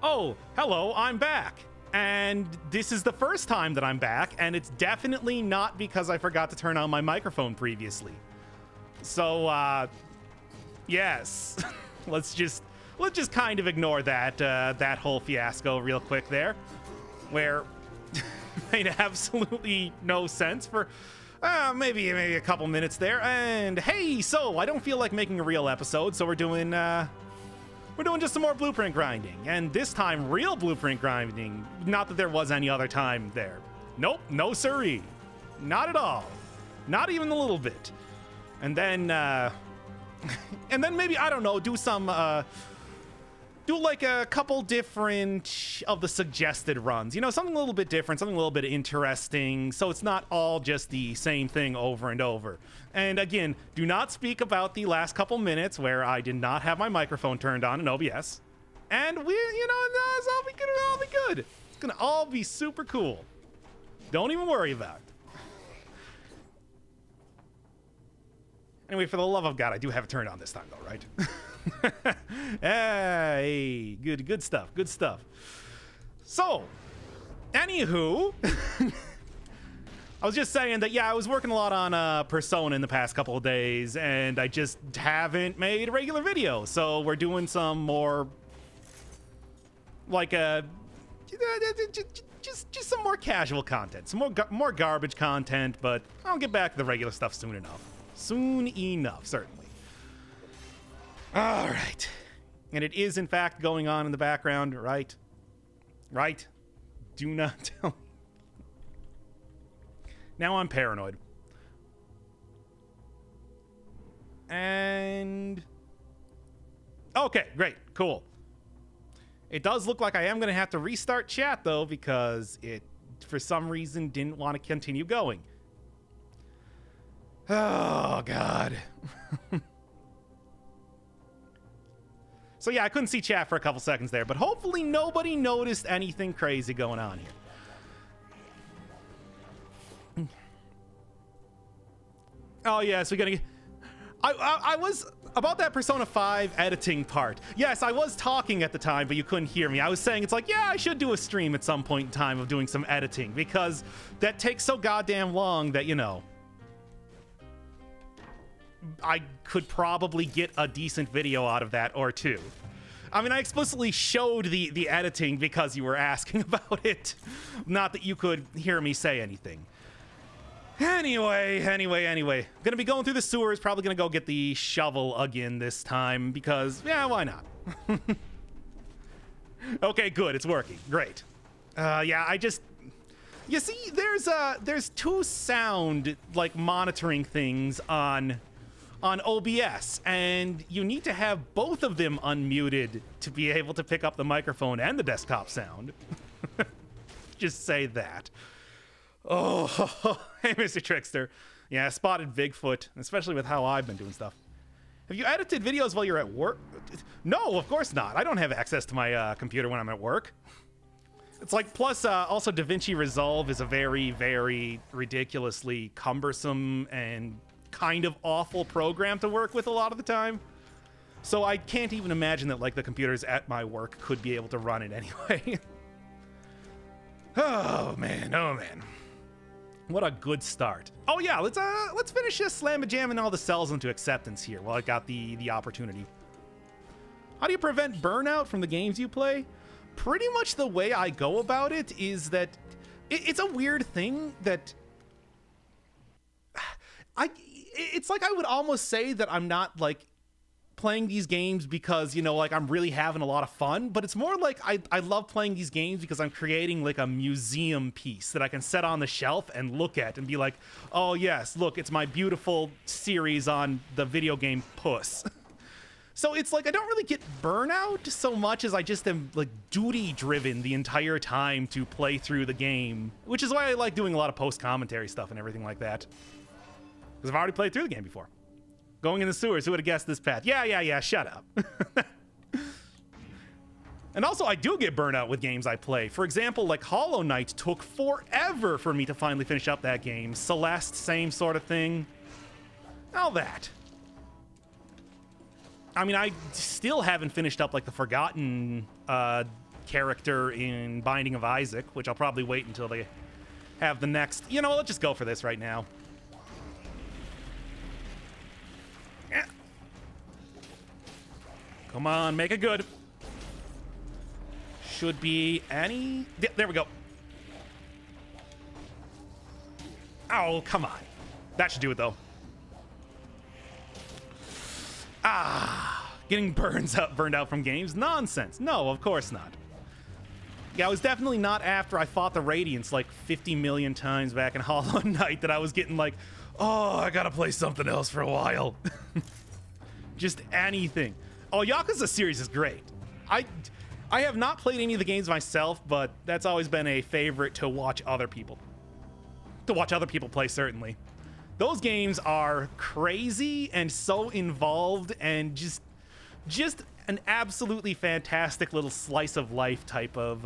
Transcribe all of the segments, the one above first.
Oh, hello, I'm back. And this is the first time that I'm back, and it's definitely not because I forgot to turn on my microphone previously. So, yes. let's just kind of ignore that that whole fiasco real quick there, where made absolutely no sense for maybe a couple minutes there. And hey, so I don't feel like making a real episode, so we're doing just some more blueprint grinding, and this time real blueprint grinding. Not that there was any other time there. Nope, no siree, not at all, not even a little bit. And then and then maybe, I don't know, do some do like a couple different of the suggested runs, you know, something a little bit different, something a little bit interesting, so it's not all just the same thing over and over. And again, do not speak about the last couple minutes where I did not have my microphone turned on in OBS. And we, you know, it's all be good, it'll all be good. It's gonna all be super cool. Don't even worry about it. Anyway, for the love of God, I do have it turned on this time though, right? Hey, good stuff, good stuff. So, anywho, I was just saying that, yeah, I was working a lot on Persona in the past couple of days, and I just haven't made a regular video. So we're doing some more, like, just some more casual content, some more garbage content, but I'll get back to the regular stuff soon enough. Soon enough, certainly. All right. And it is, in fact, going on in the background, right? Right? Do not tell me. Now I'm paranoid. And... okay, great, cool. It does look like I am going to have to restart chat, though, because it, for some reason, didn't want to continue going. Oh, God. So yeah, I couldn't see chat for a couple seconds there, but hopefully nobody noticed anything crazy going on here. Oh yes, we gotta get... I was about that Persona 5 editing part. Yes, I was talking at the time, but you couldn't hear me. I was saying it's like, yeah, I should do a stream at some point in time of doing some editing, because that takes so goddamn long that, you know, I could probably get a decent video out of that or two. I mean, I explicitly showed the editing because you were asking about it. Not that you could hear me say anything. Anyway. Gonna be going through the sewers, probably gonna go get the shovel again this time because, yeah, why not? Okay, good, it's working. Great. Yeah, I just... you see, there's two sound, like, monitoring things on OBS, and you need to have both of them unmuted to be able to pick up the microphone and the desktop sound. Just say that. Oh, hey, Mr. Trickster. Yeah, I spotted Bigfoot, especially with how I've been doing stuff. Have you edited videos while you're at work? No, of course not. I don't have access to my computer when I'm at work. It's like, plus, also DaVinci Resolve is a very, very ridiculously cumbersome and kind of awful program to work with a lot of the time. So I can't even imagine that, like, the computers at my work could be able to run it anyway. Oh man. What a good start. Oh yeah, let's finish this slam-a-jamming all the cells into acceptance here while I got the opportunity. How do you prevent burnout from the games you play? Pretty much the way I go about it is that it's a weird thing that it's like I would almost say that I'm not, like, playing these games because, you know, like, I'm really having a lot of fun, but it's more like I love playing these games because I'm creating, like, a museum piece that I can set on the shelf and look at and be like, oh yes, look, it's my beautiful series on the video game Puss. So it's like I don't really get burnout so much as I just am, like, duty driven the entire time to play through the game, which is why I like doing a lot of post-commentary stuff and everything like that. Because I've already played through the game before. Going in the sewers, who would have guessed this path? Yeah, shut up. And also, I do get burnout with games I play. For example, like Hollow Knight took forever for me to finally finish up that game. Celeste, same sort of thing. All that. I mean, I still haven't finished up, like, the Forgotten character in Binding of Isaac, which I'll probably wait until they have the next. You know, let's just go for this right now. Yeah. Come on, make it good. Should be any... There we go. Oh, come on. That should do it, though. Ah, getting burned out from games? Nonsense. No, of course not. Yeah, it was definitely not after I fought the Radiants like 50 million times back in Hollow Knight that I was getting like, oh, I gotta play something else for a while. Just anything. Oh, Yakuza series is great. I have not played any of the games myself, but that's always been a favorite to watch other people. To watch other people play, certainly. Those games are crazy and so involved and just an absolutely fantastic little slice of life type of,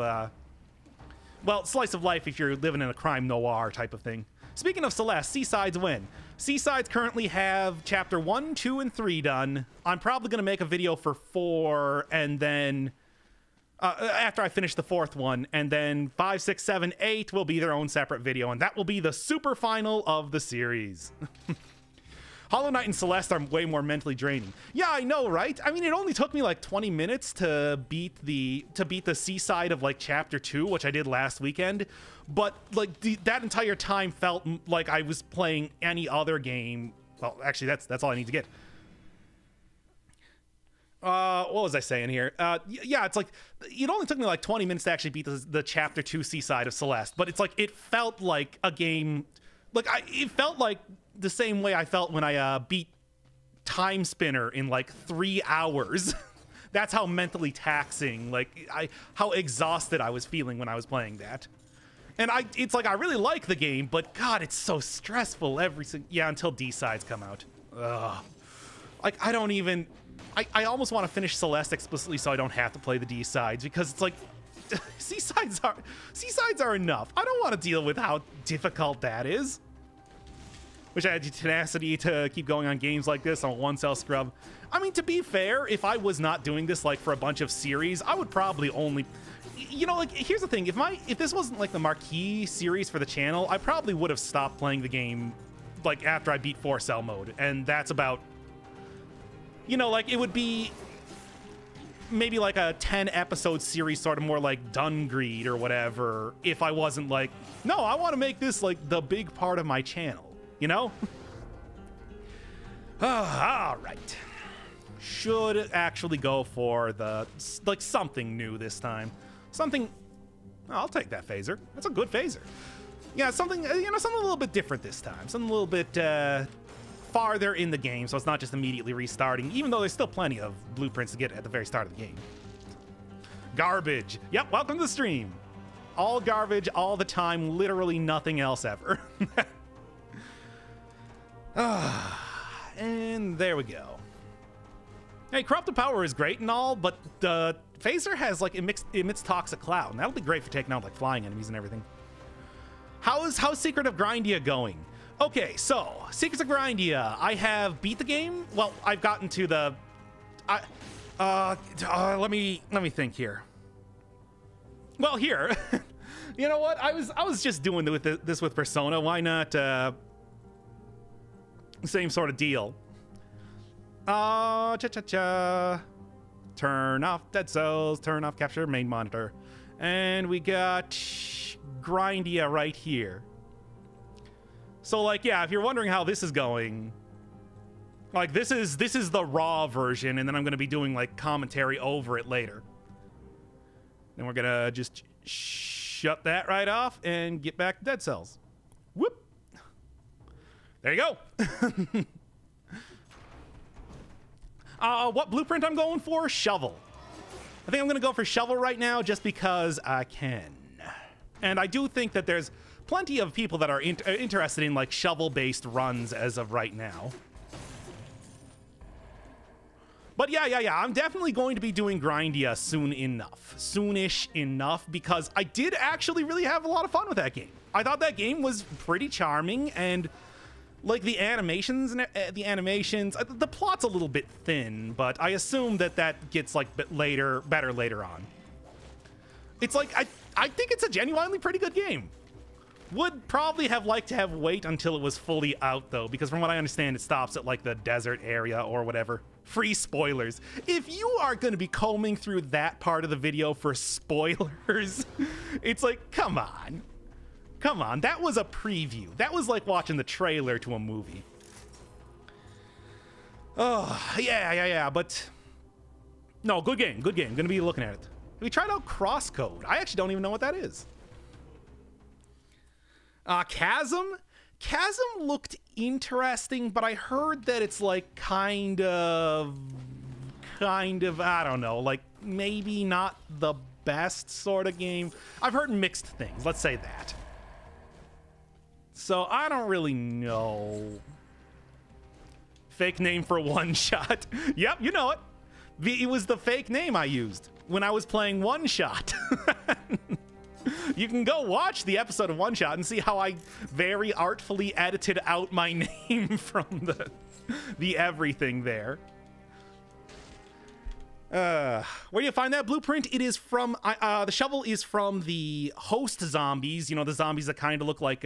well, slice of life if you're living in a crime noir type of thing. Speaking of Celeste, Seaside's win. Seaside's currently have chapter 1, 2, and 3 done. I'm probably going to make a video for 4 and then... after I finish the 4th one, and then 5, 6, 7, 8 will be their own separate video, and that will be the super final of the series. Hollow Knight and Celeste are way more mentally draining. Yeah, I know, right? I mean, it only took me like 20 minutes to beat the Seaside of like chapter 2, which I did last weekend, but like that entire time felt like I was playing any other game. Well, actually, that's all I need to get. What was I saying here? Yeah, it's like, it only took me like 20 minutes to actually beat the chapter 2 Seaside of Celeste, but it's like, it felt like a game, like, it felt like the same way I felt when I beat Time Spinner in like 3 hours. That's how mentally taxing, like, how exhausted I was feeling when I was playing that. And it's like, I really like the game, but God, it's so stressful yeah, until D-Sides come out. Ugh. Like, I don't even... I almost want to finish Celeste explicitly so I don't have to play the D-Sides, because it's like, C-Sides are enough. I don't want to deal with how difficult that is. Wish I had the tenacity to keep going on games like this on one cell scrub. I mean, to be fair, if I was not doing this like for a bunch of series, I would probably only... You know, like, here's the thing. If this wasn't like the marquee series for the channel, I probably would have stopped playing the game like after I beat 4 cell mode, and that's about... You know, like, it would be maybe like a 10-episode series, sort of more like Dungreed or whatever, if I wasn't like, no, I want to make this like the big part of my channel, you know? All right. Should actually go for the, like, something new this time. Something, I'll take that phaser. That's a good phaser. Yeah, something, you know, something a little bit different this time. Something a little bit, farther in the game, so it's not just immediately restarting, even though there's still plenty of blueprints to get at the very start of the game. Garbage. Yep, welcome to the stream. All garbage, all the time, literally nothing else ever. And there we go. Hey, Corrupted Power is great and all, but the phaser has, like, emits Toxic Cloud, and that'll be great for taking out, like, flying enemies and everything. How's Secret of Grindia going? Okay, so, Secrets of Grindia, I have beat the game. Well, I've gotten to the... let me think here. Well, here. You know what? I was just doing this with Persona. Why not, same sort of deal. Turn off dead cells, turn off capture main monitor. And we got Grindia right here. So, like, yeah, if you're wondering how this is going, like, this is the raw version, and then I'm going to be doing, like, commentary over it later. Then we're going to just shut that right off and get back to Dead Cells. Whoop. There you go. What blueprint I'm going for? Shovel. I think I'm going to go for Shovel right now just because I can. And I do think that there's plenty of people that are interested in, like, shovel-based runs as of right now. But yeah, I'm definitely going to be doing Grindia soon enough. Soonish enough, because I did actually really have a lot of fun with that game. I thought that game was pretty charming, and, like, the animations, the plot's a little bit thin, but I assume that gets, like, better later on. It's like, I think it's a genuinely pretty good game. Would probably have liked to have wait until it was fully out, though, because from what I understand, it stops at, like, the desert area or whatever. Free spoilers. If you are going to be combing through that part of the video for spoilers, it's like, come on. Come on, that was a preview. That was like watching the trailer to a movie. Oh, yeah, but... No, good game. Gonna be looking at it. We tried out Crosscode. I actually don't even know what that is. Chasm looked interesting, but I heard that it's like kind of, I don't know, like maybe not the best sort of game. I've heard mixed things, let's say that. So I don't really know. Fake name for One Shot. Yep, you know it. It was the fake name I used when I was playing One Shot. You can go watch the episode of One Shot and see how I very artfully edited out my name from the everything there. Where do you find that blueprint? It is from, the shovel is from the host zombies. You know, the zombies that kind of look like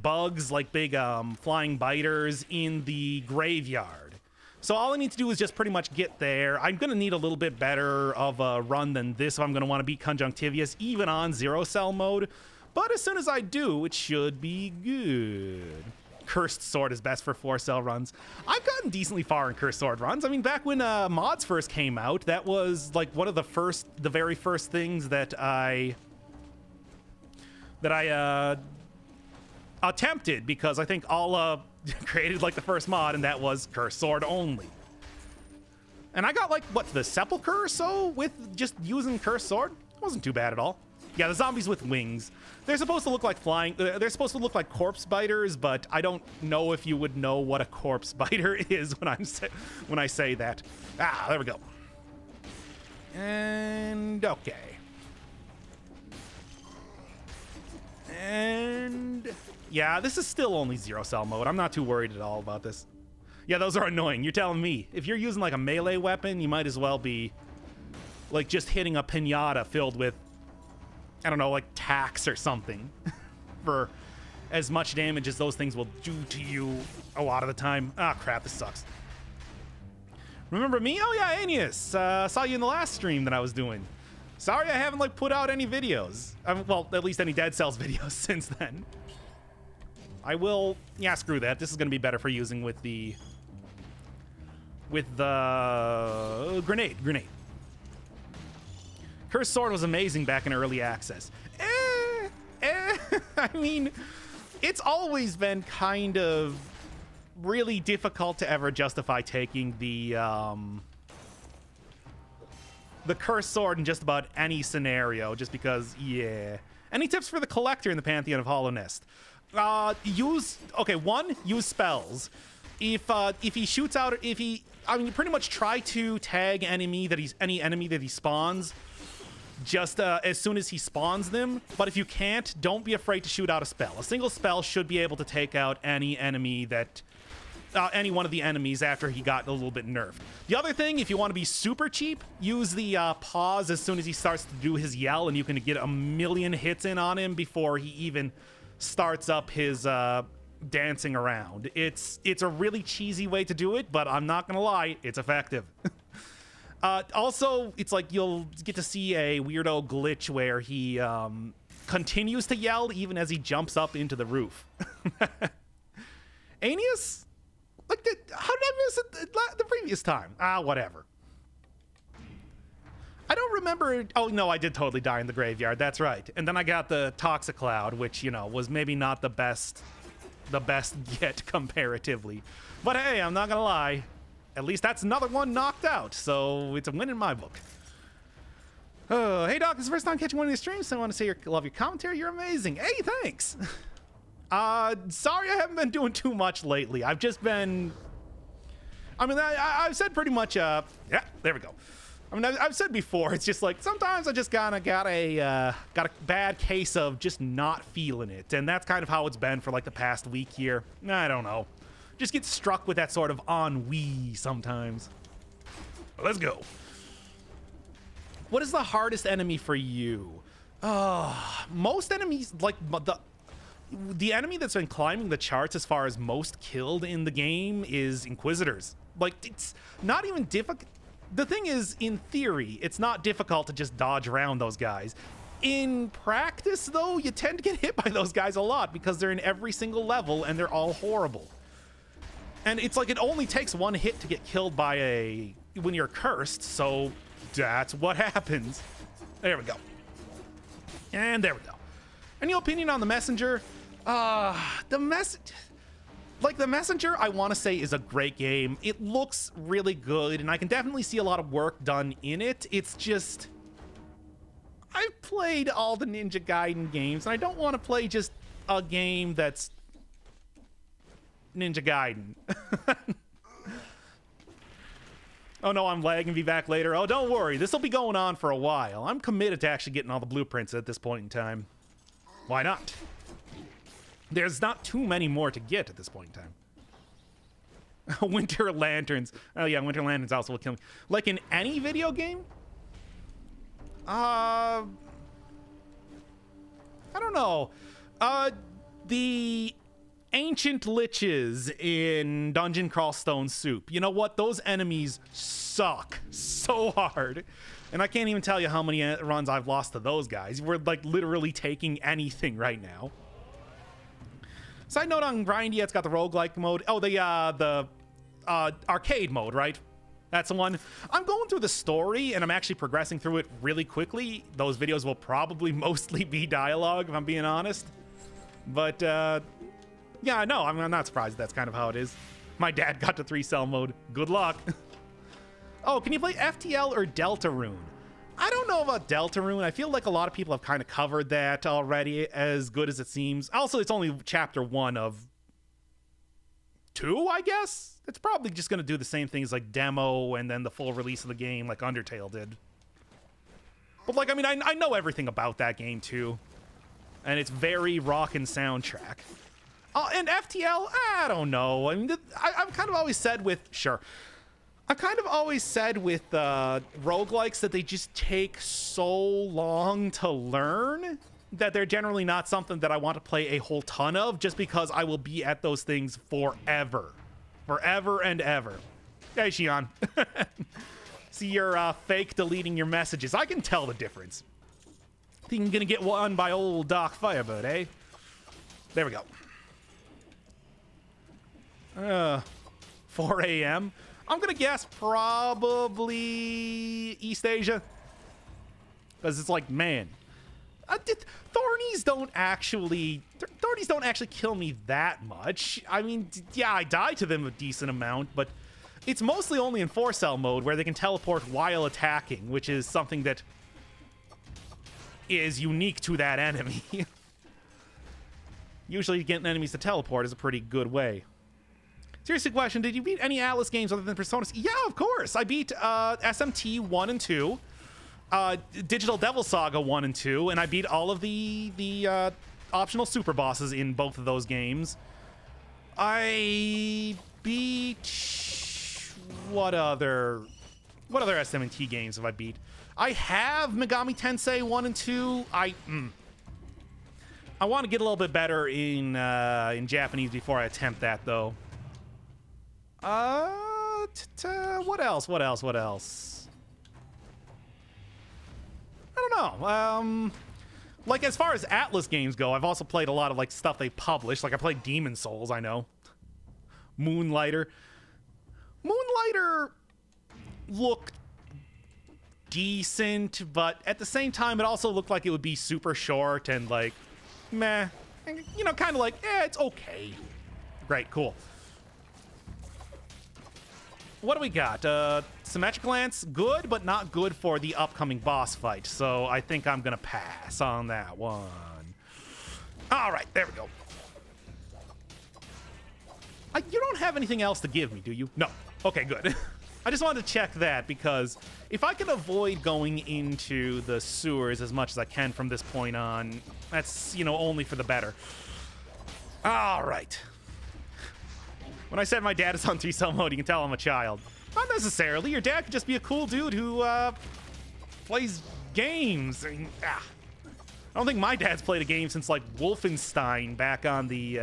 bugs, like big flying biters in the graveyard. So all I need to do is just pretty much get there. I'm going to need a little bit better of a run than this if I'm going to want to beat Conjunctivius, even on 0-cell mode. But as soon as I do, it should be good. Cursed Sword is best for 4-cell runs. I've gotten decently far in Cursed Sword runs. I mean, back when mods first came out, that was like one of the very first things that I attempted, because I think all created like the first mod, and that was Cursed Sword only. And I got like, what, the Sepulchre or so with just using Cursed Sword? It wasn't too bad at all. Yeah, the zombies with wings. They're supposed to look like flying, they're supposed to look like corpse biters, but I don't know if you would know what a corpse biter is when I say that. Ah, there we go. And okay. And yeah, this is still only 0-cell mode. I'm not too worried at all about this. Yeah, those are annoying. You're telling me. If you're using like a melee weapon, you might as well be like just hitting a pinata filled with, I don't know, like tacks or something for as much damage as those things will do to you a lot of the time. Ah, crap, this sucks. Remember me? Oh yeah, Aeneas. Saw you in the last stream that I was doing. Sorry I haven't like put out any videos. Well, at least any Dead Cells videos since then. I will, yeah, screw that. This is going to be better for using with the grenade. Cursed Sword was amazing back in early access. I mean, it's always been kind of really difficult to ever justify taking the Cursed Sword in just about any scenario, just because, yeah. Any tips for the collector in the Pantheon of Hollowness? Use spells. If he shoots out, you pretty much try to tag any enemy that he spawns just as soon as he spawns them. But if you can't, don't be afraid to shoot out a spell. A single spell should be able to take out any enemy that any one of the enemies after he got a little bit nerfed. The other thing, if you want to be super cheap, use the pause as soon as he starts to do his yell, and you can get a million hits in on him before he even starts up his dancing around. It's a really cheesy way to do it, but I'm not gonna lie, it's effective. Also, it's like you'll get to see a weirdo glitch where he continues to yell even as he jumps up into the roof. Aeneas? Like, how did I miss it the previous time? Whatever. I don't remember. Oh, no, I did totally die in the graveyard. That's right. And then I got the Toxic Cloud, which, you know, was maybe not the best yet comparatively. But hey, I'm not gonna lie. At least that's another one knocked out, so it's a win in my book. Oh, hey, Doc, this is the first time catching one of these streams, so I want to say love your commentary. You're amazing. Hey, thanks. Sorry I haven't been doing too much lately. I've just been... I mean, I've said pretty much, yeah, there we go. I mean, I've said before, it's just like, sometimes I just got a bad case of just not feeling it. And that's kind of how it's been for like the past week here. I don't know. Just get struck with that sort of ennui sometimes. Let's go. What is the hardest enemy for you? Most enemies, like the enemy that's been climbing the charts as far as most killed in the game is Inquisitors. Like, it's not even difficult. The thing is, in theory, it's not difficult to just dodge around those guys. In practice, though, you tend to get hit by those guys a lot because they're in every single level and they're all horrible. And it's like it only takes one hit to get killed by when you're cursed, so that's what happens. There we go. And there we go. Any opinion on The Messenger? The Messenger, I want to say, is a great game. It looks really good, and I can definitely see a lot of work done in it. It's just, I've played all the Ninja Gaiden games, and I don't want to play just a game that's Ninja Gaiden. Oh no, I'm lagging, be back later. Oh, don't worry, this will be going on for a while. I'm committed to actually getting all the blueprints at this point in time. Why not? There's not too many more to get at this point in time. Winter Lanterns. Oh yeah, Winter Lanterns also will kill me. Like in any video game? I don't know. The ancient liches in Dungeon Crawl Stone Soup. You know what? Those enemies suck so hard. And I can't even tell you how many runs I've lost to those guys. We're like literally taking anything right now. Side note on Grindy, it's got the roguelike mode. Oh, the arcade mode, right? That's the one. I'm going through the story, and I'm actually progressing through it really quickly. Those videos will probably mostly be dialogue, if I'm being honest. But, yeah, no, I'm not surprised that's kind of how it is. My dad got to 3-cell mode. Good luck. Oh, can you play FTL or Deltarune? I don't know about Deltarune. I feel like a lot of people have kind of covered that already, as good as it seems. Also, it's only chapter 1 of 2, I guess? It's probably just going to do the same things like demo and then the full release of the game like Undertale did. But, like, I mean, I know everything about that game, too. And it's very rockin' soundtrack. And FTL, I don't know. I mean, I've kind of always said with... Sure. I've kind of always said with roguelikes that they just take so long to learn that they're generally not something that I want to play a whole ton of, just because I will be at those things forever. Forever and ever. Hey, Shion. See, you're fake deleting your messages. I can tell the difference. Think I'm gonna get one by old Doc Firebird, eh? There we go. 4 a.m. I'm gonna guess probably East Asia, because it's like, man, Thornies don't actually kill me that much. I mean, yeah, I die to them a decent amount, but it's mostly only in 4-cell mode where they can teleport while attacking, which is something that is unique to that enemy. Usually getting enemies to teleport is a pretty good way. Seriously question, did you beat any Atlas games other than Persona? Yeah, of course. I beat SMT 1 and 2, Digital Devil Saga 1 and 2, and I beat all of the optional super bosses in both of those games. I beat... What other SMT games have I beat? I have Megami Tensei 1 and 2. I want to get a little bit better in Japanese before I attempt that, though. What else? I don't know. Like, as far as Atlas games go, I've also played a lot of, like, stuff they published. Like, I played Demon Souls, I know. Moonlighter looked decent, but at the same time, it also looked like it would be super short and, like, meh. And, you know, kind of like, it's okay. Great, cool. What do we got? Symmetric Lance, good, but not good for the upcoming boss fight. So I think I'm going to pass on that one. All right, there we go. You don't have anything else to give me, do you? No. Okay, good. I just wanted to check that, because if I can avoid going into the sewers as much as I can from this point on, that's, you know, only for the better. All right. When I said my dad is on 3-cell mode, you can tell I'm a child. Not necessarily. Your dad could just be a cool dude who plays games. I mean, I don't think my dad's played a game since like Wolfenstein back on the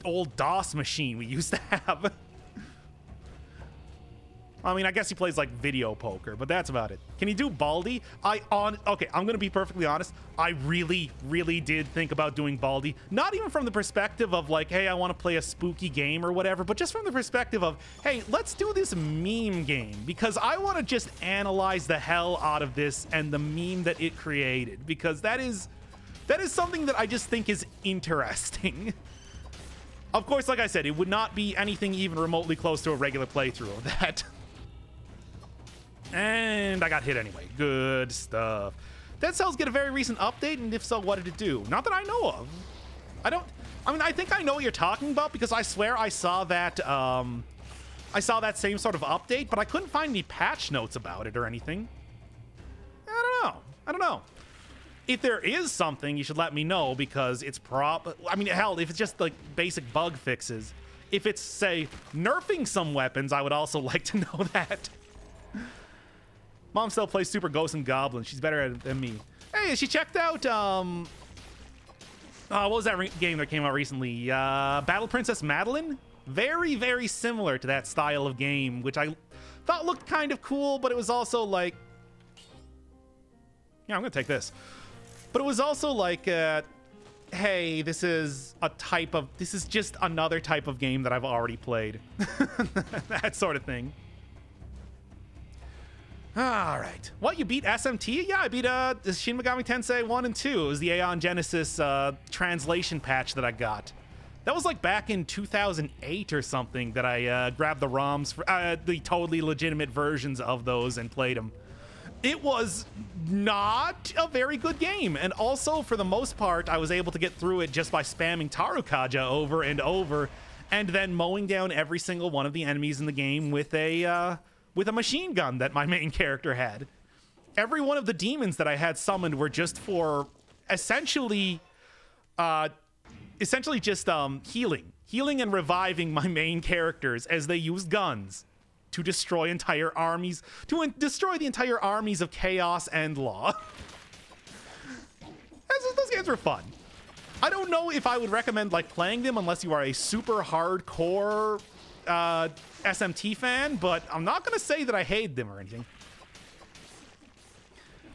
old DOS machine we used to have. I mean, I guess he plays like video poker, but that's about it. Can he do Baldi? Okay, I'm gonna be perfectly honest. I really did think about doing Baldi. Not even from the perspective of like, hey, I want to play a spooky game or whatever, but just from the perspective of, hey, let's do this meme game, because I want to just analyze the hell out of this and the meme that it created, because that is something that I just think is interesting. Of course, like I said, it would not be anything even remotely close to a regular playthrough of that. And I got hit anyway. Good stuff. Dead Cells get a very recent update, and if so, what did it do? Not that I know of. I think I know what you're talking about, because I swear I saw that same sort of update, but I couldn't find any patch notes about it or anything. I don't know. If there is something, you should let me know, because it's I mean, hell, if it's just like basic bug fixes. If it's, say, nerfing some weapons, I would also like to know that. Mom still plays Super Ghosts and Goblins. She's better at it than me. Hey, she checked out, what was that game that came out recently? Battle Princess Madeline? Very similar to that style of game, which I thought looked kind of cool, but it was also like... Yeah, I'm gonna take this. But it was also like, hey, this is just another type of game that I've already played. That sort of thing. All right. What, you beat SMT? Yeah, I beat Shin Megami Tensei 1 and 2. It was the Aeon Genesis translation patch that I got. That was like back in 2008 or something that I grabbed the ROMs for the totally legitimate versions of those and played them. It was not a very good game, and also for the most part I was able to get through it just by spamming Tarukaja over and over, and then mowing down every single one of the enemies in the game with a machine gun that my main character had. Every one of the demons that I had summoned were just for essentially just healing and reviving my main characters as they used guns to destroy entire armies, destroy the entire armies of Chaos and Law. Those games were fun. I don't know if I would recommend like playing them unless you are a super hardcore SMT fan, but I'm not gonna say that I hate them or anything.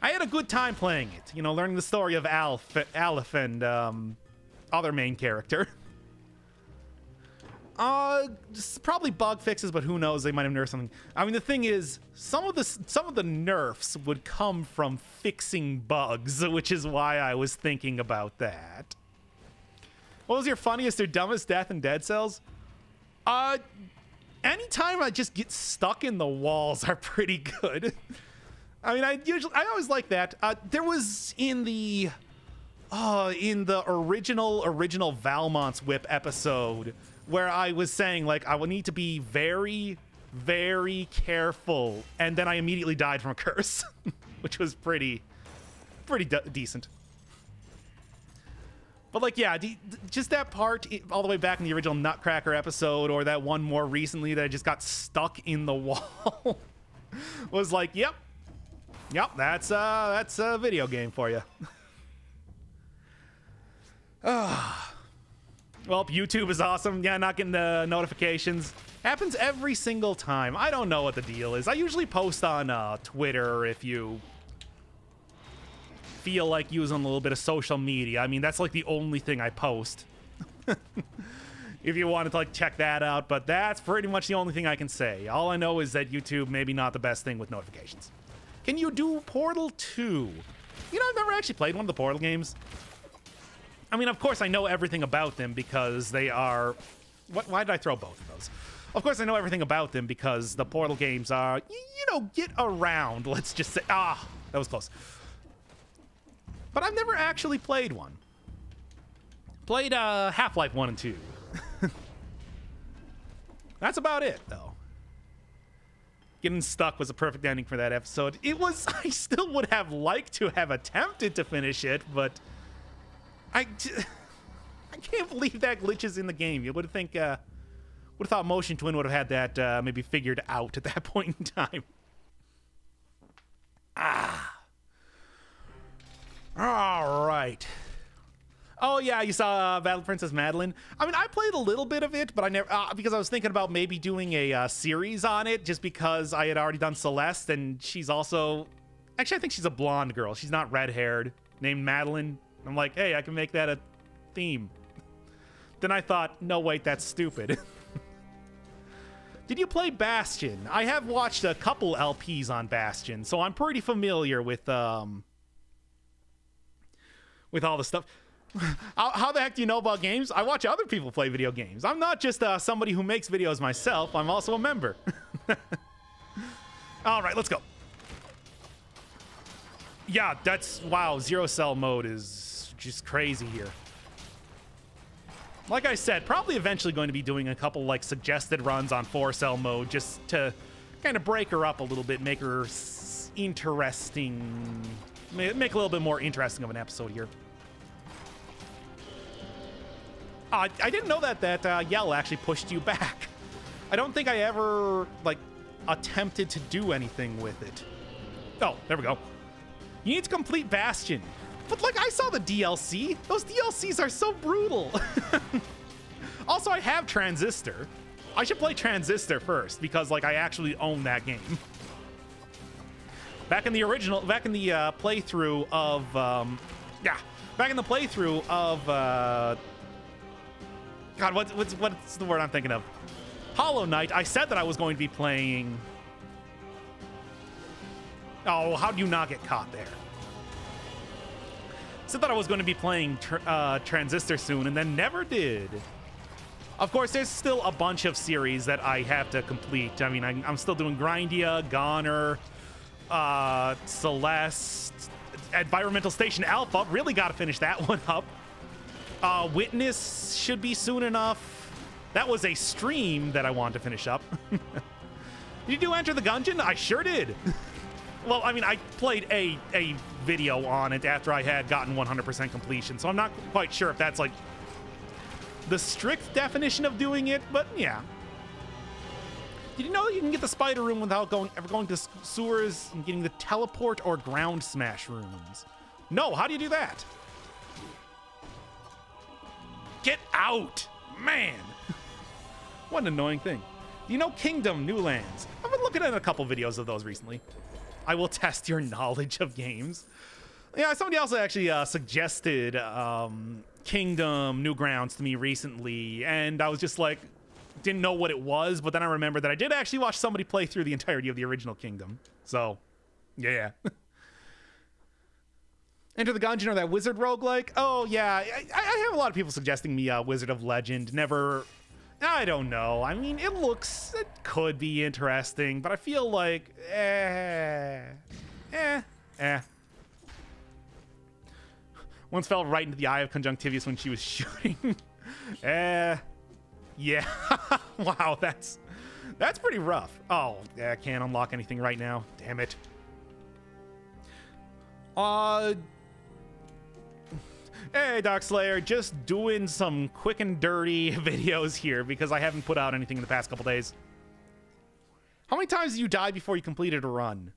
I had a good time playing it, you know, learning the story of Aleph and other main character. Probably bug fixes, but who knows? They might have nerfed something. I mean, the thing is, some of the nerfs would come from fixing bugs, which is why I was thinking about that. What was your funniest or dumbest death in Dead Cells? Anytime I just get stuck in the walls are pretty good. I mean, I always like that. There was in the original Valmont's Whip episode where I was saying like I will need to be very careful, and then I immediately died from a curse, which was pretty decent. But like, yeah, just that part all the way back in the original Nutcracker episode, or that one more recently that I just got stuck in the wall, was like, yep, that's a video game for you. Well, YouTube is awesome. Yeah, not getting the notifications. Happens every single time. I don't know what the deal is. I usually post on Twitter if you feel like using a little bit of social media. I mean, that's like the only thing I post. If you wanted to like check that out, but that's pretty much the only thing I can say. All I know is that YouTube maybe not the best thing with notifications. Can you do Portal 2? You know, I've never actually played one of the Portal games. I mean, of course, I know everything about them because they are... Why did I throw both of those? Of course, I know everything about them because the Portal games are, you know, get around, let's just say. Ah, that was close. But I've never actually played one. Played Half-Life 1 and 2. That's about it, though. Getting stuck was a perfect ending for that episode. It was... I still would have liked to have attempted to finish it, but... I can't believe that glitch is in the game. You would think Would have thought Motion Twin would have had that maybe figured out at that point in time. All right. Oh yeah, you saw Battle Princess Madeline. I mean, I played a little bit of it, but I never because I was thinking about maybe doing a series on it, just because I had already done Celeste, and she's also actually I think she's a blonde girl. She's not red-haired, named Madeline. I'm like, hey, I can make that a theme. Then I thought, no, wait, that's stupid. Did you play Bastion? I have watched a couple LPs on Bastion, so I'm pretty familiar with all the stuff. How the heck do you know about games? I watch other people play video games. I'm not just somebody who makes videos myself. I'm also a member. All right, let's go. Yeah, that's... Wow, Zero Cell mode is just crazy here. Like I said, probably eventually going to be doing a couple, like, suggested runs on 4-cell mode just to kind of break her up a little bit, make her interesting... Make a little bit more interesting of an episode here. I didn't know that yell actually pushed you back. I don't think I ever, like, attempted to do anything with it. Oh, there we go. You need to complete Bastion. But, like, I saw the DLC. Those DLCs are so brutal. Also, I have Transistor. I should play Transistor first because, like, I actually own that game. Back in the playthrough of, back in the playthrough of, God, what's the word I'm thinking of? Hollow Knight. I said that I was going to be playing... Oh, how do you not get caught there? I said that I was going to be playing Transistor soon, and then never did. Of course, there's still a bunch of series that I have to complete. I mean, I'm still doing Grindia, Goner, Celeste, Environmental Station Alpha. Really got to finish that one up. Witness should be soon enough. That was a stream that I wanted to finish up. Did you do Enter the Gungeon? I sure did. Well, I mean, I played a video on it after I had gotten 100% completion, so I'm not quite sure if that's, like, the strict definition of doing it, but yeah. Did you know that you can get the spider room without ever going to sewers and getting the teleport or ground smash rooms? No, how do you do that? Get out! Man! What an annoying thing. Do you know Kingdom New Lands? I've been looking at a couple videos of those recently. I will test your knowledge of games. Yeah, somebody else actually suggested Kingdom Newgrounds to me recently, and I was just like, didn't know what it was, but then I remembered that I did actually watch somebody play through the entirety of the original Kingdom. So, yeah. Enter the Gungeon or that Wizard roguelike? Oh, yeah. I have a lot of people suggesting me Wizard of Legend. Never... I don't know. I mean, it could be interesting, but I feel like, Once fell right into the eye of Conjunctivius when she was shooting. Yeah. Wow, that's pretty rough. Oh, yeah, I can't unlock anything right now. Damn it. Hey, Darkslayer, just doing some quick and dirty videos here because I haven't put out anything in the past couple days. How many times did you die before you completed a run?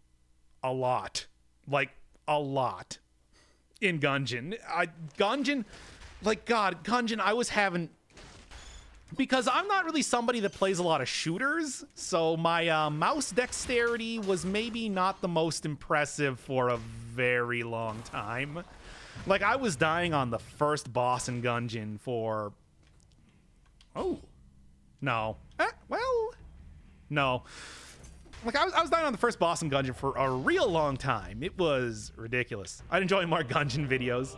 A lot. Like, a lot. In Gungeon. Gungeon, like, God, Gungeon, I was having... Because I'm not really somebody that plays a lot of shooters, so my mouse dexterity was maybe not the most impressive for a very long time. Like, I was dying on the first boss in Gungeon for... Oh. No. Well... No. Like, I was dying on the first boss in Gungeon for a real long time. It was ridiculous. I'd enjoy more Gungeon videos.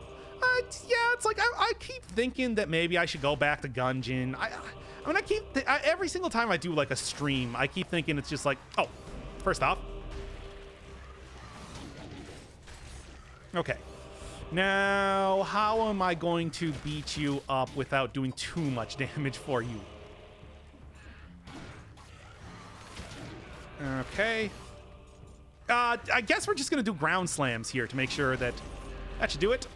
Yeah, it's like, I keep thinking that maybe I should go back to Gungeon. I mean, every single time I do, like, a stream, I keep thinking it's just like, oh, first off. Okay. Now, how am I going to beat you up without doing too much damage for you? Okay. I guess we're just going to do ground slams here to make sure that should do it.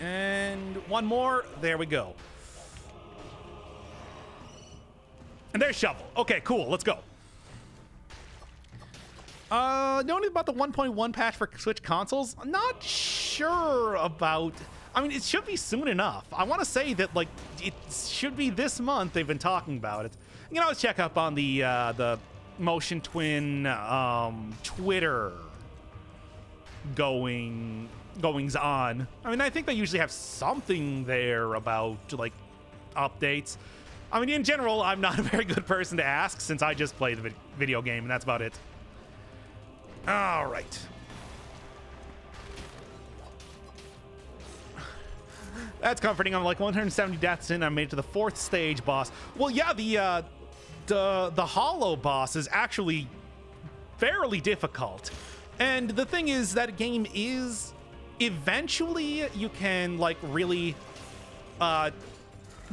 And And one more. There we go. And there's Shovel. Okay, cool. Let's go. Knowing about the 1.1 patch for Switch consoles, I'm not sure about... I mean, it should be soon enough. I want to say that, like, it should be this month they've been talking about it. You can always check up on the Motion Twin Twitter goings on. I mean, I think they usually have something there about, like, updates. I mean, in general, I'm not a very good person to ask since I just play the video game, and that's about it. All right. That's comforting. I'm like 170 deaths in. I made it to the 4th stage boss. Well, yeah, the Hollow boss is actually fairly difficult. And the thing is, that game is... Eventually, you can, like, really...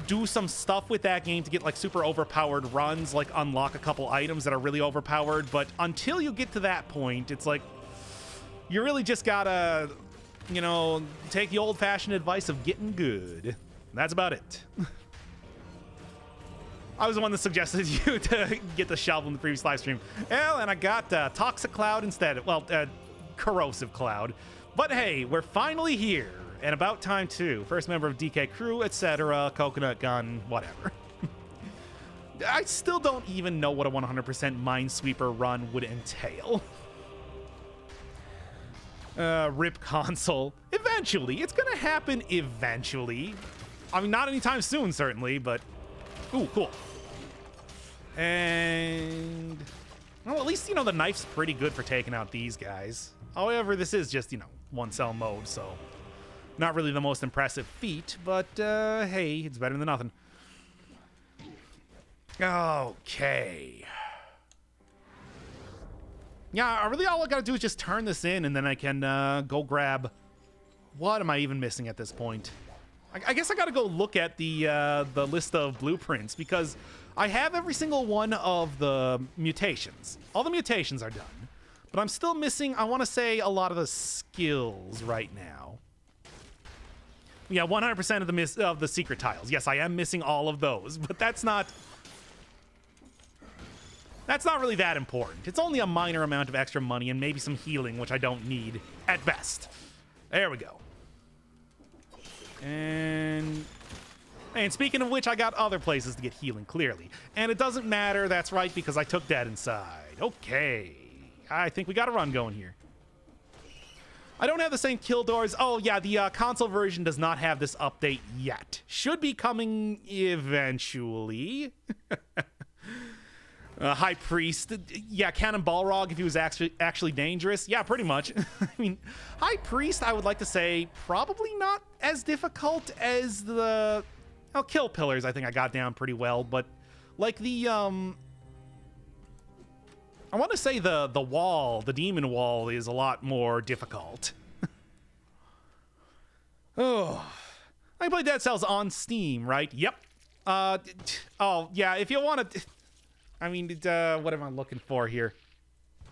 do some stuff with that game to get like super overpowered runs, like unlock a couple items that are really overpowered, but until you get to that point, it's like you really just gotta, you know, take the old-fashioned advice of getting good. That's about it. I was the one that suggested you to get the Shovel in the previous live stream. Well, and I got Toxic Cloud instead. Well, Corrosive Cloud. But hey, we're finally here. And about time, too. First member of DK Crew, etc. Coconut Gun, whatever. I still don't even know what a 100% Minesweeper run would entail. RIP console. Eventually. It's gonna happen eventually. I mean, not anytime soon, certainly, but... Ooh, cool. And... Well, at least, you know, the knife's pretty good for taking out these guys. However, this is just, you know, one-cell mode, so... Not really the most impressive feat, but, hey, it's better than nothing. Okay. Yeah, really all I gotta do is just turn this in, and then I can, go grab... What am I even missing at this point? I guess I gotta go look at the list of blueprints, because I have every single one of the mutations. All the mutations are done. But I'm still missing, I want to say, a lot of the skills right now. Yeah, 100% of the secret tiles. Yes, I am missing all of those, but that's not really that important. It's only a minor amount of extra money and maybe some healing, which I don't need at best. There we go. And speaking of which, I got other places to get healing, clearly. And it doesn't matter, that's right, because I took that inside. Okay. I think we got a run going here. I don't have the same kill doors. Oh, yeah, the console version does not have this update yet. Should be coming eventually. High Priest. Yeah, Cannon Balrog if he was actually dangerous. Yeah, pretty much. I mean, High Priest, I would like to say, probably not as difficult as the... Oh, Kill Pillars, I think I got down pretty well. But, like, the... I want to say the wall, the demon wall, is a lot more difficult. Oh, I play Dead Cells on Steam, right? Yep. Oh, yeah, if you want to... I mean, what am I looking for here?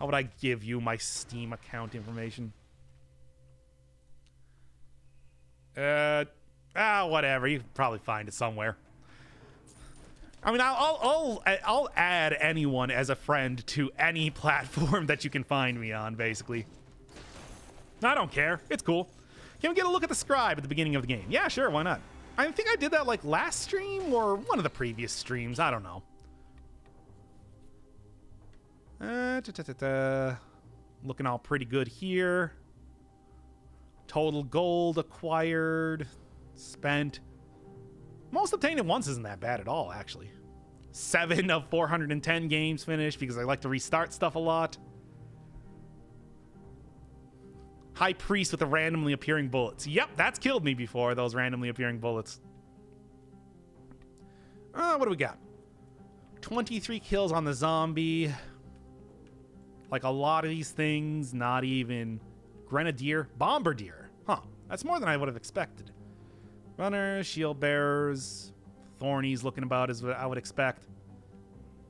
How would I give you my Steam account information? Whatever. You can probably find it somewhere. I mean, I'll add anyone as a friend to any platform that you can find me on, basically. I don't care. It's cool. Can we get a look at the scribe at the beginning of the game? Yeah, sure. Why not? I think I did that, like, last stream or one of the previous streams. I don't know. Looking all pretty good here. Total gold acquired. Spent. Most obtained at once isn't that bad at all, actually. 7 of 410 games finished because I like to restart stuff a lot. High Priest with the randomly appearing bullets. Yep, that's killed me before, those randomly appearing bullets. What do we got? 23 kills on the zombie. Like a lot of these things, not even. Grenadier, Bombardier. Huh, that's more than I would have expected. Runners, shield bearers, Thornies looking about as what I would expect.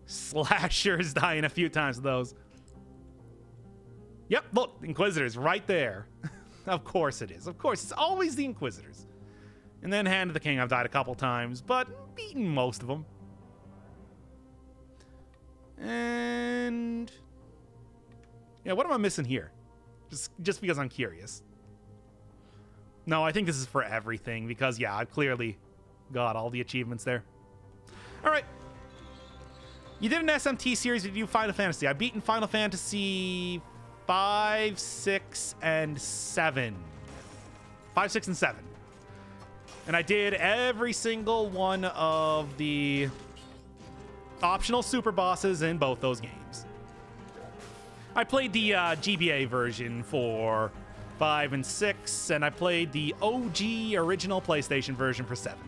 Slashers dying a few times with those. Yep, look, Inquisitors right there. Of course it is. Of course, it's always the Inquisitors. And then Hand of the King I've died a couple times, but beaten most of them. And yeah, what am I missing here? Just because I'm curious. No, I think this is for everything because yeah, I've clearly got all the achievements there. All right. You did an SMT series. Did you do Final Fantasy? I've beaten Final Fantasy 5, 6, and 7. 5, 6, and 7. And I did every single one of the optional super bosses in both those games. I played the GBA version for 5 and 6, and I played the OG original PlayStation version for 7.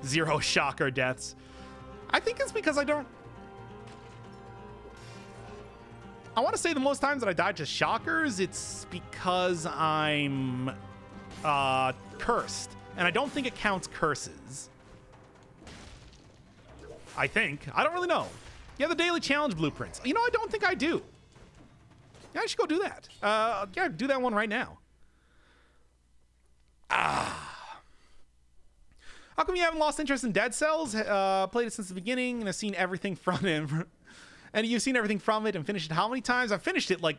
0 shocker deaths. I think it's because I want to say the most times that I died to shockers, it's because I'm cursed. And I don't think it counts curses. I think. I don't really know. Yeah, the daily challenge blueprints. You know, I don't think I do. Yeah, I should go do that. Yeah, do that one right now. How come you haven't lost interest in Dead Cells? Played it since the beginning and have seen everything from it. And you've seen everything from it and finished it how many times? I've finished it like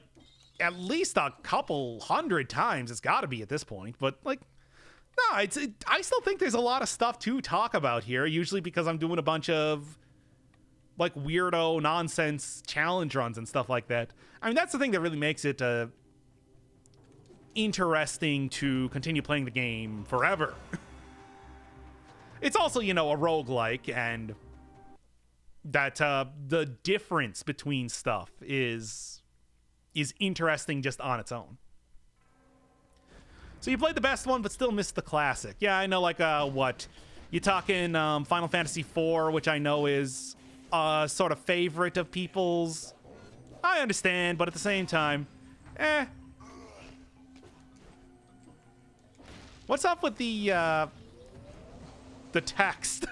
at least a couple hundred times. It's got to be at this point. But like, no, I still think there's a lot of stuff to talk about here. Usually because I'm doing a bunch of like weirdo nonsense challenge runs and stuff like that. I mean, that's the thing that really makes it interesting to continue playing the game forever. It's also, you know, a roguelike, and that the difference between stuff is interesting just on its own. So you played the best one, but still missed the classic. Yeah, I know, like, what? You're talking Final Fantasy IV, which I know is sort of favorite of people's. I understand, but at the same time, What's up with the text?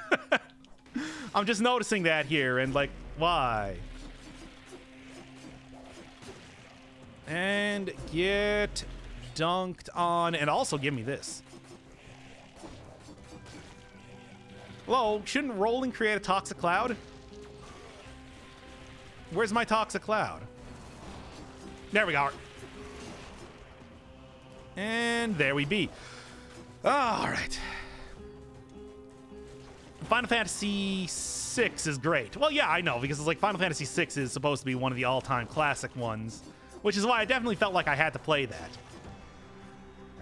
I'm just noticing that here, and like, why? And get dunked on, and also give me this. Hello, shouldn't rolling create a toxic cloud? Where's my toxic cloud? There we go. And there we be. All right. Final Fantasy VI is great. Well, yeah, I know, because it's like Final Fantasy VI is supposed to be one of the all-time classic ones, which is why I definitely felt like I had to play that.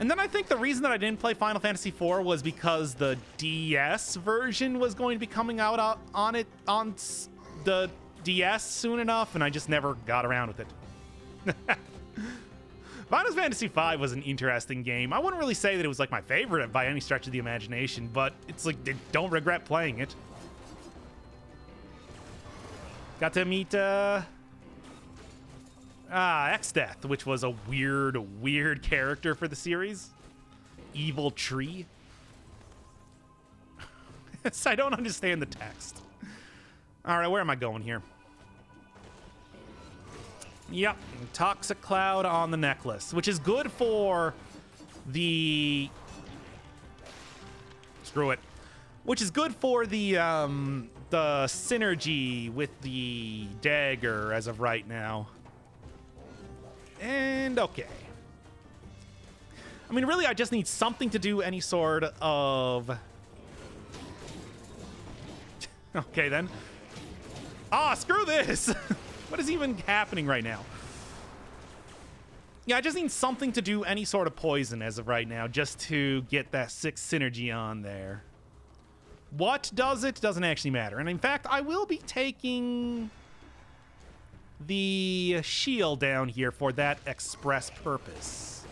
And then I think the reason that I didn't play Final Fantasy IV was because the DS version was going to be coming out on the DS soon enough, and I just never got around with it. Final Fantasy V was an interesting game. I wouldn't really say that it was like my favorite by any stretch of the imagination, but it's like, don't regret playing it. Got to meet X-Death, which was a weird character for the series. Evil Tree. I don't understand the text. All right, where am I going here? Yep, Toxic Cloud on the necklace, which is good for the... Screw it. Which is good for the synergy with the dagger as of right now. And okay. I mean, really, I just need something to do any sort of... Okay, then. Ah, screw this! What is even happening right now? Yeah, I just need something to do any sort of poison as of right now, just to get that 6 synergy on there. What does it? Doesn't actually matter. And in fact, I will be taking the shield down here for that express purpose.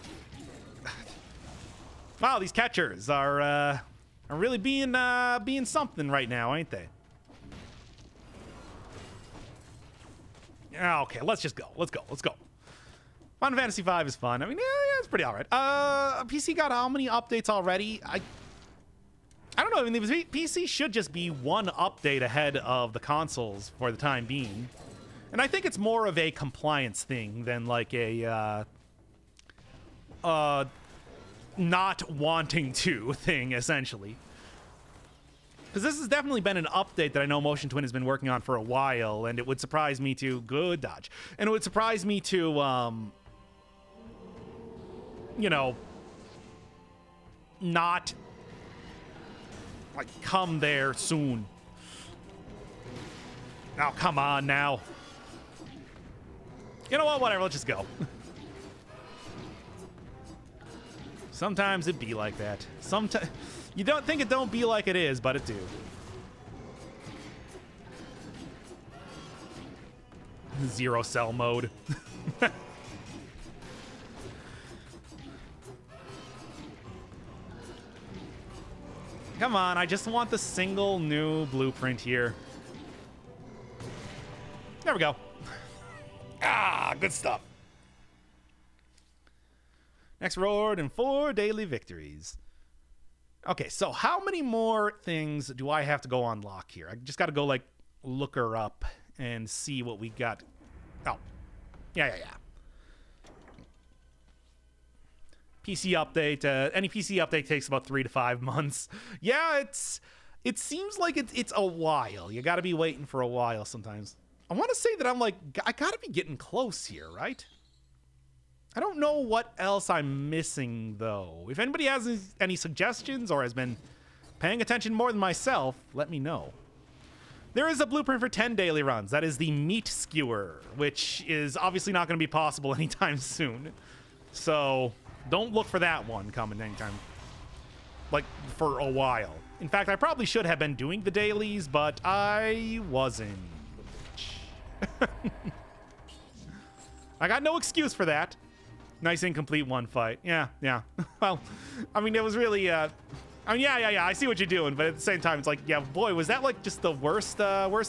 Wow, these catchers are really being something right now, ain't they? Okay, let's just go. Let's go. Final Fantasy V is fun. I mean, yeah, it's pretty all right. PC got how many updates already? I don't know. I mean, the PC should just be one update ahead of the consoles for the time being. And I think it's more of a compliance thing than like a not wanting to thing, essentially. Because this has definitely been an update that I know Motion Twin has been working on for a while, and it would surprise me to... Good dodge. And it would surprise me to, you know, not, like, come there soon. Oh, come on now. You know what? Whatever, let's just go. Sometimes it be like that. Sometimes... You don't think it don't be like it is, but it do. Zero cell mode. Come on, I just want the single new blueprint here. There we go. Ah, good stuff. Next reward and 4 daily victories. Okay, so how many more things do I have to go unlock here? I just got to go, like, look her up and see what we got. Oh. Yeah. PC update. Any PC update takes about 3 to 5 months. Yeah, it seems like it's a while. You got to be waiting for a while sometimes. I want to say that I'm, like, I got to be getting close here, right? I don't know what else I'm missing, though. If anybody has any suggestions or has been paying attention more than myself, let me know. There is a blueprint for 10 daily runs. That is the Meat Skewer, which is obviously not going to be possible anytime soon. So don't look for that one coming anytime, like, for a while. In fact, I probably should have been doing the dailies, but I wasn't. I got no excuse for that. Nice incomplete one fight. Yeah. Well, I mean, it was really, I mean, yeah, I see what you're doing, but at the same time, it's like, yeah, boy, was that, like, just the worst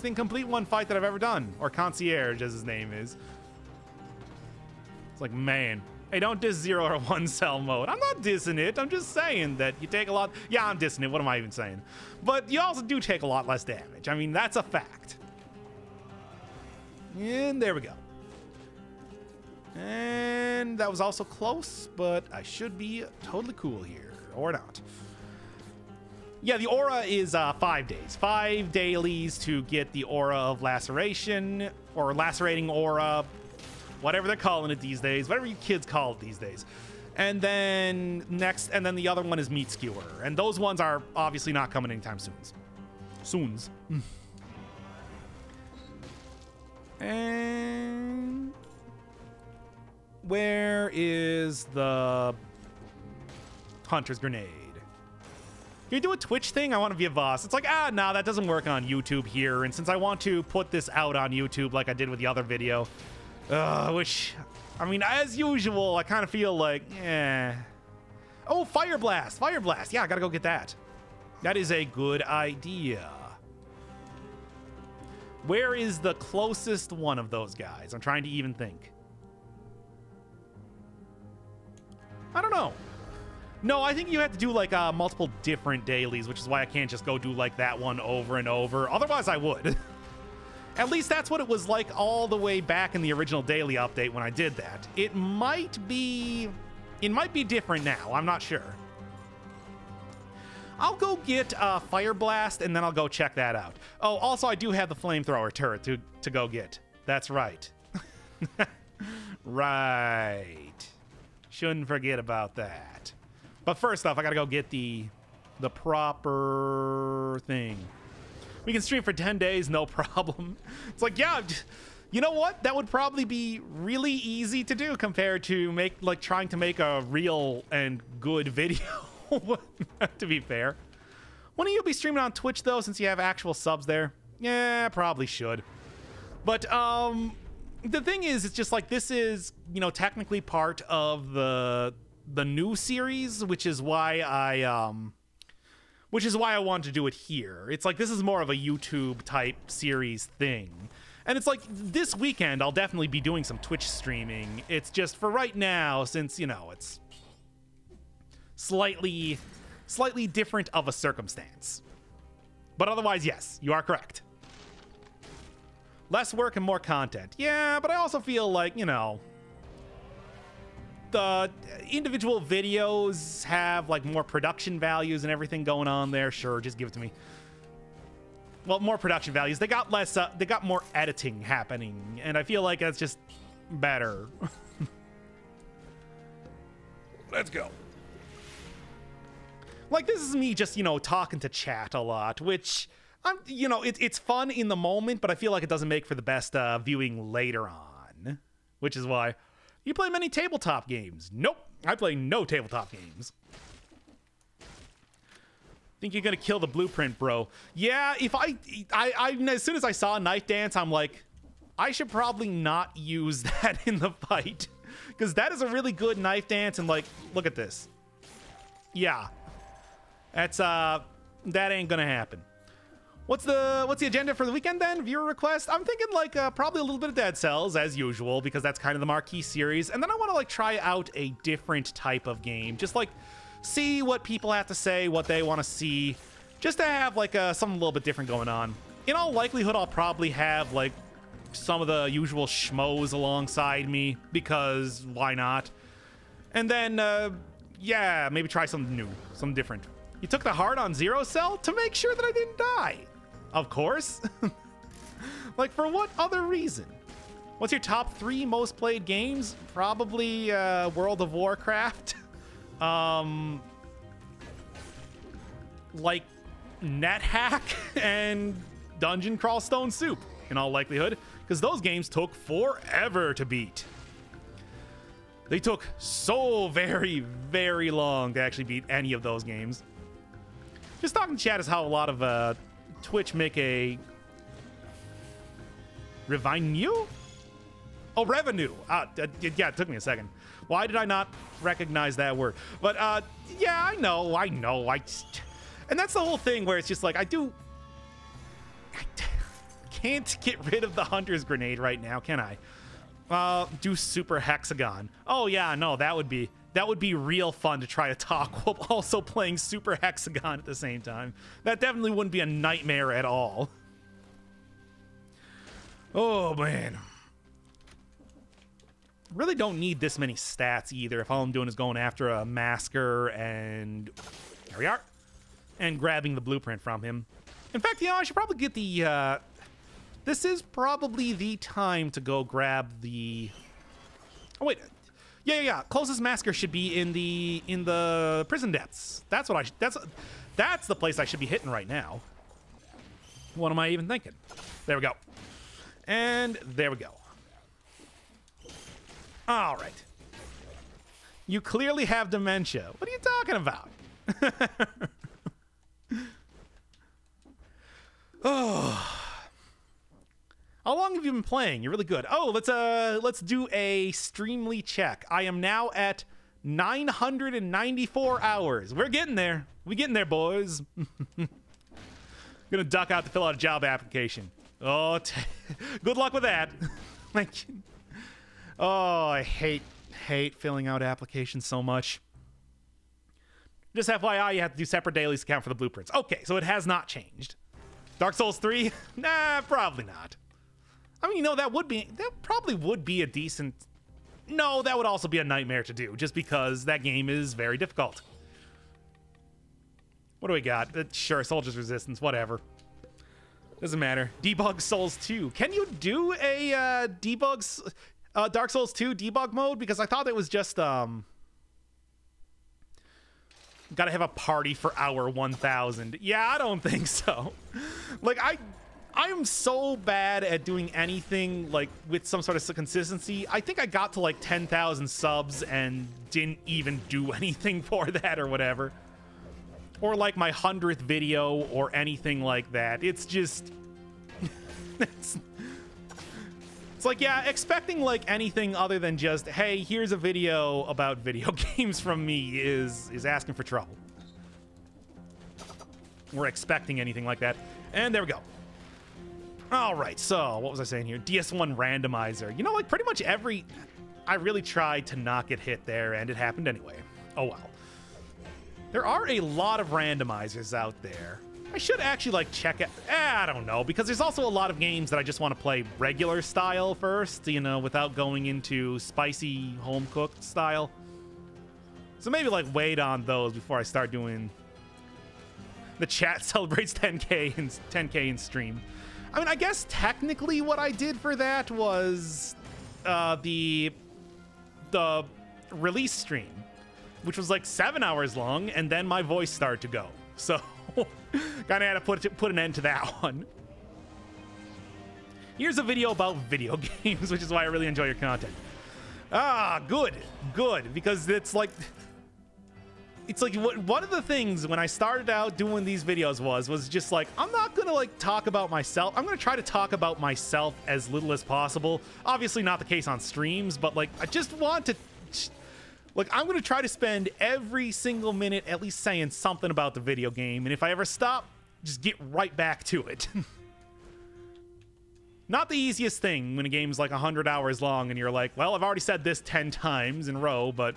incomplete one fight that I've ever done. Or Concierge, as his name is. It's like, man. Hey, don't diss 0 or 1 cell mode. I'm not dissing it. I'm just saying that you take a lot... Yeah, I'm dissing it. What am I even saying? But you also do take a lot less damage. I mean, that's a fact. And there we go. And that was also close, but I should be totally cool here. Or not. Yeah, the aura is 5 days. 5 dailies to get the aura of laceration, or lacerating aura, whatever they're calling it these days, whatever you kids call it these days. And then the other one is Meat Skewer. And those ones are obviously not coming anytime soon. And where is the Hunter's Grenade? Can you do a Twitch thing? I want to be a boss. It's like, no, that doesn't work on YouTube here. And since I want to put this out on YouTube like I did with the other video, which, I mean, as usual, I kind of feel like, Oh, Fire Blast. Fire Blast. Yeah, I gotta go get that. That is a good idea. Where is the closest one of those guys? I'm trying to even think. I don't know. No, I think you have to do, like, multiple different dailies, which is why I can't just go do, like, that one over and over. Otherwise, I would. At least that's what it was like all the way back in the original daily update when I did that. It might be different now. I'm not sure. I'll go get Fire Blast, and then I'll go check that out. Oh, also, I do have the Flamethrower Turret to go get. That's right. Right. Shouldn't forget about that. But first off, I gotta go get the proper thing. We can stream for 10 days, no problem. It's like, yeah, you know what? That would probably be really easy to do compared to trying to make a real and good video. To be fair. Wouldn't you be streaming on Twitch, though, since you have actual subs there? Yeah, probably should. But, the thing is, it's just like, this is, you know, technically part of the new series, which is why I wanted to do it here. It's like, this is more of a YouTube type series thing. And it's like, this weekend, I'll definitely be doing some Twitch streaming. It's just for right now, since, you know, it's slightly different of a circumstance. But otherwise, yes, you are correct. Less work and more content. Yeah, but I also feel like, you know, the individual videos have like more production values and everything going on there, sure, just give it to me. Well, more production values. They got less, they got more editing happening, and I feel like that's just better. Let's go. Like, this is me just, you know, talking to chat a lot, which, you know, it's fun in the moment, but I feel like it doesn't make for the best viewing later on, which is why. You play many tabletop games? Nope, I play no tabletop games. Think you're gonna kill the blueprint, bro? Yeah, if I as soon as I saw Knife Dance, I'm like, I should probably not use that in the fight, because that is a really good Knife Dance, and like, look at this. Yeah, that's that ain't gonna happen. What's the agenda for the weekend then? Viewer request? I'm thinking like probably a little bit of Dead Cells as usual, because that's kind of the marquee series, and then I want to like try out a different type of game, just like see what people have to say, what they want to see, just to have like something a little bit different going on. In all likelihood, I'll probably have like some of the usual schmoes alongside me, because why not? And then yeah, maybe try something new, something different. You took the heart on Zero Cell to make sure that I didn't die. Of course. Like, for what other reason? What's your top 3 most played games? Probably World of Warcraft. Like NetHack and Dungeon Crawl Stone Soup, in all likelihood, because those games took forever to beat. They took so very, very long to actually beat any of those games. Just talking to chat is how a lot of Twitch make a revenue? Oh, revenue. Yeah, it took me a second. Why did I not recognize that word? But yeah, I know. And that's the whole thing where it's just like, I can't get rid of the Hunter's Grenade right now, can I? Do Super Hexagon. Oh yeah, no, that would be real fun to try to talk while also playing Super Hexagon at the same time. That definitely wouldn't be a nightmare at all. Oh man. Really don't need this many stats either if all I'm doing is going after a masker and there we are. And grabbing the blueprint from him. In fact, you know, I should probably get the this is probably the time to go grab the oh wait. Yeah. Closest masker should be in the prison depths. That's what that's the place I should be hitting right now. What am I even thinking? There we go. And there we go. All right. You clearly have dementia. What are you talking about? Oh. How long have you been playing? You're really good. Oh, let's do a Streamly check. I am now at 994 hours. We're getting there. We getting there, boys. Gonna duck out to fill out a job application. Oh, good luck with that. Like, oh, I hate filling out applications so much. Just FYI, you have to do separate dailies to count for the blueprints. Okay, so it has not changed. Dark Souls 3? Nah, probably not. I mean, you know, that probably would be a decent... No, that would also be a nightmare to do, just because that game is very difficult. What do we got? Sure, Soldier's Resistance, whatever. Doesn't matter. Debug Souls 2. Can you do a Dark Souls 2 debug mode? Because I thought it was just, gotta have a party for hour 1000. Yeah, I don't think so. Like, I am so bad at doing anything like with some sort of consistency. I think I got to like 10,000 subs and didn't even do anything for that or whatever. Or like my 100th video or anything like that. It's just... it's like, yeah, expecting like anything other than just, hey, here's a video about video games from me is asking for trouble. We're expecting anything like that. And there we go. All right, so what was I saying here? DS1 randomizer. You know, like pretty much I really tried to not get hit there, and it happened anyway. Oh, well. There are a lot of randomizers out there. I should actually, like, check it. I don't know, because there's also a lot of games that I just want to play regular style first, you know, without going into spicy home-cooked style. So maybe like wait on those before I start doing the chat celebrates 10K in stream. I mean, I guess technically what I did for that was the release stream, which was like 7 hours long, and then my voice started to go. So kind of had to put an end to that one. Here's a video about video games, which is why I really enjoy your content. Ah, good, because it's like one of the things when I started out doing these videos was just like, I'm not gonna like talk about myself. I'm gonna try to talk about myself as little as possible. Obviously not the case on streams, but like I just want to, like, I'm gonna try to spend every single minute at least saying something about the video game, and if I ever stop, just get right back to it. Not the easiest thing when a game's like 100 hours long and you're like, well, I've already said this 10 times in a row, but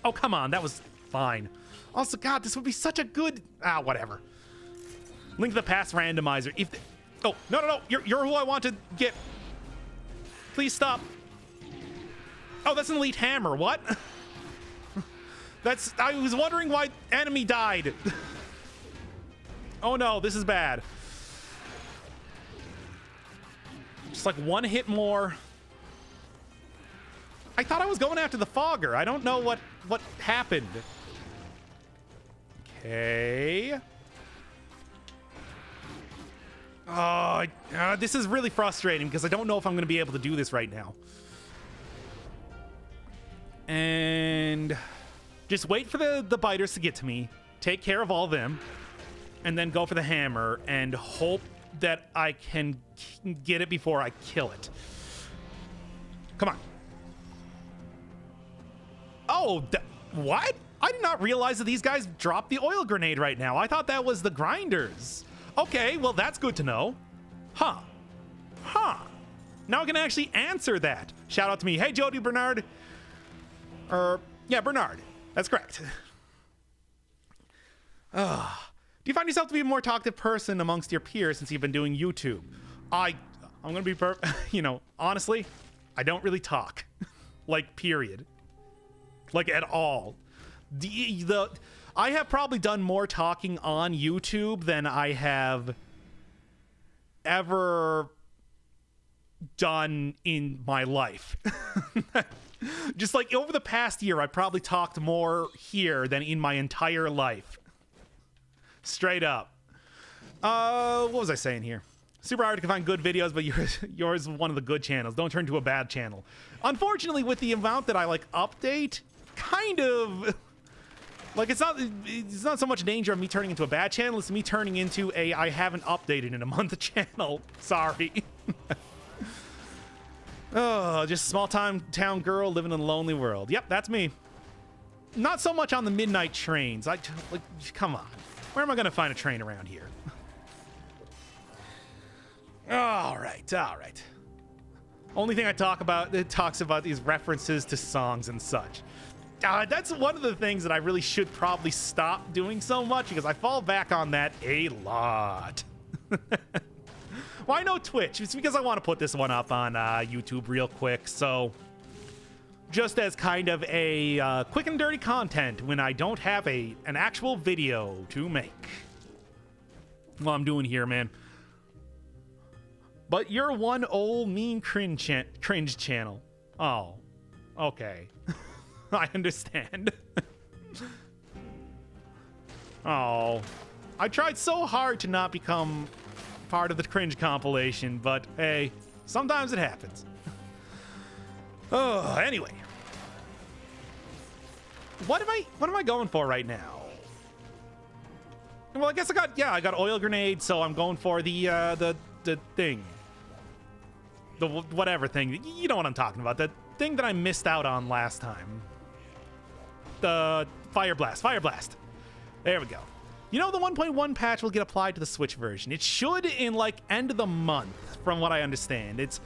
oh, come on, that was fine. Also, God, this would be such a good... whatever. Link to the Past randomizer. If... Oh, no. You're who I want to get. Please stop. Oh, that's an elite hammer. What? That's... I was wondering why enemy died. Oh, no, this is bad. Just like one hit more. I thought I was going after the fogger. I don't know what happened. Okay. Oh, this is really frustrating because I don't know if I'm going to be able to do this right now. And just wait for the biters to get to me, take care of all of them, and then go for the hammer and hope that I can get it before I kill it. Come on. Oh, what? I did not realize that these guys dropped the oil grenade right now. I thought that was the grinders. Okay, well, that's good to know. Huh. Now I can actually answer that. Shout out to me. Hey, Jody Bernard. Yeah, Bernard. That's correct. Do you find yourself to be a more talkative person amongst your peers since you've been doing YouTube? I'm gonna be honestly, I don't really talk. Like, period. Like, at all. I have probably done more talking on YouTube than I have ever done in my life. Just like over the past year, I probably talked more here than in my entire life. Straight up. What was I saying here? Super hard to find good videos, but yours is one of the good channels. Don't turn to a bad channel. Unfortunately, with the amount that I like update, kind of like it's not so much danger of me turning into a bad channel, it's me turning into a I haven't updated in a month channel. Sorry. Oh, just a small town girl living in a lonely world. Yep, that's me. Not so much on the midnight trains. Like, come on. Where am I gonna find a train around here? All right. Only thing I talk about, it talks about these references to songs and such. That's one of the things that I really should probably stop doing so much because I fall back on that a lot. Why no Twitch? It's because I want to put this one up on YouTube real quick. So just as kind of a quick and dirty content when I don't have an actual video to make. What I'm doing here, man. But you're one old mean cringe channel. Oh, okay. I understand. Oh, I tried so hard to not become part of the cringe compilation, but hey, sometimes it happens. Oh, anyway. What am I going for right now? Well, I guess I got oil grenade, so I'm going for the thing. The whatever thing. You know what I'm talking about. The thing that I missed out on last time. The Fire Blast. There we go. You know, the 1.1 patch will get applied to the Switch version. It should in, like, end of the month, from what I understand. It's,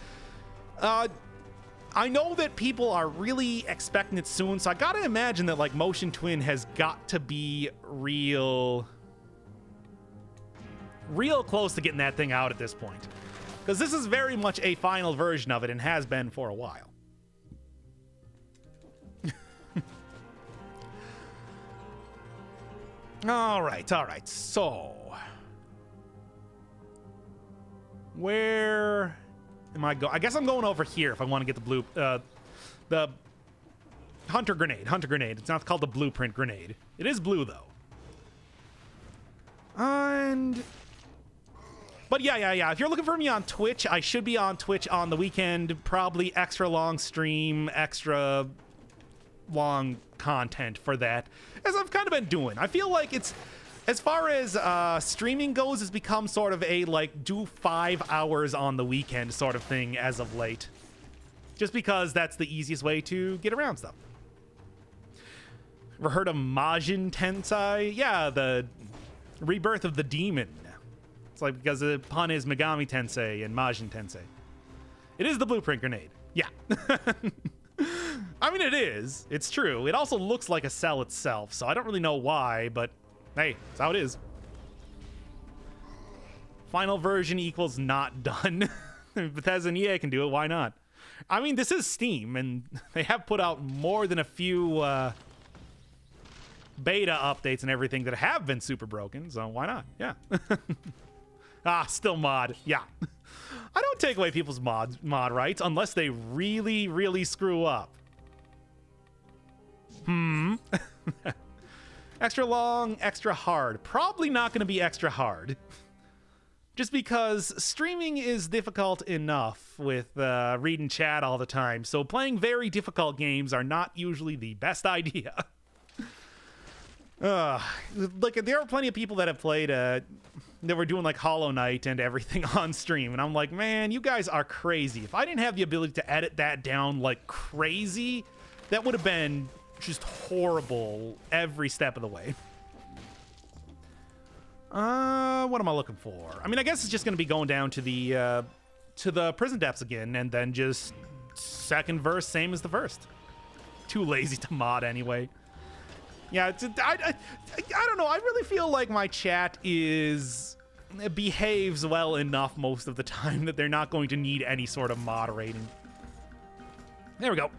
I know that people are really expecting it soon, so I gotta imagine that, like, Motion Twin has got to be real close to getting that thing out at this point. Because this is very much a final version of it and has been for a while. All right. So, where am I going? I guess I'm going over here if I want to get the blue, the hunter grenade. Hunter grenade. It's not called the blueprint grenade. It is blue though. But yeah. If you're looking for me on Twitch, I should be on Twitch on the weekend. Probably extra long stream, extra long content for that, as I've kind of been doing. I feel like it's, as far as streaming goes, it's become sort of a like do 5 hours on the weekend sort of thing as of late, just because that's the easiest way to get around stuff. Ever heard of Majin Tensei? Yeah, the rebirth of the demon. It's like because the pun is Megami Tensei and Majin Tensei. It is the blueprint grenade. Yeah. I mean, it is. It's true. It also looks like a cell itself, so I don't really know why, but hey, that's how it is. Final version equals not done. Bethesda and EA can do it, why not? I mean, this is Steam, and they have put out more than a few beta updates and everything that have been super broken, so why not? Yeah. Still mod. Yeah. I don't take away people's mod rights unless they really, really screw up. Extra long, extra hard. Probably not going to be extra hard. Just because streaming is difficult enough with reading chat all the time, so playing very difficult games are not usually the best idea. Like, there are plenty of people that have played, that were doing, like, Hollow Knight and everything on stream, and I'm like, man, you guys are crazy. If I didn't have the ability to edit that down like crazy, that would have been just horrible every step of the way. What am I looking for? I mean, I guess it's just going to be going down to the prison depths again, and then just second verse, same as the first. Too lazy to mod anyway. Yeah, I don't know. I really feel like my chat behaves well enough most of the time that they're not going to need any sort of moderating. There we go.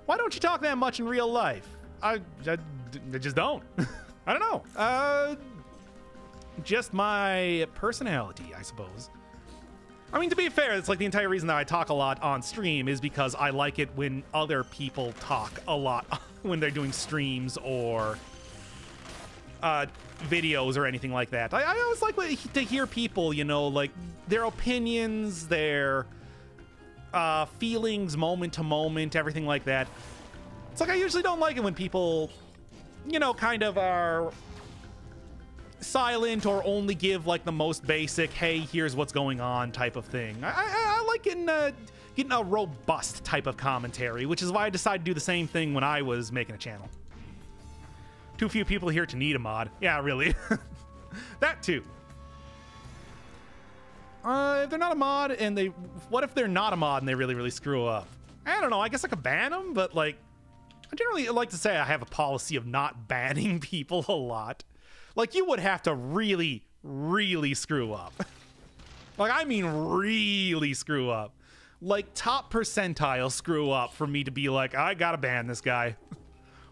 Why don't you talk that much in real life? I just don't. I don't know. Just my personality, I suppose. I mean, to be fair, it's like the entire reason that I talk a lot on stream is because I like it when other people talk a lot when they're doing streams or videos or anything like that. I always like to hear people, you know, like their opinions, their feelings moment to moment, everything like that. It's like I usually don't like it when people, you know, kind of are silent or only give like the most basic, hey, here's what's going on type of thing. I like getting a robust type of commentary, which is why I decided to do the same thing when I was making a channel. Too few people here to need a mod. Yeah, really. That too. If they're not a mod and they... What if they're not a mod and they really, really screw up? I don't know. I guess I could ban them, but like... I generally like to say I have a policy of not banning people a lot. Like, you would have to really, really screw up. Like, I mean really screw up. Like, top percentile screw up for me to be like, I gotta ban this guy.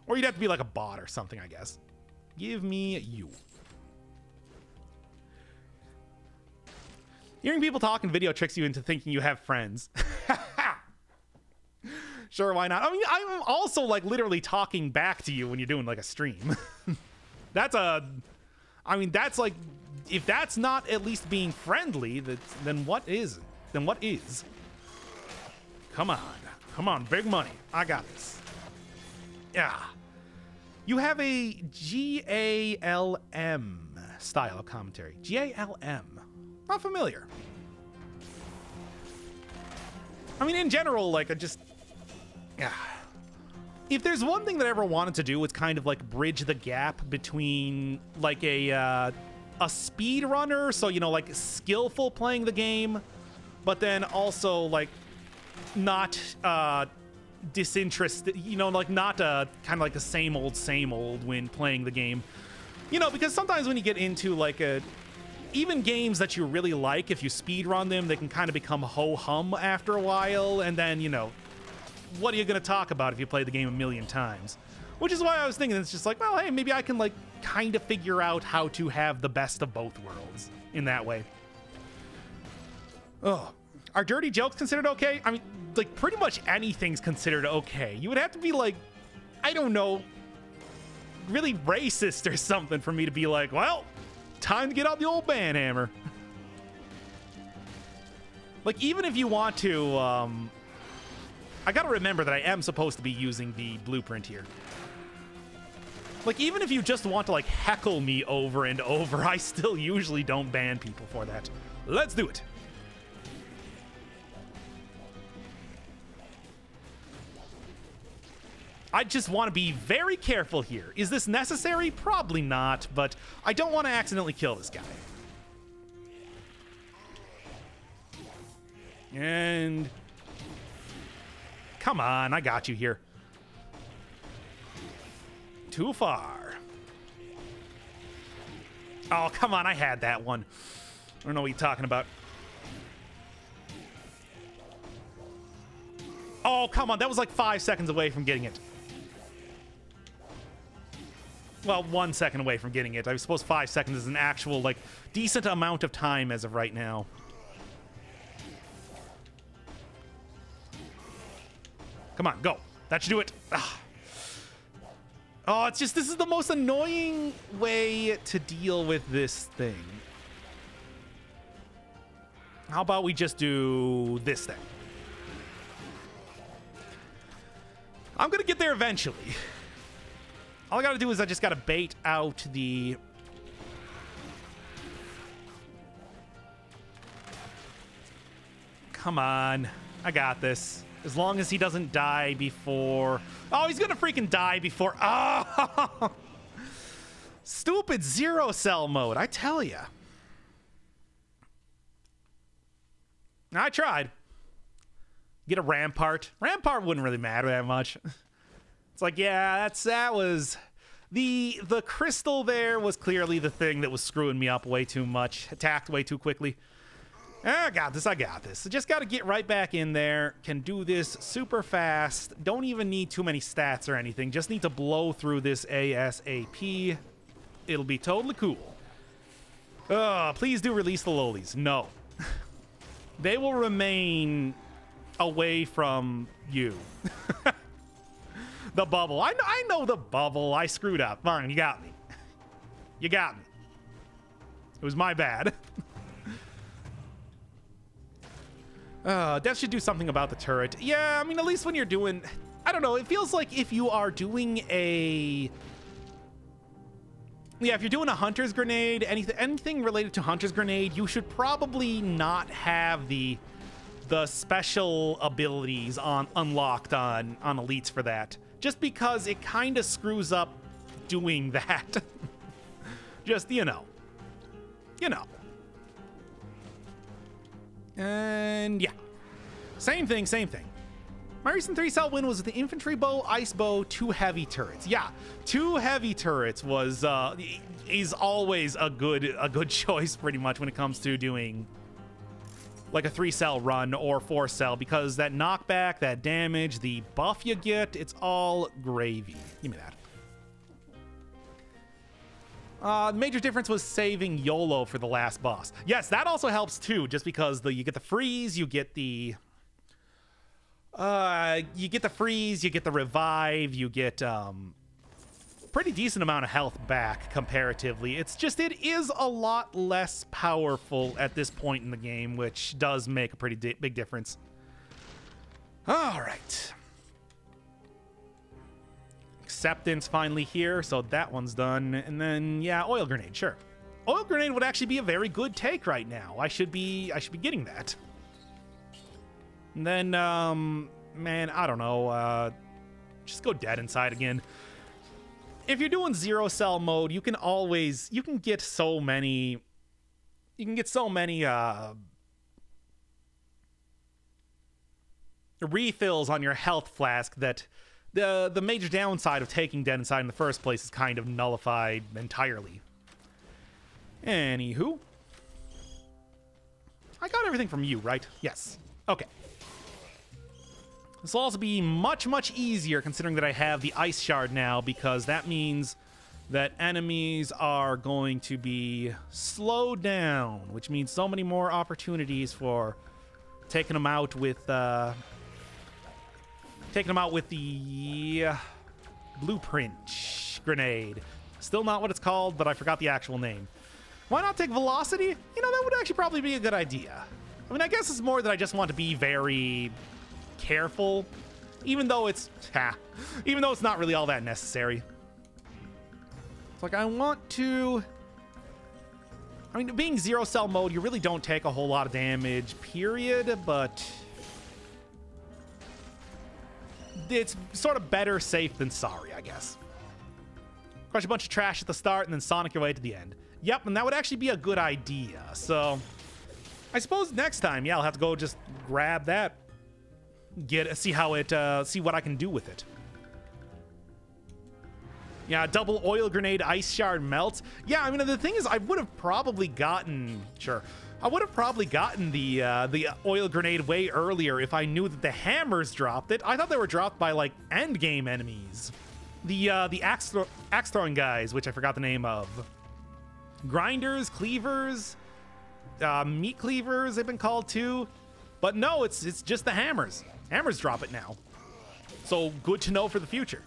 Or you'd have to be like a bot or something, I guess. Give me you. Hearing people talk in video tricks you into thinking you have friends. Sure, why not? I mean, I'm also, like, literally talking back to you when you're doing, like, a stream. That's a... I mean, that's, like... If that's not at least being friendly, then what is? Then what is? Come on. Come on, big money. I got this. Yeah. You have a GALM style of commentary. GALM. Not familiar. I mean, in general, like, I just... Yeah. If there's one thing that I ever wanted to do, it's kind of like bridge the gap between like a speedrunner, so, you know, like skillful playing the game, but then also like not disinterested, you know, like not kind of like the same old when playing the game, you know, because sometimes when you get into like even games that you really like, if you speedrun them, they can kind of become ho-hum after a while, and then, you know, what are you going to talk about if you play the game a million times? Which is why I was thinking it's just like, well, hey, maybe I can, like, kind of figure out how to have the best of both worlds in that way. Oh, are dirty jokes considered okay? I mean, like, pretty much anything's considered okay. You would have to be, like, I don't know, really racist or something for me to be like, well, time to get out the old band hammer. Like, even if you want to, I gotta remember that I am supposed to be using the blueprint here. Like, even if you just want to, like, heckle me over and over, I still usually don't ban people for that. Let's do it. I just want to be very careful here. Is this necessary? Probably not, but I don't want to accidentally kill this guy. And... come on, I got you here. Too far. Oh, come on, I had that one. I don't know what you're talking about. Oh, come on, that was like 5 seconds away from getting it. Well, 1 second away from getting it. I suppose 5 seconds is an actual, like, decent amount of time as of right now. Come on, go. That should do it. Ah. Oh, it's just, this is the most annoying way to deal with this thing. How about we just do this thing? I'm gonna get there eventually. All I gotta do is I just gotta bait out the... come on. I got this. As long as he doesn't die before... oh, he's gonna freaking die before... oh! Stupid zero cell mode, I tell ya. I tried. Get a rampart. Rampart wouldn't really matter that much. It's like, yeah, that was... The crystal there was clearly the thing that was screwing me up way too much. Attacked way too quickly. I got this, I got this. Just got to get right back in there. Can do this super fast. Don't even need too many stats or anything. Just need to blow through this ASAP. It'll be totally cool. Please do release the lolies. No. They will remain away from you. The bubble. I know the bubble. I screwed up. Fine, you got me. You got me. It was my bad. Dev should do something about the turret. Yeah, I mean, at least when you're doing... I don't know, it feels like if you are doing a... yeah, if you're doing a Hunter's Grenade, anything related to Hunter's Grenade, you should probably not have the special abilities unlocked on elites for that. Just because it kind of screws up doing that. Just, you know. You know. And yeah, same thing, same thing. My recent 3-cell win was with the infantry bow, ice bow, 2 heavy turrets. Yeah, 2 heavy turrets was is always a good choice pretty much when it comes to doing like a 3-cell run or 4-cell, because that knockback, that damage, the buff you get, it's all gravy. Give me that. The major difference was saving YOLO for the last boss. Yes, that also helps too, just because you get the freeze, you get the freeze, you get the revive, you get pretty decent amount of health back comparatively. It's just, it is a lot less powerful at this point in the game, which does make a pretty big difference. All right. Acceptance finally here, so that one's done. And then, yeah, oil grenade, sure. Oil grenade would actually be a very good take right now. I should be getting that. And then, man, I don't know. Just go dead inside again. If you're doing 0-cell mode, you can get so many refills on your health flask that the major downside of taking dead inside in the first place is kind of nullified entirely. Anywho. I got everything from you, right? Yes. Okay. This will also be much, much easier considering that I have the Ice Shard now, because that means that enemies are going to be slowed down, which means so many more opportunities for taking them out with the blueprint grenade. Still not what it's called, but I forgot the actual name. Why not take velocity? You know, that would actually probably be a good idea. I mean, I guess it's more that I just want to be very careful, even though it's not really all that necessary. It's like I want to. I mean, being zero cell mode, you really don't take a whole lot of damage, period, but it's sort of better safe than sorry, I guess. Crush a bunch of trash at the start and then Sonic your way to the end. Yep, and that would actually be a good idea. So I suppose next time, yeah, I'll have to go just grab that, see what I can do with it. Yeah, double oil grenade, ice shard melts. Yeah, I mean, the thing is, I would have probably gotten the oil grenade way earlier if I knew that the hammers dropped it. I thought they were dropped by like end game enemies. The axe throwing guys, which I forgot the name of. Grinders, cleavers, meat cleavers, they've been called too. But no, it's just the hammers. Hammers drop it now. So good to know for the future.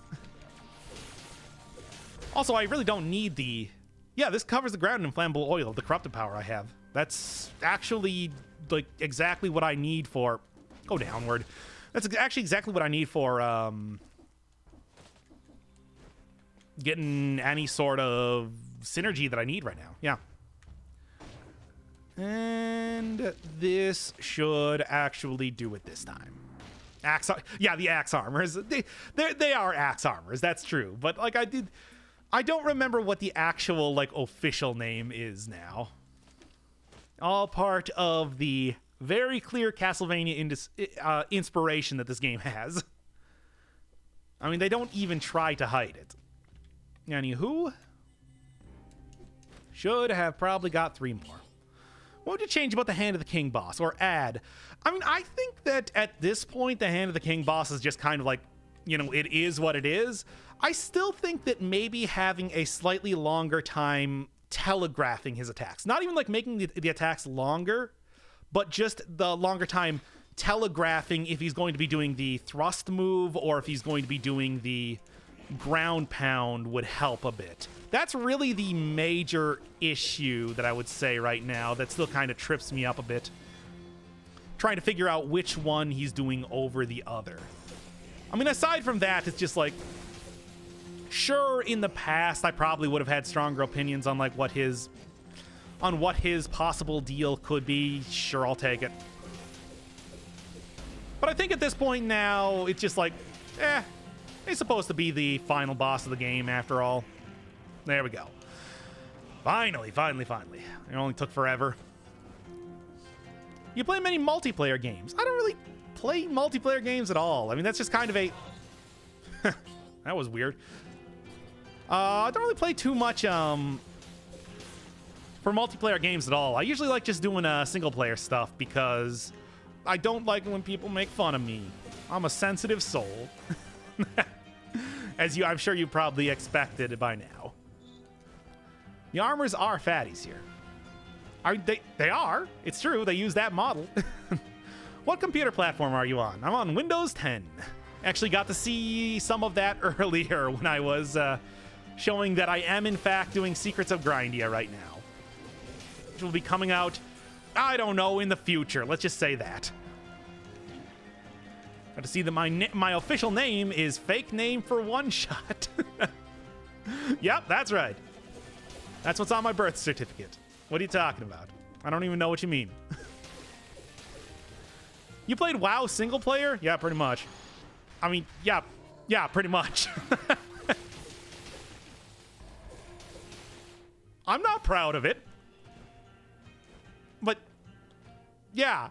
Also, I really don't need the... Yeah, this covers the ground in inflammable oil, the corrupted power I have. That's actually, like, exactly what I need for... Go downward. That's actually exactly what I need for, getting any sort of synergy that I need right now. Yeah. And this should actually do it this time. Yeah, the axe armors. They are axe armors, that's true. But, like, I don't remember what the actual, like, official name is now. All part of the very clear Castlevania inspiration that this game has. I mean, they don't even try to hide it. Anywho, should have probably got 3 more. What would you change about the Hand of the King boss, or add? I mean, I think that at this point, the Hand of the King boss is just kind of like, you know, it is what it is. I still think that maybe having a slightly longer time telegraphing his attacks, not even like making the attacks longer, but just the longer time telegraphing if he's going to be doing the thrust move or if he's going to be doing the ground pound would help a bit. That's really the major issue that I would say right now that still kind of trips me up a bit. Trying to figure out which one he's doing over the other. I mean, aside from that, it's just like, sure, in the past, I probably would have had stronger opinions on like what his possible deal could be. Sure, I'll take it. But I think at this point now, it's just like, he's supposed to be the final boss of the game after all. There we go. Finally. It only took forever. You play many multiplayer games. I don't really play multiplayer games at all. I mean, that's just kind of a... That was weird. I don't really play too much for multiplayer games at all. I usually like just doing single player stuff because I don't like it when people make fun of me. I'm a sensitive soul. As I'm sure you probably expected it by now. The armors are fatties here. They are. It's true. They use that model. What computer platform are you on? I'm on Windows 10. Actually got to see some of that earlier when I was showing that I am, in fact, doing Secrets of Grindia right now. Which will be coming out, I don't know, in the future. Let's just say that. Got to see that my official name is fake name for one shot. Yep, that's right. That's what's on my birth certificate. What are you talking about? I don't even know what you mean. You played WoW single player? Yeah, pretty much. I mean, yeah, pretty much. I'm not proud of it. But, yeah.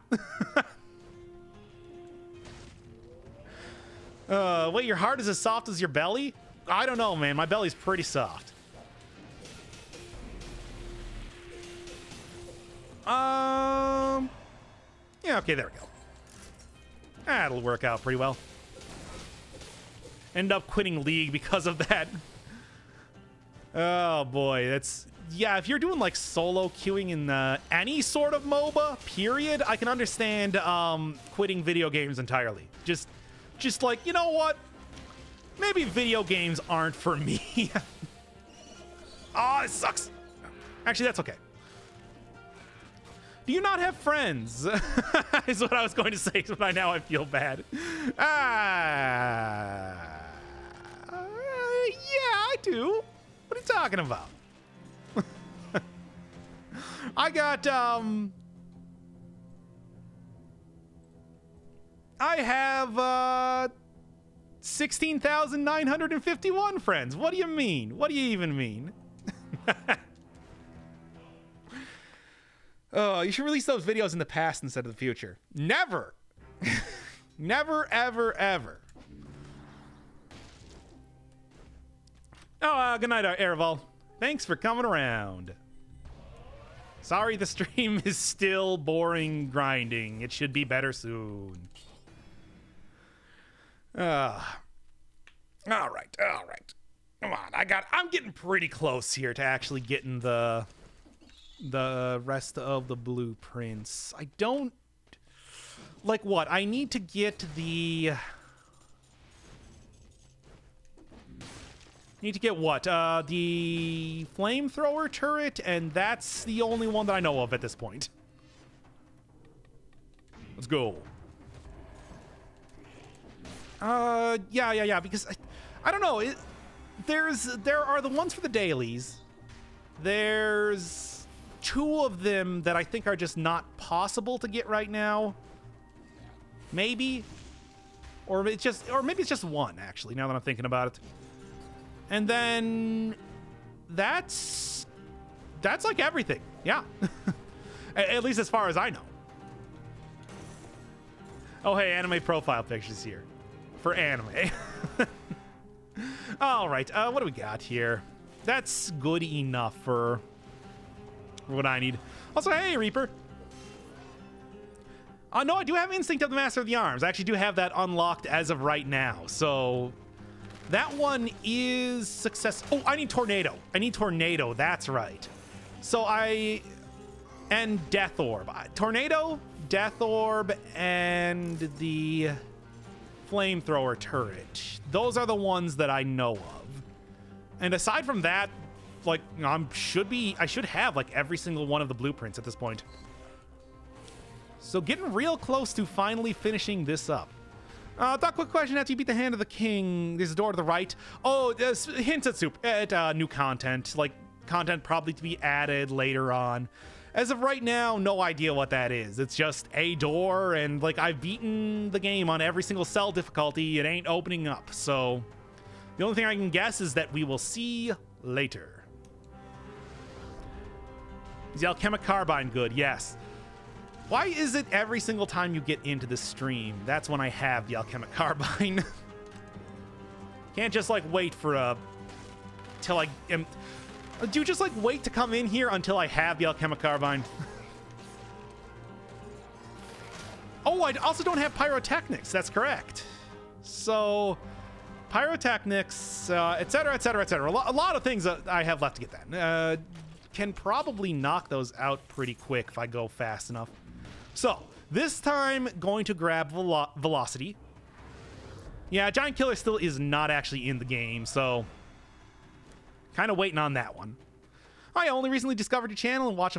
Wait, your heart is as soft as your belly? I don't know, man. My belly's pretty soft. Yeah, okay, there we go. That'll work out pretty well. End up quitting League because of that. Oh boy, that's... Yeah, if you're doing like solo queuing in any sort of MOBA, period, I can understand quitting video games entirely. Just like, you know what? Maybe video games aren't for me. Oh, it sucks. Actually, that's okay. Do you not have friends? Is what I was going to say, but now I feel bad. Yeah, I do. What are you talking about? I got, I have, 16,951 friends. What do you mean? What do you even mean? Oh, you should release those videos in the past instead of the future. Never. Never, ever, ever. Oh, good night, Ereval. Thanks for coming around. Sorry the stream is still boring grinding. It should be better soon. All right. Come on, I'm getting pretty close here to actually getting the rest of the blueprints. I don't... Like what? I need to get the... Need to get what? The Flamethrower Turret, and that's the only one that I know of at this point. Let's go. Yeah, because I don't know. There are the ones for the dailies. There's 2 of them that I think are just not possible to get right now. Maybe. Or maybe it's just 1, actually, now that I'm thinking about it. And then that's like everything. Yeah. At least as far as I know. Oh, hey, anime profile pictures here. For anime. All right, what do we got here? That's good enough for what I need. Also, hey, Reaper. No, I do have Instinct of the Master of the Arms. I actually do have that unlocked as of right now. So that one is success. Oh, I need Tornado. That's right. So and Death Orb. Tornado, Death Orb, and the Flamethrower Turret. Those are the ones that I know of. And aside from that, like, I should have like every single one of the blueprints at this point. So getting real close to finally finishing this up. Quick question: after you beat the Hand of the King, there's a door to the right. Oh, there's hints at new content, like content probably to be added later on. As of right now, no idea what that is. It's just a door, and like I've beaten the game on every single cell difficulty. It ain't opening up, so the only thing I can guess is that we will see later. Is the Alchemic Carbine good? Yes. Why is it every single time you get into the stream, that's when I have the Alchemic Carbine? Can't just like wait for till I am... Do you just like wait to come in here until I have the Alchemic Carbine? Oh, I also don't have Pyrotechnics. That's correct. So, Pyrotechnics, etc., etc., etc. A lot of things that I have left to get that. Can probably knock those out pretty quick if I go fast enough. So, this time, going to grab Velocity. Yeah, Giant Killer still is not actually in the game, so kind of waiting on that one. I only recently discovered your channel and watched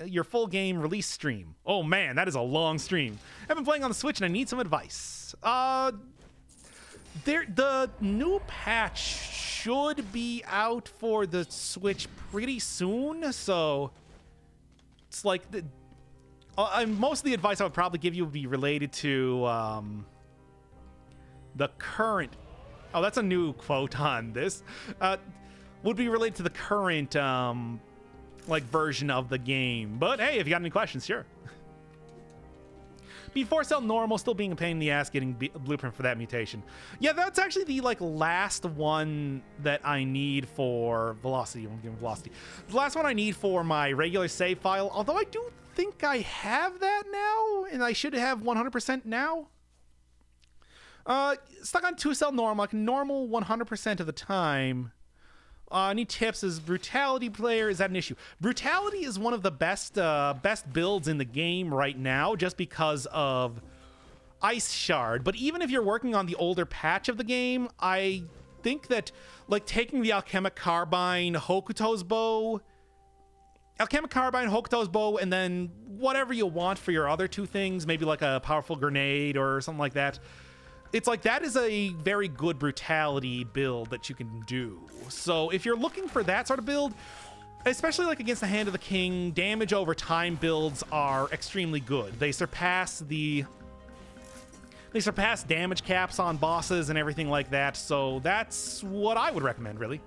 your full game release stream. Oh man, that is a long stream. I've been playing on the Switch and I need some advice. The new patch should be out for the Switch pretty soon, so it's like most of the advice I would probably give you would be related to the current... Oh, that's a new quote on this. Would be related to the current like version of the game. But hey, if you got any questions, sure. Before Cell Normal still being a pain in the ass getting a blueprint for that mutation. Yeah, that's actually the like last one that I need for Velocity. I'm giving Velocity. The last one I need for my regular save file, although I do think I have that now, and I should have 100% now. Stuck on 2-cell normal, like normal 100% of the time. Any tips? Is Brutality player, is that an issue? Brutality is one of the best builds in the game right now just because of Ice Shard. But even if you're working on the older patch of the game, I think that like taking the Alchemic Carbine, Hokuto's bow, and then whatever you want for your other 2 things, maybe like a powerful grenade or something like that. It's like that is a very good Brutality build that you can do. So if you're looking for that sort of build, especially like against the Hand of the King, damage over time builds are extremely good. They surpass damage caps on bosses and everything like that. So that's what I would recommend, really.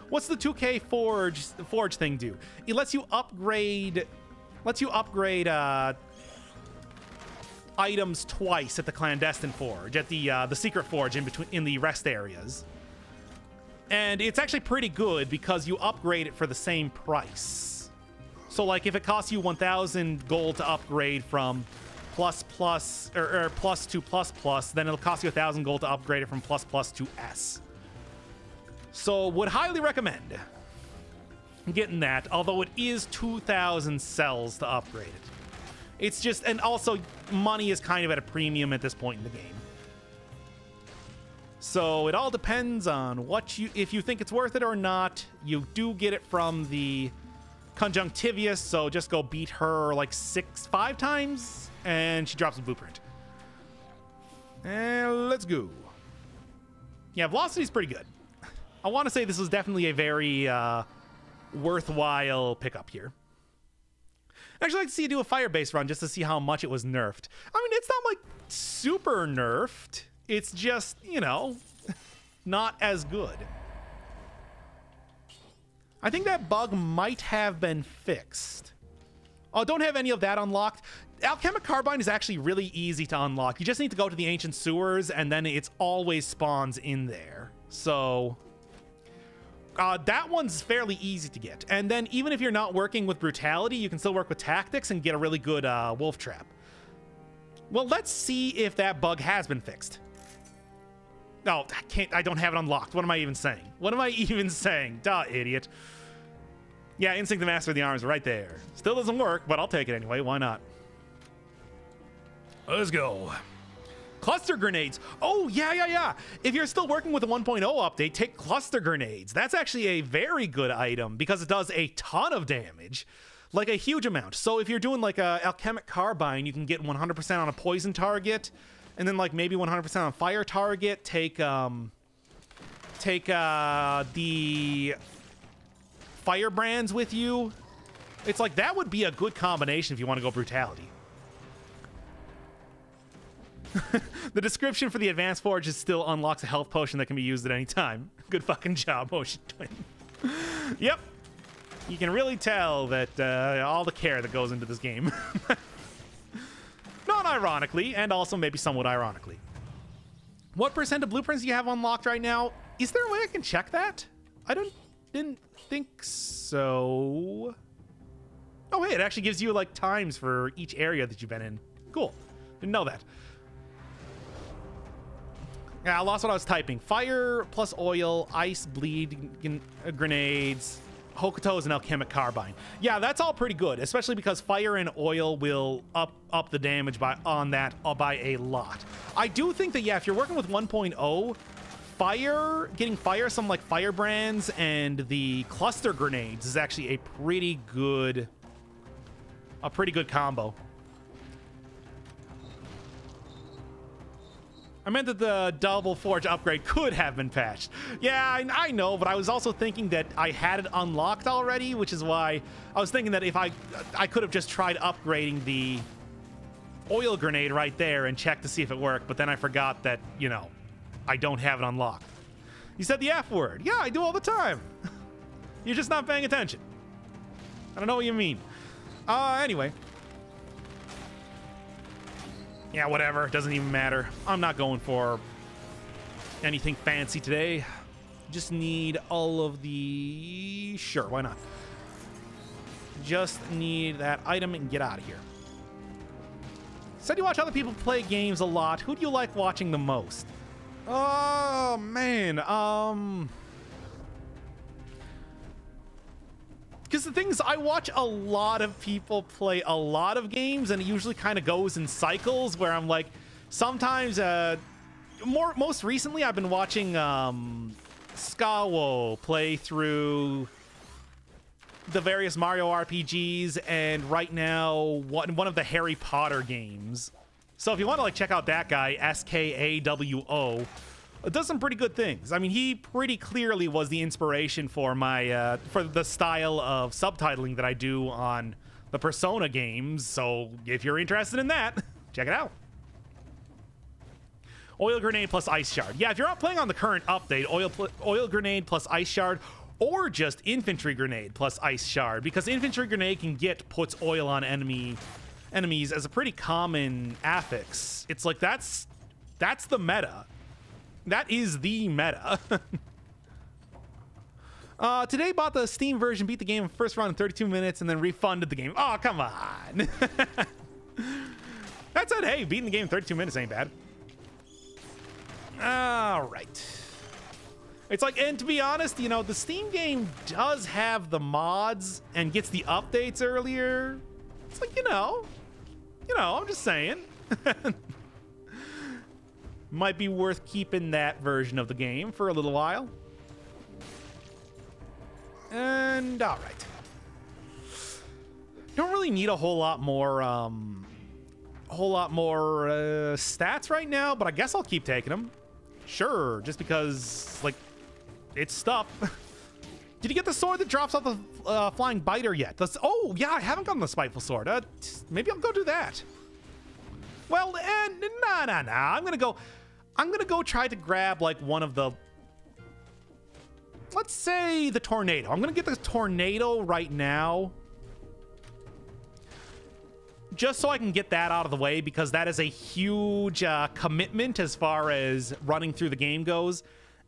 What's the 2K Forge thing do? It lets you upgrade items twice at the Clandestine Forge, at the Secret Forge in the rest areas. And it's actually pretty good because you upgrade it for the same price. So like if it costs you 1,000 gold to upgrade from plus to plus, then it'll cost you 1,000 gold to upgrade it from plus to S. So would highly recommend getting that, although it is 2,000 cells to upgrade it. It's just, and also money is kind of at a premium at this point in the game. So it all depends on if you think it's worth it or not. You do get it from the Conjunctivius, so just go beat her like 5 times, and she drops a blueprint. And let's go. Yeah, velocity's pretty good. I want to say this was definitely a very worthwhile pickup here. I'd actually like to see you do a fire-based run just to see how much it was nerfed. I mean, it's not like super nerfed. It's just, you know, not as good. I think that bug might have been fixed. Oh, don't have any of that unlocked. Alchemic Carbine is actually really easy to unlock. You just need to go to the Ancient Sewers, and then it's always spawns in there. So that one's fairly easy to get. And then even if you're not working with Brutality, you can still work with Tactics and get a really good Wolf Trap. Well, let's see if that bug has been fixed. No, I don't have it unlocked. What am I even saying? What am I even saying? Duh, idiot. Yeah, Instinct to Master the Arms right there. Still doesn't work, but I'll take it anyway. Why not? Let's go. Cluster grenades. Oh, yeah. If you're still working with the 1.0 update, take cluster grenades. That's actually a very good item because it does a ton of damage. Like a huge amount. So if you're doing like a Alchemic Carbine, you can get 100% on a poison target. And then like maybe 100% on fire target. Take the Firebrands with you. It's like that would be a good combination if you want to go Brutality. The description for the Advanced Forge is still unlocks a health potion that can be used at any time. Good fucking job, Ocean Twin. Yep. You can really tell that all the care that goes into this game. Not ironically, and also maybe somewhat ironically. What % of blueprints do you have unlocked right now? Is there a way I can check that? Didn't think so. Oh, hey, it actually gives you like times for each area that you've been in. Cool. Didn't know that. Yeah, I lost what I was typing. Fire plus oil, ice, bleed, grenades, Hokuto's, and Alchemic Carbine. Yeah, that's all pretty good, especially because fire and oil will up the damage by a lot. I do think that, yeah, if you're working with 1.0, getting some like Firebrands and the cluster grenades is actually a pretty good combo. I meant that the double forge upgrade could have been patched. Yeah, I know, but I was also thinking that I had it unlocked already, which is why I was thinking that if I could have just tried upgrading the oil grenade right there and checked to see if it worked, but then I forgot that, you know, I don't have it unlocked. You said the F word. Yeah, I do all the time. You're just not paying attention. I don't know what you mean. Anyway. Yeah, whatever. Doesn't even matter. I'm not going for anything fancy today. Just need all of the... Sure, why not? Just need that item and get out of here. Said you watch other people play games a lot. Who do you like watching the most? Oh, man. Because the thing is, I watch a lot of people play a lot of games, and it usually kind of goes in cycles where I'm like, sometimes, most recently, I've been watching Skawo play through the various Mario RPGs, and right now, one of the Harry Potter games. So if you want to like check out that guy, SKAWO, does some pretty good things. I mean, he pretty clearly was the inspiration for my for the style of subtitling that I do on the Persona games. So if you're interested in that, check it out. Oil Grenade plus Ice Shard. Yeah, if you're not playing on the current update, Oil Grenade plus Ice Shard, or just Infantry Grenade plus Ice Shard, because Infantry Grenade can puts oil on enemies as a pretty common affix. It's like that's the meta. That is the meta. Today bought the Steam version, beat the game first run in 32 minutes, and then refunded the game. Oh, come on. That said, hey, beating the game in 32 minutes ain't bad. All right. It's like, and to be honest, you know, the Steam game does have the mods and gets the updates earlier. It's like, you know, I'm just saying. Might be worth keeping that version of the game for a little while. And all right. Don't really need a whole lot more stats right now, but I guess I'll keep taking them. Sure, just because, like, it's stuff. Did you get the sword that drops off the flying biter yet? Oh, yeah, I haven't gotten the Spiteful Sword. Maybe I'll go do that. Well, nah. I'm gonna go try to grab, like, one of the... Let's say the Tornado. I'm gonna get the Tornado right now. Just so I can get that out of the way, because that is a huge commitment as far as running through the game goes.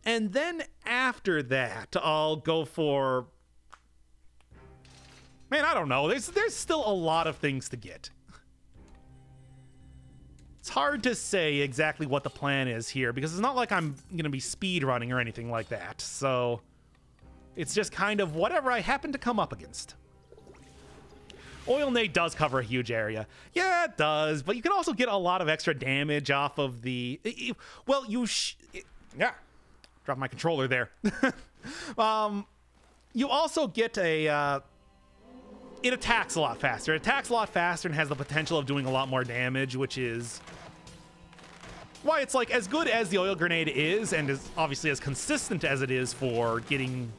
And then after that, I'll go for... Man, I don't know. There's still a lot of things to get. It's hard to say exactly what the plan is here, because it's not like I'm going to be speed running or anything like that. So it's just kind of whatever I happen to come up against. Oil Nade does cover a huge area. Yeah, it does, but you can also get a lot of extra damage off of the... Well, yeah. Drop my controller there. You also get a... It attacks a lot faster. It attacks a lot faster and has the potential of doing a lot more damage, which is why it's like as good as the Oil Grenade is, and is obviously as consistent as it is for getting...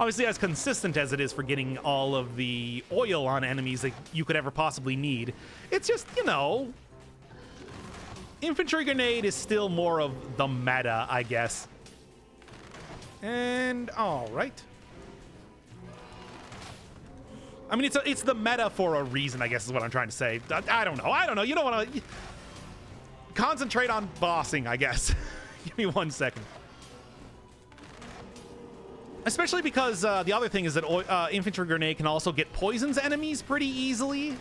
Obviously as consistent as it is for getting all of the oil on enemies that you could ever possibly need. It's just, you know... Infantry Grenade is still more of the meta, I guess. And, all right. I mean, it's the meta for a reason, I guess is what I'm trying to say. I don't know. You don't want to... Concentrate on bossing, I guess. Give me 1 second. Especially because the other thing is that Infantry Grenade can also get poisons enemies pretty easily.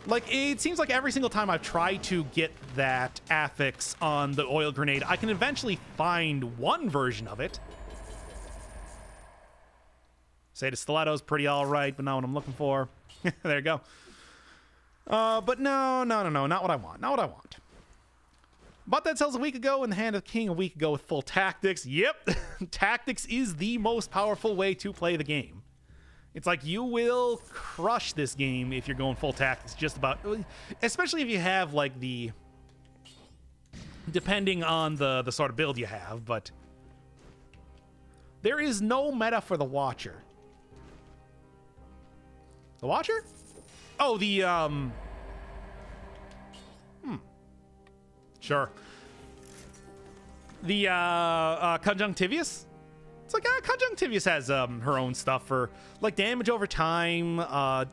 Like, it seems like every single time I've tried to get that affix on the Oil Grenade, I can eventually find one version of it. Say the Stiletto's pretty all right, but not what I'm looking for. There you go. But no, not what I want. Not what I want. Bought that cells a week ago in the Hand of the King a week ago with full tactics. Yep, tactics is the most powerful way to play the game. It's like you will crush this game if you're going full tactics, just about, especially if you have like the, depending on the sort of build you have, but there is no meta for the Watcher. The Watcher? Oh, the, Sure. The, Conjunctivius? It's like, Conjunctivius has, her own stuff for, like, damage over time.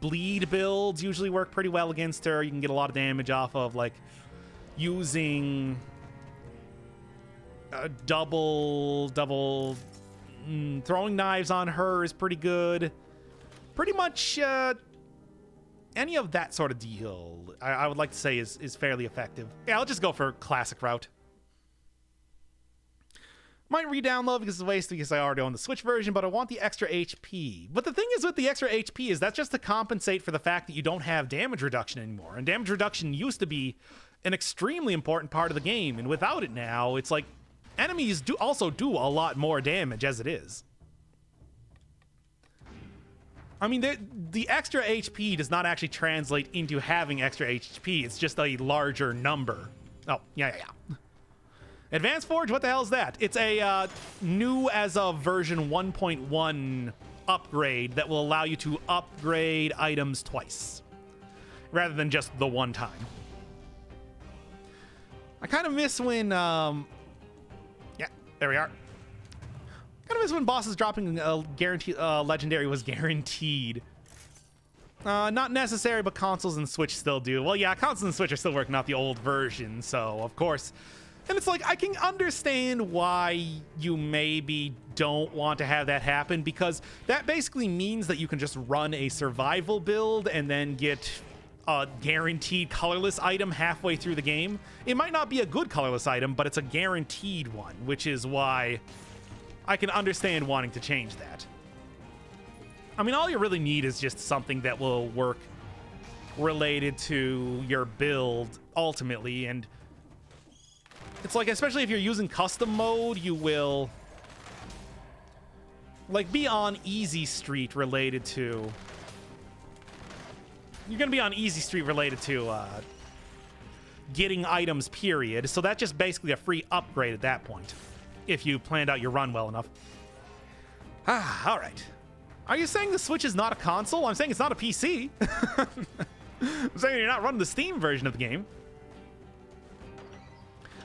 Bleed builds usually work pretty well against her. You can get a lot of damage off of, like, using double throwing knives on her is pretty good. Pretty much, any of that sort of deal, I would like to say is fairly effective. Yeah, I'll just go for classic route. Might re-download because it's a waste because I already own the Switch version, but I want the extra HP. But the thing is with the extra HP is that's just to compensate for the fact that you don't have damage reduction anymore. And damage reduction used to be an extremely important part of the game, and without it now, it's like enemies also do a lot more damage as it is. I mean, the extra HP does not actually translate into having extra HP. It's just a larger number. Oh, yeah. Advanced Forge, what the hell is that? It's a new as of version 1.1 upgrade that will allow you to upgrade items twice, rather than just the one time. I kind of miss when, yeah, there we are. Kind of miss when bosses dropping a guaranteed legendary was guaranteed. Not necessary, but consoles and Switch still do. Well, yeah, consoles and Switch are still working out the old version, so of course. And it's like, I can understand why you maybe don't want to have that happen, because that basically means that you can just run a survival build and then get a guaranteed colorless item halfway through the game. It might not be a good colorless item, but it's a guaranteed one, which is why I can understand wanting to change that. I mean, all you really need is just something that will work related to your build ultimately, and it's like, especially if you're using custom mode, you will like be on easy street related to, you're gonna be on easy street related to getting items, period. So that's just basically a free upgrade at that point, if you planned out your run well enough. All right. Are you saying the Switch is not a console? I'm saying it's not a PC. I'm saying you're not running the Steam version of the game.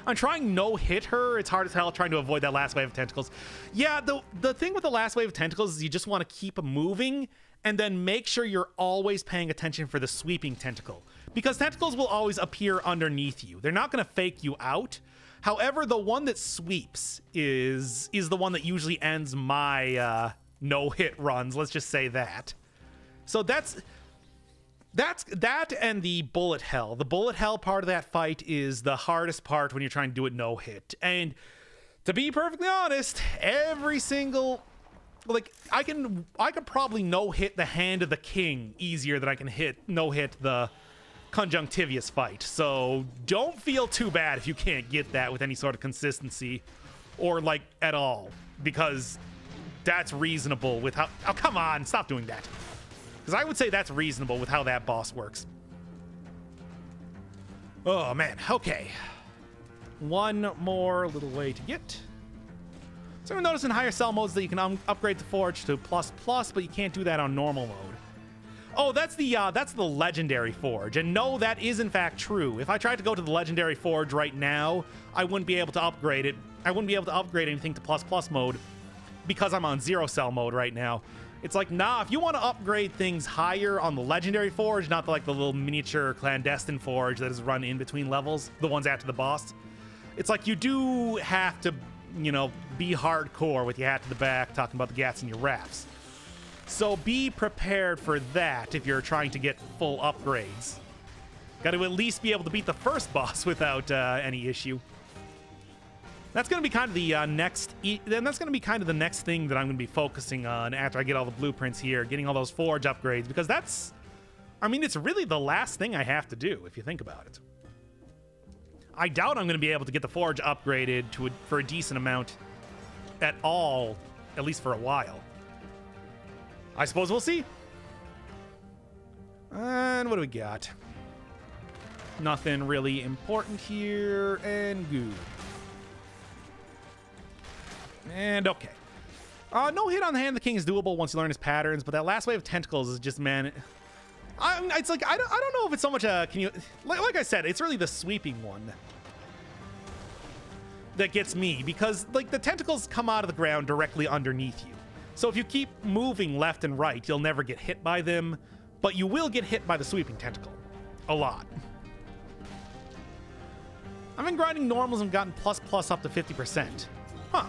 I'm trying no-hit her. It's hard as hell trying to avoid that last wave of tentacles. Yeah, the thing with the last wave of tentacles is you just want to keep moving and then make sure you're always paying attention for the sweeping tentacle, because tentacles will always appear underneath you. They're not going to fake you out. However, the one that sweeps is the one that usually ends my no-hit runs. Let's just say that. So that's that, and the bullet hell. The bullet hell part of that fight is the hardest part when you're trying to do it no hit. And to be perfectly honest, every single, like, I could probably no hit the Hand of the King easier than I can no hit the Conjunctivius fight. So don't feel too bad if you can't get that with any sort of consistency or like at all, because that's reasonable with how, oh come on, stop doing that. Because I would say that's reasonable with how that boss works. Oh, man. Okay. One more little way to get. So you'll notice in higher cell modes that you can upgrade the Forge to ++, but you can't do that on normal mode. Oh, that's the Legendary Forge. And no, that is in fact true. If I tried to go to the Legendary Forge right now, I wouldn't be able to upgrade it. I wouldn't be able to upgrade anything to ++ mode because I'm on 0 cell mode right now. It's like, nah, if you want to upgrade things higher on the Legendary Forge, not the little miniature clandestine forge that is run in between levels, the ones after the boss, it's like you do have to, you know, be hardcore with your hat to the back, talking about the gats in your wraps. So be prepared for that if you're trying to get full upgrades. Got to at least be able to beat the first boss without any issue. That's going to be kind of the next thing that I'm going to be focusing on after I get all the blueprints here, getting all those forge upgrades, because that's, I mean, it's really the last thing I have to do, if you think about it. I doubt I'm going to be able to get the forge upgraded for a decent amount at all, at least for a while. I suppose we'll see. And what do we got? Nothing really important here, and good. And okay. No hit on the Hand of the King is doable once you learn his patterns, but that last wave of tentacles is just, man. It's like, I don't know if it's so much a, like I said, it's really the sweeping one that gets me, because like the tentacles come out of the ground directly underneath you. So if you keep moving left and right, you'll never get hit by them, but you will get hit by the sweeping tentacle. A lot. I've been grinding normals and gotten ++ up to 50%. Huh.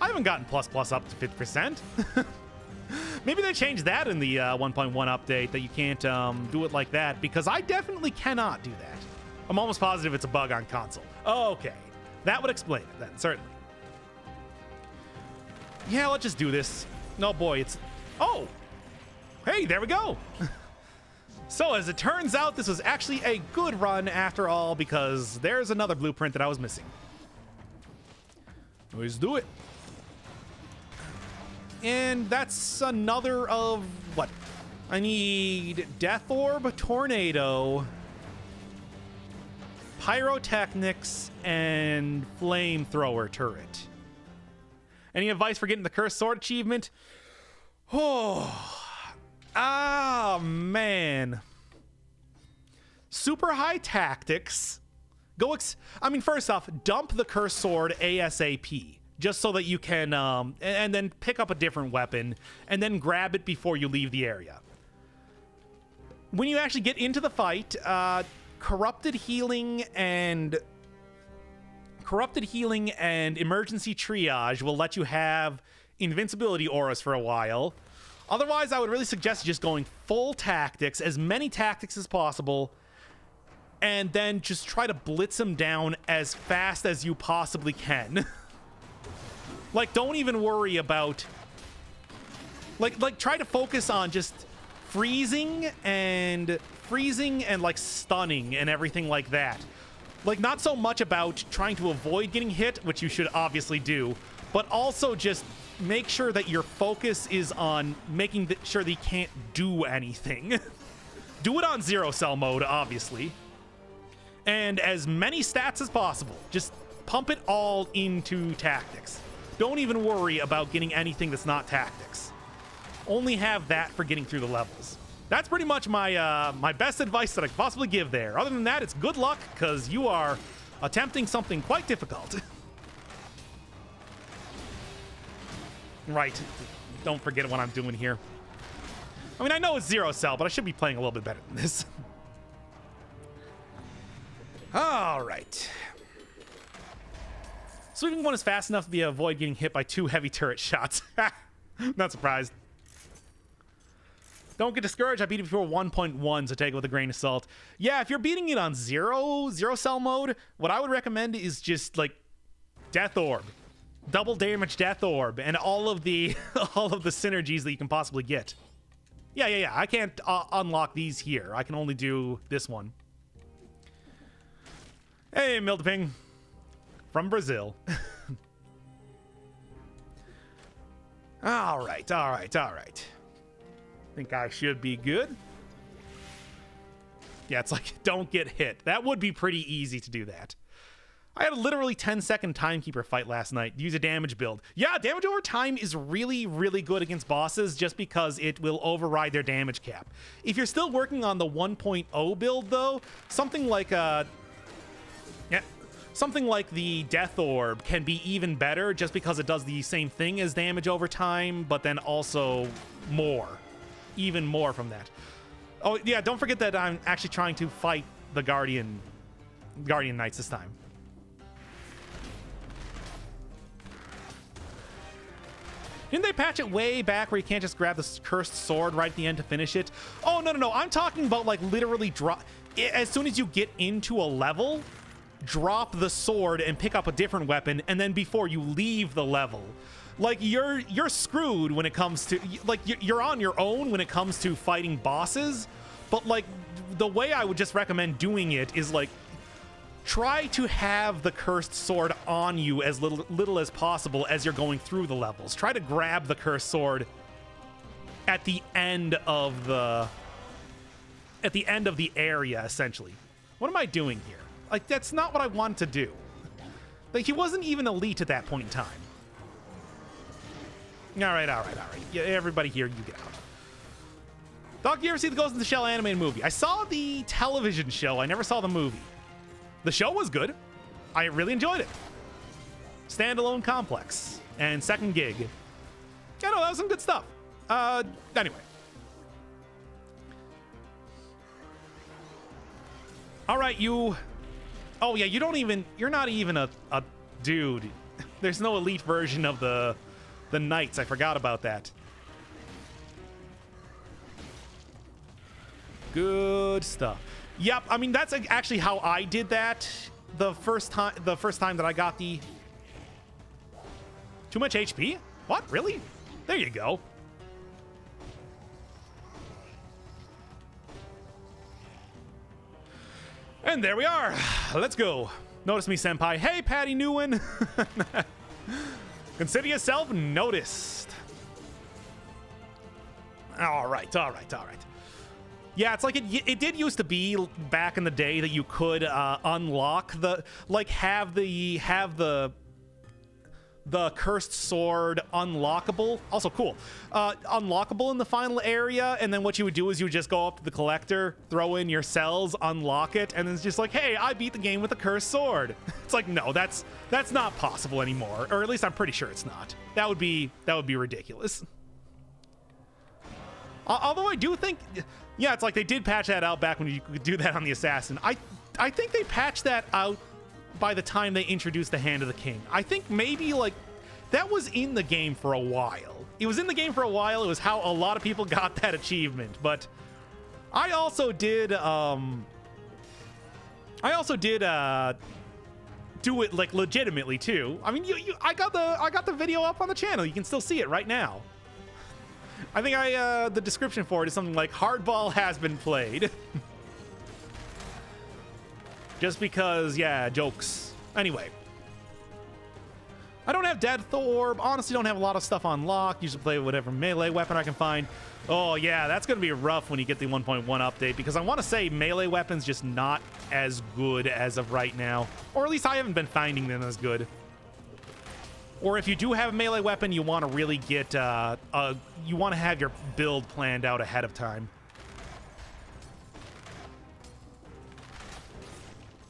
I haven't gotten ++ up to 50%. Maybe they changed that in the 1.1 update, that you can't do it like that, because I definitely cannot do that. I'm almost positive it's a bug on console. Okay, that would explain it then, certainly. Yeah, let's just do this. Oh boy, it's... Oh! Hey, there we go! So, as it turns out, this was actually a good run after all, because there's another blueprint that I was missing. Let's do it. And that's another of... what? I need Death Orb, Tornado, Pyrotechnics, and Flamethrower Turret. Any advice for getting the Cursed Sword achievement? Oh... Ah, man. Super high tactics. I mean, first off, dump the Cursed Sword ASAP, just so that you can, and then pick up a different weapon, and then grab it before you leave the area. When you actually get into the fight, Corrupted Healing and Emergency Triage will let you have invincibility auras for a while. Otherwise, I would really suggest just going full tactics, as many tactics as possible, and then just try to blitz them down as fast as you possibly can. Like, don't even worry about... Like, try to focus on just freezing and, like, stunning and everything like that. Like, not so much about trying to avoid getting hit, which you should obviously do, but also just... make sure that your focus is on making sure that you can't do anything. Do it on zero cell mode, obviously. And as many stats as possible. Just pump it all into tactics. Don't even worry about getting anything that's not tactics. Only have that for getting through the levels. That's pretty much my my best advice that I could possibly give there. Other than that, it's good luck, because you are attempting something quite difficult. Right. Don't forget what I'm doing here. I mean, I know it's zero cell, but I should be playing a little bit better than this. All right. Sweeping one is fast enough to avoid getting hit by 2 heavy turret shots. Not surprised. Don't get discouraged. I beat it before 1.1, so take it with a grain of salt. Yeah, if you're beating it on zero cell mode, what I would recommend is just, like, Death Orb. Double damage Death Orb and all of the synergies that you can possibly get. Yeah. I can't unlock these here. I can only do this one. Hey, Mildeping. From Brazil. All right. Think I should be good. Yeah, it's like, don't get hit. That would be pretty easy to do that. I had a literally 10-second timekeeper fight last night. Use a damage build. Yeah, damage over time is really, really good against bosses just because it will override their damage cap. If you're still working on the 1.0 build, though, something like the Death Orb can be even better just because it does the same thing as damage over time, but then also more. Even more from that. Oh, yeah, don't forget that I'm actually trying to fight the Guardian Knights this time. Didn't they patch it way back where you can't just grab the Cursed Sword right at the end to finish it? Oh, no. I'm talking about, like, literally drop... As soon as you get into a level, drop the sword and pick up a different weapon, and then before you leave the level. Like, you're screwed when it comes to... Like, you're on your own when it comes to fighting bosses, but, like, the way I would just recommend doing it is, like, try to have the Cursed Sword on you as little as possible as you're going through the levels. Try to grab the Cursed Sword at the end of the area, essentially. What am I doing here? Like, that's not what I want to do. Like, he wasn't even elite at that point in time. All right. Yeah, everybody here, you get out. Doc, you ever see the Ghost in the Shell animated movie? I saw the television show. I never saw the movie. The show was good. I really enjoyed it. Standalone complex. And second gig. Yeah, no, that was some good stuff. Anyway. All right, you... Oh, yeah, you're not even a dude. There's no elite version of the Knights. I forgot about that. Good stuff. Yep, I mean, that's actually how I did that the first time that I got the... Too much HP? What? Really? There you go. And there we are. Let's go. Notice me, senpai. Hey, Patty Newen. Consider yourself noticed. All right. Yeah, it's like it did used to be back in the day that you could unlock the, like, have the cursed sword unlockable. Also cool. Unlockable in the final area, and then what you would do is you would just go up to the collector, throw in your cells, unlock it, and then it's just like, hey, I beat the game with a cursed sword. It's like, no, that's not possible anymore, or at least I'm pretty sure it's not. That would be ridiculous. Although I do think, yeah, it's like they did patch that out back when you could do that on the assassin. I think they patched that out by the time they introduced the Hand of the King. I think maybe, like, that was in the game for a while. It was in the game for a while. It was how a lot of people got that achievement. But I also did do it, like, legitimately too. I mean, I got the video up on the channel. You can still see it right now. I think the description for it is something like "Hardball has been played." Just because, yeah, jokes. Anyway. I don't have Death Orb. Honestly, don't have a lot of stuff on lock. Usually play whatever melee weapon I can find. Oh, yeah, that's going to be rough when you get the 1.1 update, because I want to say melee weapons just not as good as of right now. Or at least I haven't been finding them as good. Or if you do have a melee weapon, you want to really get... you want to have your build planned out ahead of time.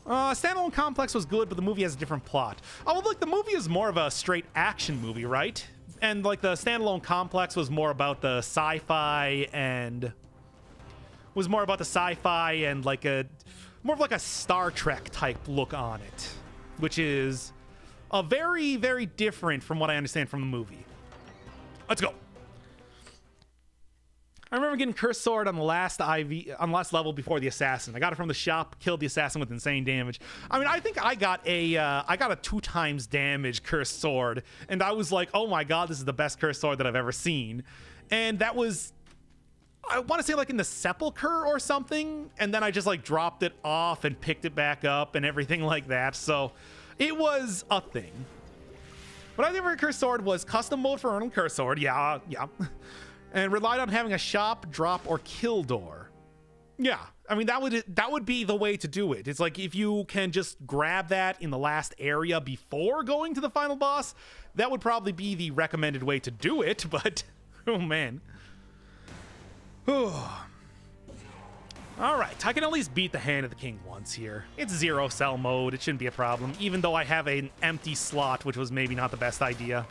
Standalone Complex was good, but the movie has a different plot. Oh, well, look, the movie is more of a straight action movie, right? And, like, the Standalone Complex was more about the sci-fi and... like a... more of like a Star Trek type look on it. Which is... very, very different from what I understand from the movie. Let's go. I remember getting Cursed Sword on the last level before the Assassin. I got it from the shop, killed the Assassin with insane damage. I mean, I think I got a 2x damage Cursed Sword, and I was like, oh my god, this is the best Cursed Sword that I've ever seen. And that was, I want to say, like in the Sepulchre or something, and then I just like dropped it off and picked it back up and everything like that. So it was a thing. What I did for Cursed Sword was custom mode for earning Cursed Sword. Yeah. And relied on having a shop, drop, or kill door. Yeah, I mean, that would be the way to do it. It's like if you can just grab that in the last area before going to the final boss, that would probably be the recommended way to do it, but oh man. All right, I can at least beat the Hand of the King once here. It's 0 cell mode, it shouldn't be a problem, even though I have an empty slot, which was maybe not the best idea.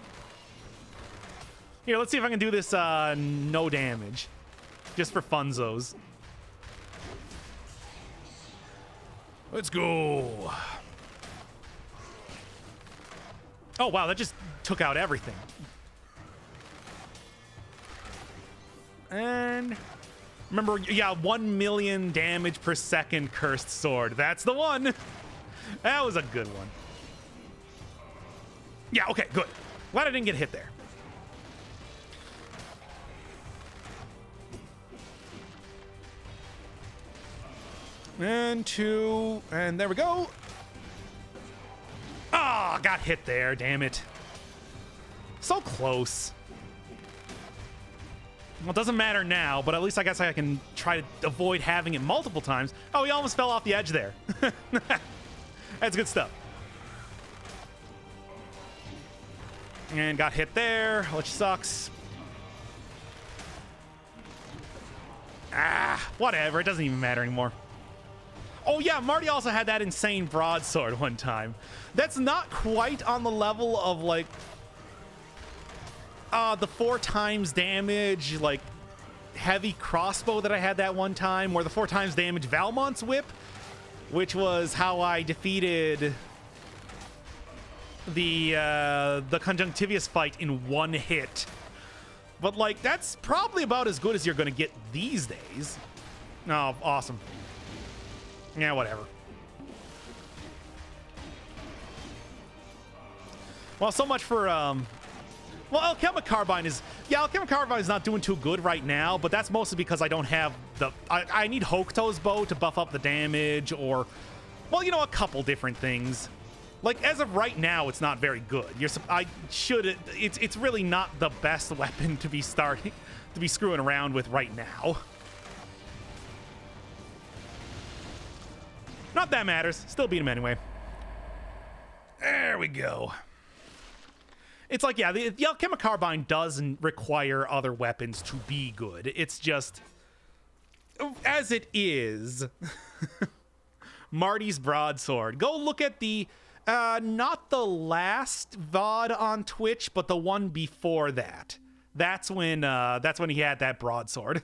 Here, let's see if I can do this no damage. Just for funzos. Let's go. Oh, wow, that just took out everything. And remember, yeah, 1 million damage per second Cursed Sword. That's the one. That was a good one. Yeah, okay, good. Glad I didn't get hit there. And 2, and there we go. Ah, got hit there, damn it. So close. Well, it doesn't matter now, but at least I guess I can try to avoid having it multiple times. Oh, he almost fell off the edge there. That's good stuff. And got hit there, which sucks. Ah, whatever, it doesn't even matter anymore. Oh yeah, Marty also had that insane broadsword one time. That's not quite on the level of like the 4 times damage like heavy crossbow that I had that one time, or the 4 times damage Valmont's whip, which was how I defeated the Conjunctivius fight in 1 hit. But like that's probably about as good as you're gonna get these days. Oh, awesome. Yeah, whatever. Well, so much for, well, Alchemic Carbine is... Yeah, Alchemic Carbine is not doing too good right now, but that's mostly because I don't have the... I need Hokuto's bow to buff up the damage, or... Well, you know, a couple different things. Like, as of right now, it's not very good. It's really not the best weapon to be screwing around with right now. Not that matters. Still beat him anyway. There we go. It's like, yeah, the Alchemic Carbine doesn't require other weapons to be good. It's just, as it is, Marty's Broadsword. Go look at the, not the last VOD on Twitch, but the one before that. That's when he had that broadsword.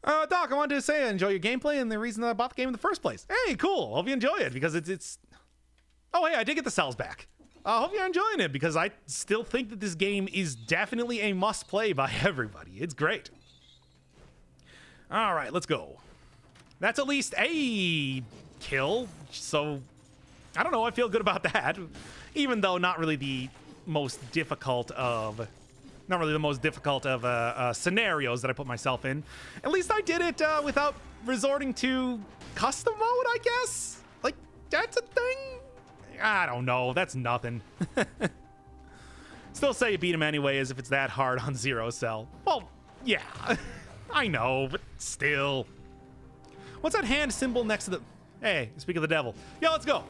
Doc, I wanted to say I enjoy your gameplay and the reason that I bought the game in the first place. Hey, cool. Hope you enjoy it because it's... Oh, hey, I did get the cells back. I hope you're enjoying it because I still think that this game is definitely a must-play by everybody. It's great. All right, let's go. That's at least a kill, so I don't know. I feel good about that, even though not really the most difficult of scenarios that I put myself in. At least I did it without resorting to custom mode, I guess. Like, that's a thing. I don't know. That's nothing. Still say you beat him anyway, as if it's that hard on Zero Cell. Well, yeah, I know, but still. What's that hand symbol next to the... Hey, speak of the devil. Yeah, let's go.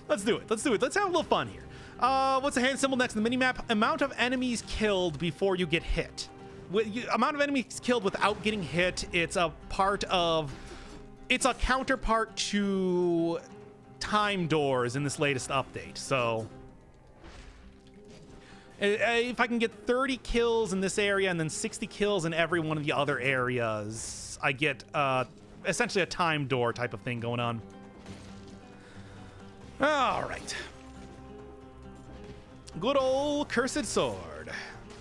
Let's do it. Let's do it. Let's have a little fun here. What's the hand symbol next to the minimap? Amount of enemies killed before you get hit. Amount of enemies killed without getting hit. It's a part of... It's a counterpart to... time doors in this latest update, so if I can get 30 kills in this area and then 60 kills in every one of the other areas, I get essentially a time door type of thing going on. All right, good old Cursed Sword,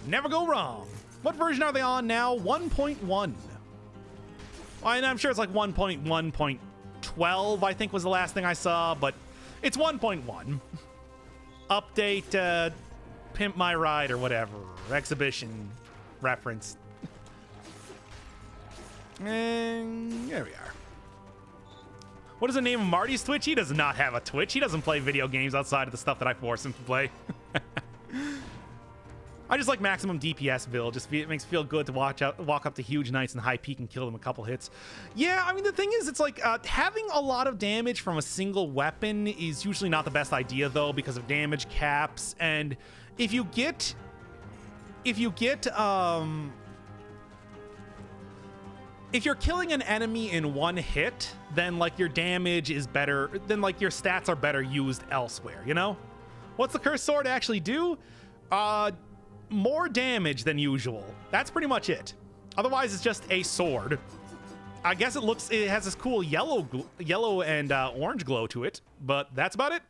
never go wrong. What version are they on now? 1.1. And I'm sure it's like 1.1.12, I think was the last thing I saw, but it's 1.1. Update, Pimp My Ride or whatever. Exhibition reference. And there we are. What is the name of Marty's Twitch? He does not have a Twitch. He doesn't play video games outside of the stuff that I force him to play. I just like maximum DPS build. It makes me feel good to walk up to huge knights and high peak and kill them a couple hits. Yeah, I mean, the thing is, it's like having a lot of damage from a single weapon is usually not the best idea, though, because of damage caps. And if you're killing an enemy in one hit, then like your damage is better, then like your stats are better used elsewhere, you know? What's the Cursed Sword actually do? More damage than usual. That's pretty much it. Otherwise, it's just a sword. I guess it has this cool yellow and orange glow to it, but that's about it.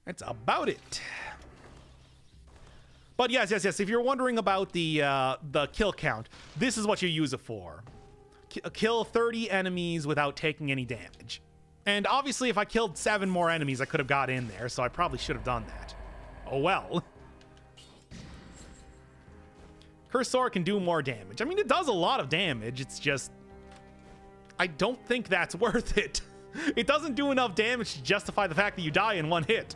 That's about it. But yes. If you're wondering about the kill count, this is what you use it for. Kill 30 enemies without taking any damage. And obviously, if I killed 7 more enemies, I could have got in there, so I probably should have done that. Oh well. Cursed Sword can do more damage. I mean, it does a lot of damage. It's just... I don't think that's worth it. It doesn't do enough damage to justify the fact that you die in one hit.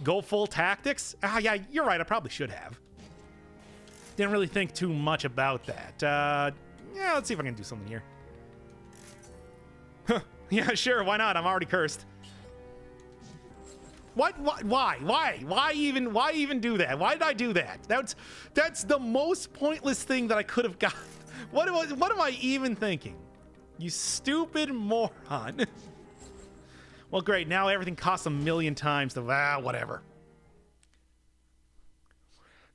Go full tactics? Ah, yeah, you're right. I probably should have. Didn't really think too much about that. Yeah, let's see if I can do something here. Huh. Yeah, sure. Why not? I'm already cursed. What? Why even do that? Why did I do that? That's the most pointless thing that I could have got. What am I even thinking? You stupid moron. Well, great. Now everything costs a million times to... whatever.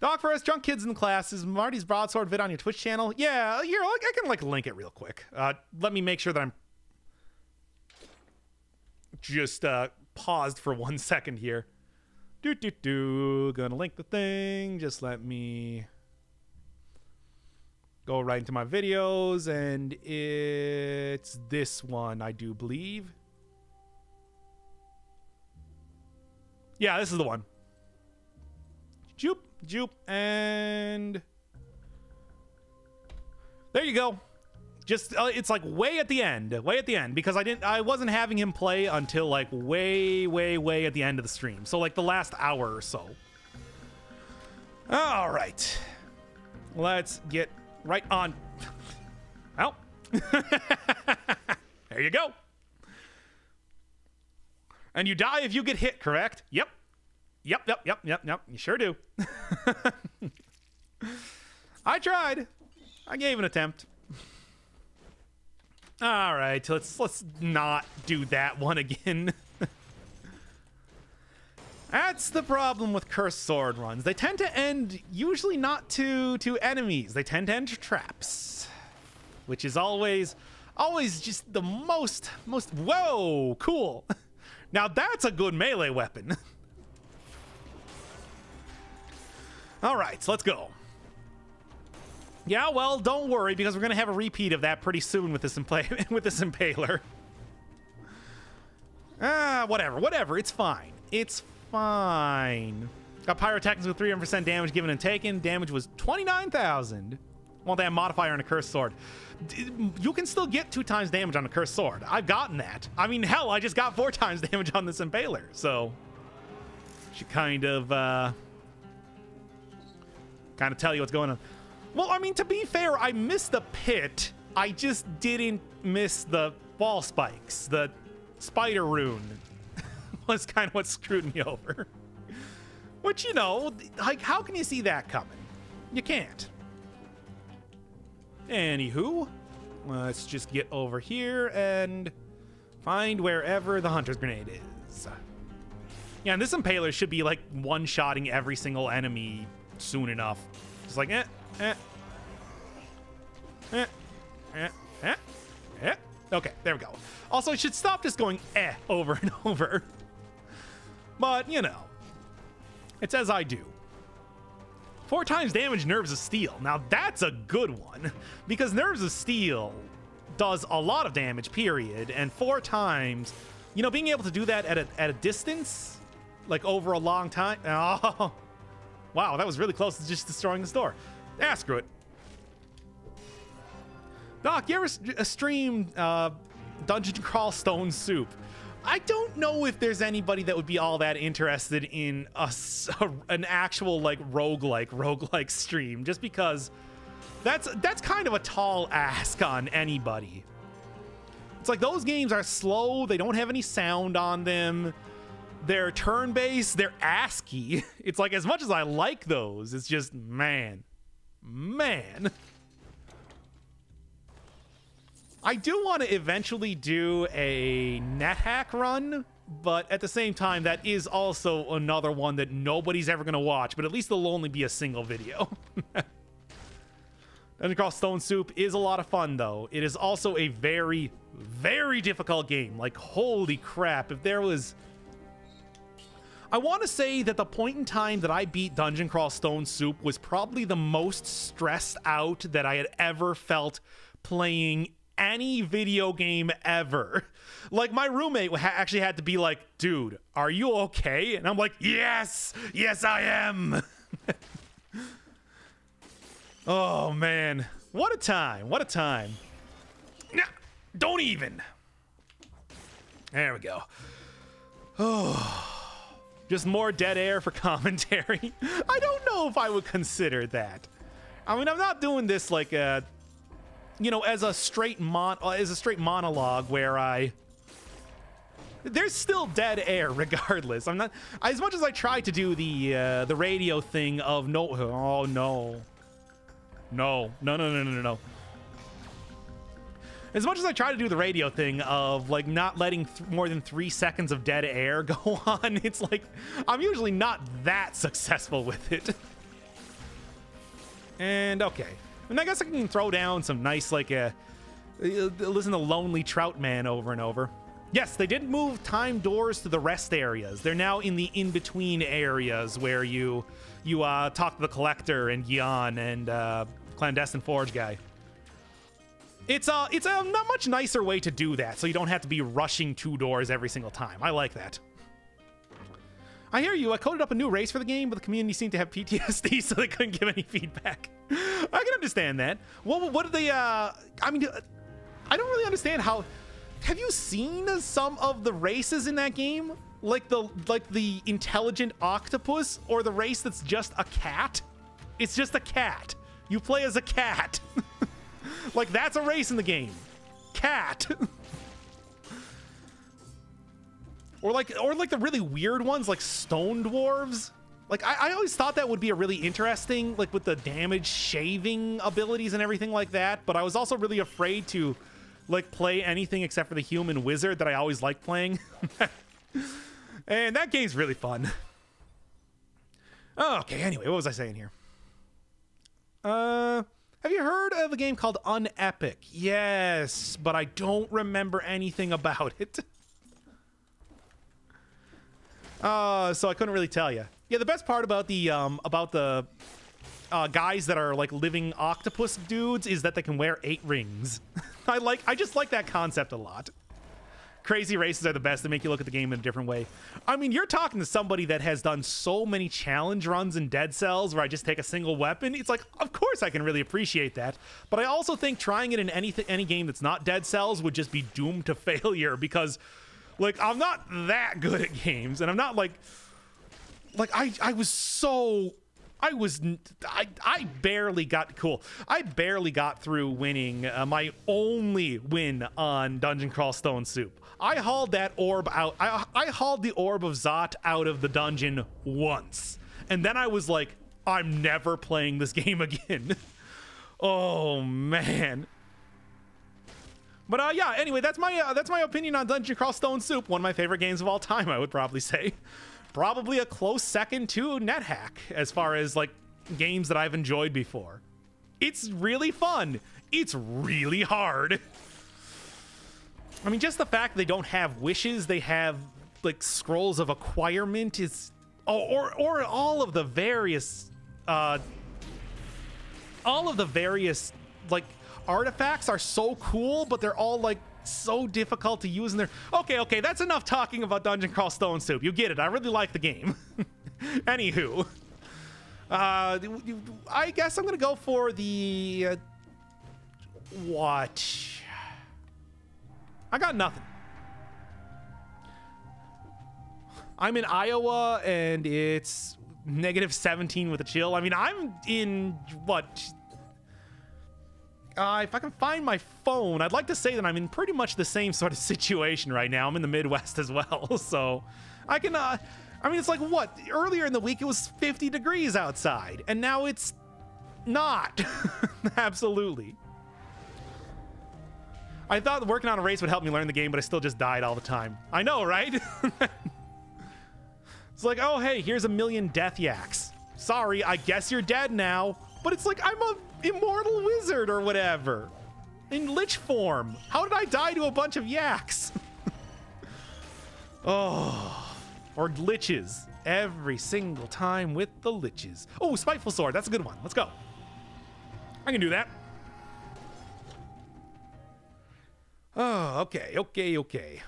Doc, for us drunk kids in the class, is Marty's Broadsword vid on your Twitch channel? Yeah, here, I can, like, link it real quick. Let me make sure that I'm... just, paused for 1 second here. Gonna link the thing. Just let me go right into my videos, and it's this one, I do believe. Yeah, this is the one. Joop, joop, and there you go. Just it's like way at the end, because I wasn't having him play until like way at the end of the stream. So like the last hour or so. All right, let's get right on. Well, there you go. And you die if you get hit, correct? Yep. Yep. You sure do. I tried. I gave an attempt. All right, let's not do that one again. That's the problem with cursed sword runs. They tend to end usually not to enemies. They tend to end to traps, which is always just the most whoa, cool. Now that's a good melee weapon. All right, so let's go. Yeah, well, don't worry, because we're gonna have a repeat of that pretty soon with this impaler. Whatever. It's fine. It's fine. Got Pyrotechnics with 300% damage given and taken. Damage was 29,000. Well, that modifier on a cursed sword. You can still get 2 times damage on a cursed sword. I've gotten that. I mean, hell, I just got 4 times damage on this impaler. So, should kind of tell you what's going on. Well, I mean, to be fair, I missed the pit. I just didn't miss the wall spikes. The spider rune was kind of what screwed me over. Which, you know, like, how can you see that coming? You can't. Anywho, let's just get over here and find wherever the hunter's grenade is. Yeah, and this impaler should be, like, one-shotting every single enemy soon enough. Just like, Okay, there we go. Also, it should stop just going over and over. But, you know, it's as I do. 4 times damage Nerves of Steel. Now, that's a good one, because Nerves of Steel does a lot of damage, period. And 4 times, you know, being able to do that at a distance, like over a long time. Oh, wow, that was really close to just destroying this door. Ah, screw it. Doc, you ever stream Dungeon Crawl Stone Soup? I don't know if there's anybody that would be all that interested in an actual like roguelike stream, just because that's kind of a tall ask on anybody. It's like those games are slow, they don't have any sound on them, they're turn-based, they're ASCII. It's like, as much as I like those, it's just man. I do want to eventually do a NetHack run, but at the same time, that is also another one that nobody's ever going to watch, but at least there'll only be a single video. Dungeon Crawl Stone Soup is a lot of fun, though. It is also a very, very difficult game. Like, holy crap, if there was... I want to say that the point in time that I beat Dungeon Crawl Stone Soup was probably the most stressed out that I had ever felt playing any video game ever. Like, my roommate actually had to be like, dude, are you okay? And I'm like, yes, I am. Oh, man. What a time. Nah, don't even. There we go. Oh, just more dead air for commentary. I don't know if I would consider that. I mean, I'm not doing this like a, you know, as a straight monologue where there's still dead air regardless. I'm not, as much as I try to do the radio thing of no. As much as I try to do the radio thing of like not letting more than 3 seconds of dead air go on, it's like I'm usually not that successful with it. And okay, and I guess I can throw down some nice like listen to Lonely Trout Man over and over. Yes, they did move time doors to the rest areas. They're now in the in-between areas where you talk to the Collector and Gian and Clandestine Forge guy. It's a not much nicer way to do that, so you don't have to be rushing 2 doors every single time. I like that. I hear you. I coded up a new race for the game, but the community seemed to have PTSD, so they couldn't give any feedback. I can understand that. What did they? I mean, I don't really understand how. Have you seen some of the races in that game? Like the intelligent octopus or the race that's just a cat? It's just a cat. You play as a cat. Like, that's a race in the game. Cat. or like the really weird ones, like stone dwarves. Like, I always thought that would be a really interesting, like with the damage shaving abilities and everything like that. But I was also really afraid to like play anything except for the human wizard that I always liked playing. And that game's really fun. Oh, okay, anyway, what was I saying here? Have you heard of a game called Unepic? Yes, but I don't remember anything about it. So I couldn't really tell you. Yeah, the best part about the guys that are like living octopus dudes is that they can wear 8 rings. I just like that concept a lot. Crazy races are the best. They make you look at the game in a different way. I mean, you're talking to somebody that has done so many challenge runs in Dead Cells where I just take a single weapon. It's like, of course I can really appreciate that. But I also think trying it in any game that's not Dead Cells would just be doomed to failure because, like, I'm not that good at games, and I'm not like I barely got I barely got through winning my only win on Dungeon Crawl Stone Soup. I hauled that orb out. I hauled the orb of Zot out of the dungeon once, and then I was like, I'm never playing this game again. Oh man. But yeah, anyway, that's my opinion on Dungeon Crawl Stone Soup. One of my favorite games of all time, I would probably say. Probably a close second to NetHack as far as like games that I've enjoyed before. It's really fun. It's really hard. I mean, just the fact they don't have wishes, they have like scrolls of acquirement is, or all of the various like artifacts are so cool, but they're all like so difficult to use in there. Okay, that's enough talking about Dungeon Crawl Stone Soup. You get it. I really like the game. Anywho, I guess I'm gonna go for the what? I got nothing. I'm in Iowa and it's -17 with a chill. I mean, I'm in what? If I can find my phone, I'd like to say that I'm in pretty much the same sort of situation right now. I'm in the Midwest as well, so I can, I mean, it's like, what? Earlier in the week, it was 50 degrees outside, and now it's not. Absolutely. I thought working on a race would help me learn the game, but I still just died all the time. I know, right? It's like, oh, hey, here's 1,000,000 death yaks. Sorry, I guess you're dead now. But it's like, I'm a immortal wizard or whatever. In lich form. How did I die to a bunch of yaks? Oh. Or liches. Every single time with the liches. Oh, Spiteful Sword. That's a good one. Let's go. I can do that. Oh, okay.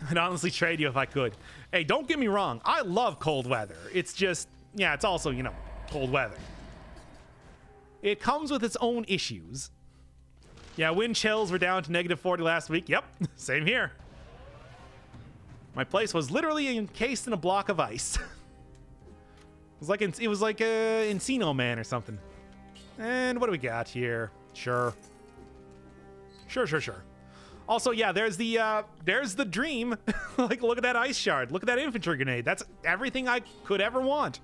I'd honestly trade you if I could. Hey, don't get me wrong. I love cold weather. It's just, yeah, it's also, you know, cold weather. It comes with its own issues. Yeah, wind chills were down to -40 last week. Yep, same here. My place was literally encased in a block of ice. It was like Encino Man or something. And what do we got here? Sure. Also, yeah, there's the dream. Like, look at that ice shard. Look at that infantry grenade. That's everything I could ever want.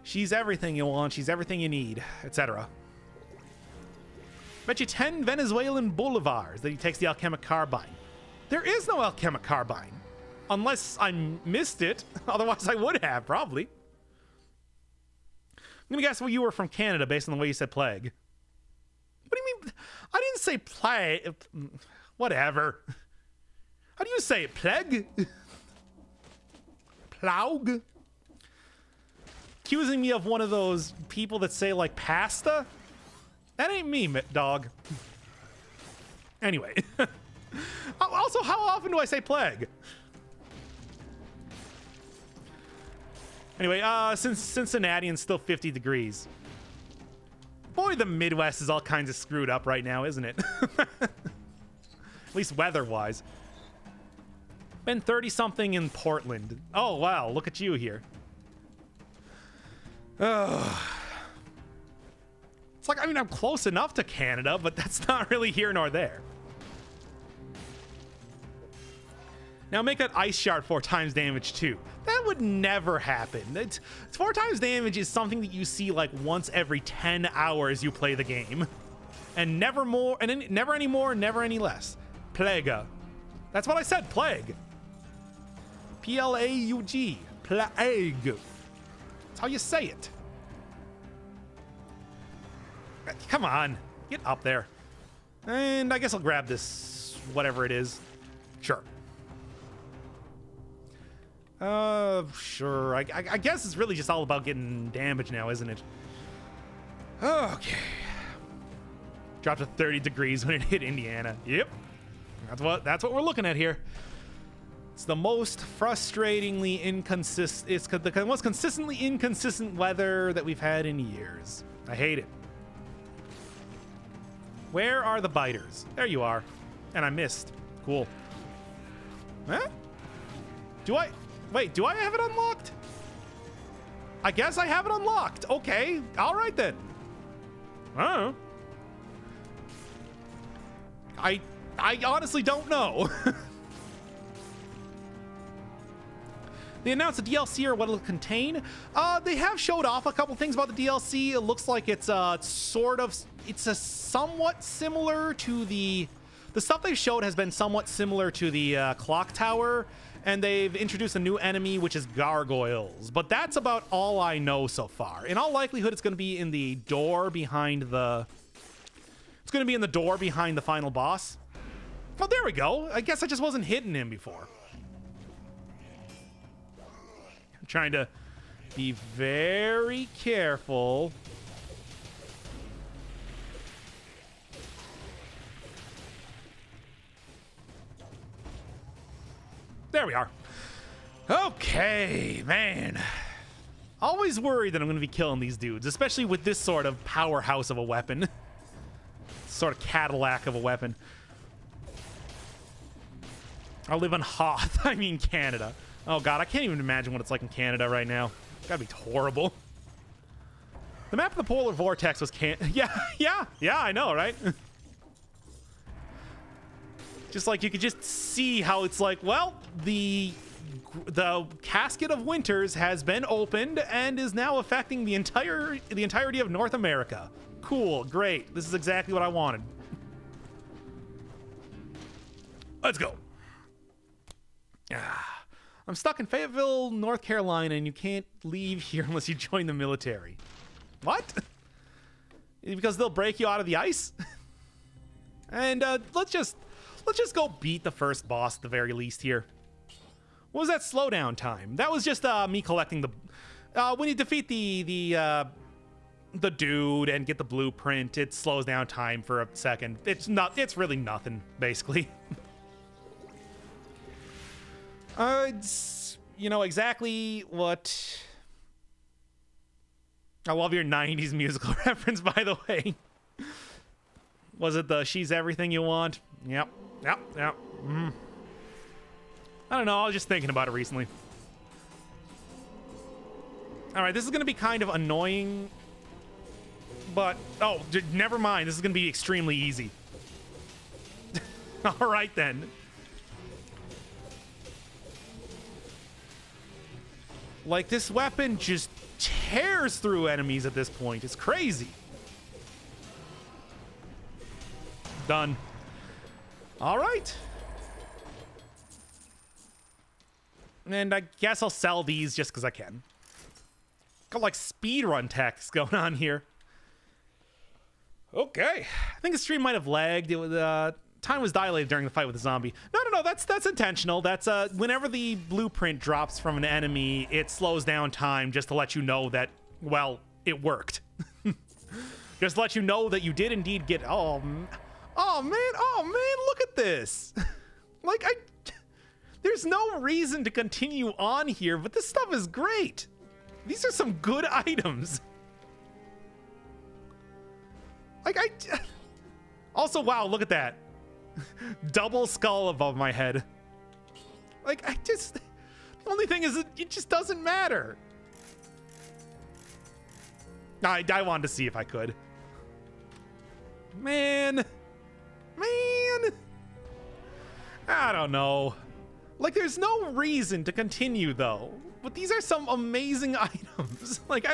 She's everything you want. She's everything you need, etc. Bet you 10 Venezuelan bolivars that he takes the alchemic carbine. There is no alchemic carbine. Unless I missed it. Otherwise, I would have, probably. I'm gonna guess you were from Canada based on the way you said plague. What do you mean? I didn't say plague. Whatever. How do you say it? Plague? Plaug? Accusing me of one of those people that say, like, pasta? That ain't me, dog. Anyway. Also, how often do I say plague? Anyway, since Cincinnati's still 50 degrees. Boy, the Midwest is all kinds of screwed up right now, isn't it? At least weather-wise. Been 30-something in Portland. Oh, wow, look at you here. Ugh. It's like, I mean, I'm close enough to Canada, but that's not really here nor there. Now make that ice shard 4 times damage too. That would never happen. It's 4 times damage is something that you see like once every 10 hours you play the game. And never more, and never any more, never any less. Plague. That's what I said, plague. P-L-A-U-G. Plague. That's how you say it. Come on, get up there. And I guess I'll grab this, whatever it is. Sure. Sure. I guess it's really just all about getting damage now, isn't it? Okay. Dropped to 30 degrees when it hit Indiana. Yep. That's what we're looking at here. It's the most frustratingly inconsistent. It's the most consistently inconsistent weather that we've had in years. I hate it. Where are the biters? There you are. And I missed. Cool. Huh? Wait, do I have it unlocked? I guess I have it unlocked. Okay. All right, then. I don't know. I honestly don't know. They announced the DLC or what it'll contain. They have showed off a couple things about the DLC. It looks like it's somewhat similar to the stuff they've showed has been somewhat similar to the clock tower, and they've introduced a new enemy, which is gargoyles. But that's about all I know so far. In all likelihood, it's going to be in the door behind the... It's going to be in the door behind the final boss. Oh, there we go. I guess I just wasn't hitting him before. I'm trying to be very careful. There we are. Okay, man. Always worried that I'm going to be killing these dudes, especially with this sort of powerhouse of a weapon. Sort of Cadillac of a weapon. I live in Hoth. I mean Canada. Oh god, I can't even imagine what it's like in Canada right now. It's gotta be horrible. The map of the polar vortex was yeah, I know, right? Just like you could just see how it's like, well, the casket of winters has been opened and is now affecting the entirety of North America. Cool, great. This is exactly what I wanted. Let's go. I'm stuck in Fayetteville, North Carolina, and you can't leave here unless you join the military. What? Because they'll break you out of the ice? And let's just go beat the first boss at the very least here. What was that slowdown time? That was just me collecting the... when you defeat the dude and get the blueprint, it slows down time for a second. It's really nothing, basically. It's, you know, exactly what... I love your 90s musical reference, by the way. Was it the She's Everything You Want? Yep. Mm. I don't know, I was just thinking about it recently. Alright, this is going to be kind of annoying, but... Oh, never mind, this is going to be extremely easy. Alright then. Like, this weapon just tears through enemies at this point. It's crazy. Done. All right. And I guess I'll sell these just because I can. Got like speedrun text going on here. Okay. I think the stream might have lagged. It was Time was dilated during the fight with the zombie. No, that's intentional. That's whenever the blueprint drops from an enemy, it slows down time just to let you know that, well, it worked. Just to let you know that you did indeed get. Oh man, look at this. Like, there's no reason to continue on here, but this stuff is great. These are some good items. Like, also, wow, look at that. Double skull above my head. Like, the only thing is it just doesn't matter. I wanted to see if I could. Man. I don't know. Like, there's no reason to continue, though. But these are some amazing items. Like,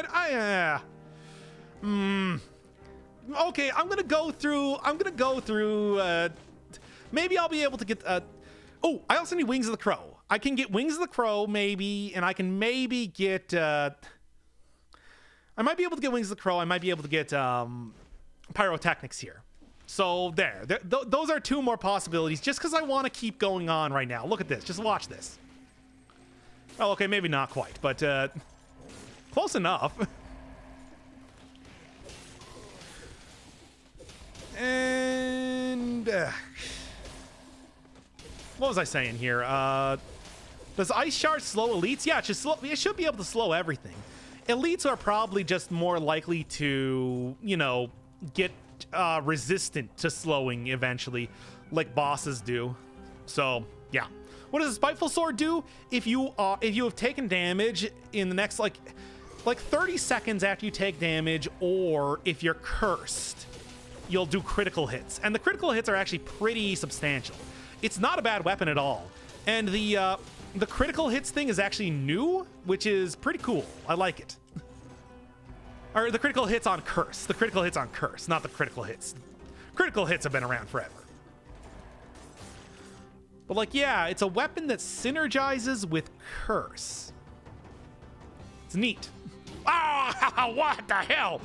okay, I'm gonna go through, maybe I'll be able to get, oh, I also need Wings of the Crow. I can get Wings of the Crow, maybe, and I can maybe get, I might be able to get Wings of the Crow, I might be able to get, Pyrotechnics here. So, those are two more possibilities, just because I want to keep going on right now. Look at this, just watch this. Oh, okay, maybe not quite, but, close enough. And what was I saying here? Does Ice Shard slow elites? Yeah, it should be able to slow everything. Elites are probably just more likely to, you know, get resistant to slowing eventually, like bosses do. So yeah. What does a Spiteful Sword do? If you have taken damage in the next like 30 seconds after you take damage, or if you're cursed, you'll do critical hits, and the critical hits are actually pretty substantial. It's not a bad weapon at all, and the critical hits thing is actually new, which is pretty cool. I like it. Or the critical hits on curse. The critical hits on curse, not the critical hits. Critical hits have been around forever. But like, yeah, it's a weapon that synergizes with curse. It's neat. Ah, what the hell?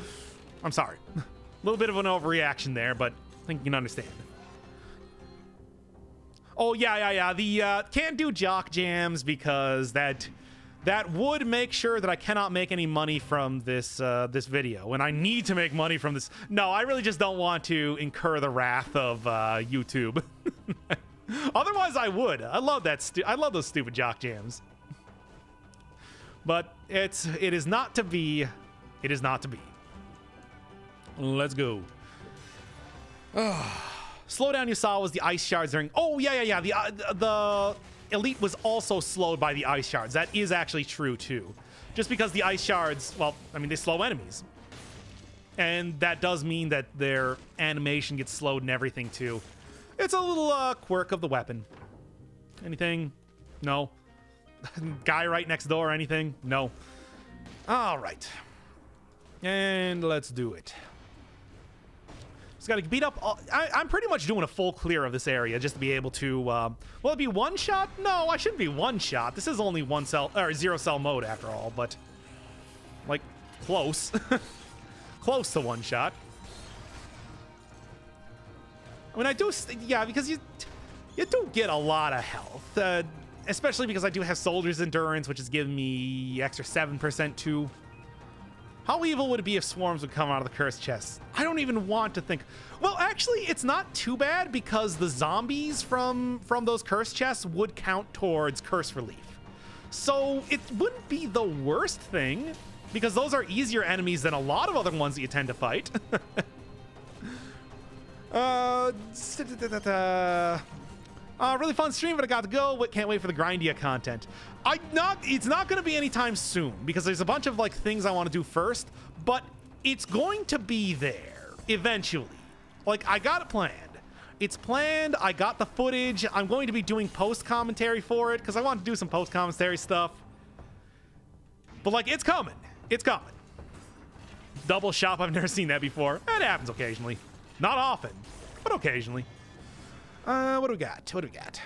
I'm sorry. A little bit of an overreaction there, but I think you can understand. Oh, yeah. The can't do jock jams because that would make sure that I cannot make any money from this this video, and I need to make money from this. No, I really just don't want to incur the wrath of YouTube. Otherwise, I would. I love that. I love those stupid jock jams. But it is not to be. It is not to be. Let's go. Slowdown you saw was the ice shards during. Oh yeah. The elite was also slowed by the ice shards. That is actually true too. Just because the ice shards, well, I mean, they slow enemies, and that does mean that their animation gets slowed and everything too. It's a little quirk of the weapon. Anything? No. Guy right next door? Anything? No. All right. And let's do it. Just got to beat up. I'm pretty much doing a full clear of this area just to be able to. Will it be one shot? No, I shouldn't be one shot. This is only one cell or 0 cell mode after all, but like close, close to one shot. I mean, I do, yeah, because you do get a lot of health, especially because I do have Soldier's Endurance, which is giving me extra 7% too. How evil would it be if swarms would come out of the cursed chest? I don't even want to think. Well, actually, it's not too bad because the zombies from those cursed chests would count towards curse relief. So it wouldn't be the worst thing because those are easier enemies than a lot of other ones that you tend to fight. Really fun stream, but I got to go. Can't wait for the Grindia content. It's not going to be anytime soon because there's a bunch of like things I want to do first, but it's going to be there eventually. Like, I got it planned. It's planned. I got the footage. I'm going to be doing post commentary for it because I want to do some post commentary stuff. But like, it's coming. It's coming. Double shop. I've never seen that before. It happens occasionally. Not often, but occasionally. What do we got? What do we got?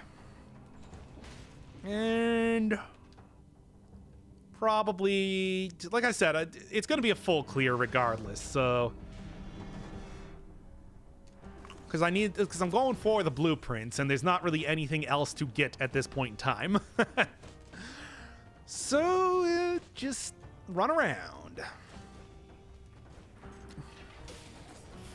And probably, like I said, it's going to be a full clear regardless. So because I'm going for the blueprints, and there's not really anything else to get at this point in time. So just run around.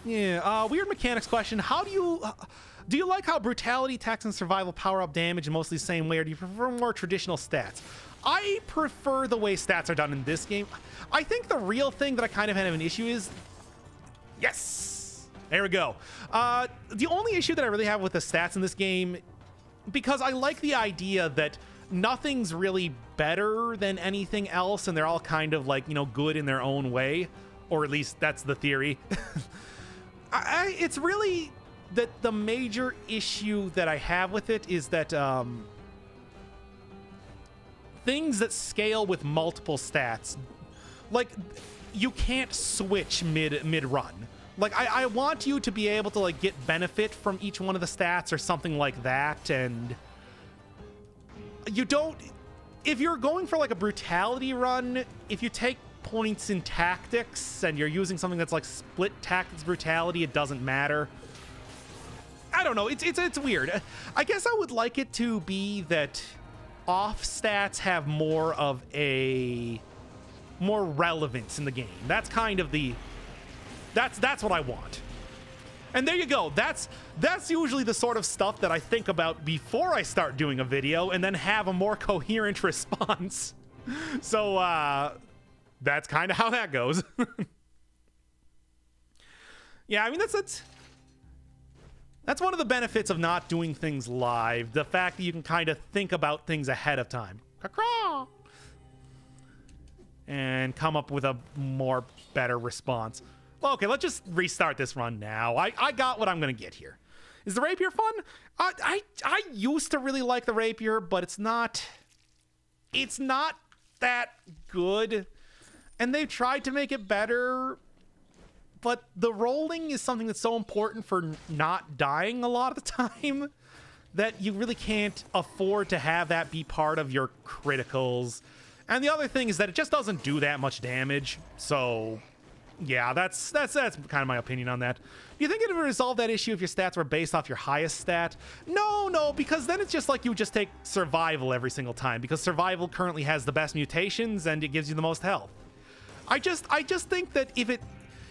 Yeah. Weird mechanics question. How do you like how brutality, attacks, and survival power up damage in mostly the same way, or do you prefer more traditional stats? I prefer the way stats are done in this game. I think the real thing that I kind of have an issue is... Yes! There we go. The only issue that I really have with the stats in this game, because I like the idea that nothing's really better than anything else, and they're all kind of like, you know, good in their own way, or at least that's the theory. It's really that the major issue that I have with it is that things that scale with multiple stats, like, you can't switch mid-run. Like, I want you to be able to, like, get benefit from each one of the stats or something like that, and you don't... If you're going for, like, a brutality run, if you take points in tactics and you're using something that's, like, split tactics brutality, it doesn't matter. I don't know. It's weird. I guess I would like it to be that off stats have more of a... more relevance in the game. That's kind of the... That's what I want. And there you go. That's usually the sort of stuff that I think about before I start doing a video and then have a more coherent response. So that's kind of how that goes. Yeah, I mean that's one of the benefits of not doing things live. The fact that you can kind of think about things ahead of time. Caw-caw! And come up with a more better response. Well, okay, let's just restart this run now. I got what I'm gonna get here. Is the rapier fun? I used to really like the rapier, but it's not that good. And they've tried to make it better, but the rolling is something that's so important for not dying a lot of the time that you really can't afford to have that be part of your criticals. And the other thing is that it just doesn't do that much damage. So yeah, that's kind of my opinion on that. Do you think it would resolve that issue if your stats were based off your highest stat? No, because then it's just like you just take survival every single time, because survival currently has the best mutations and it gives you the most health. I just think that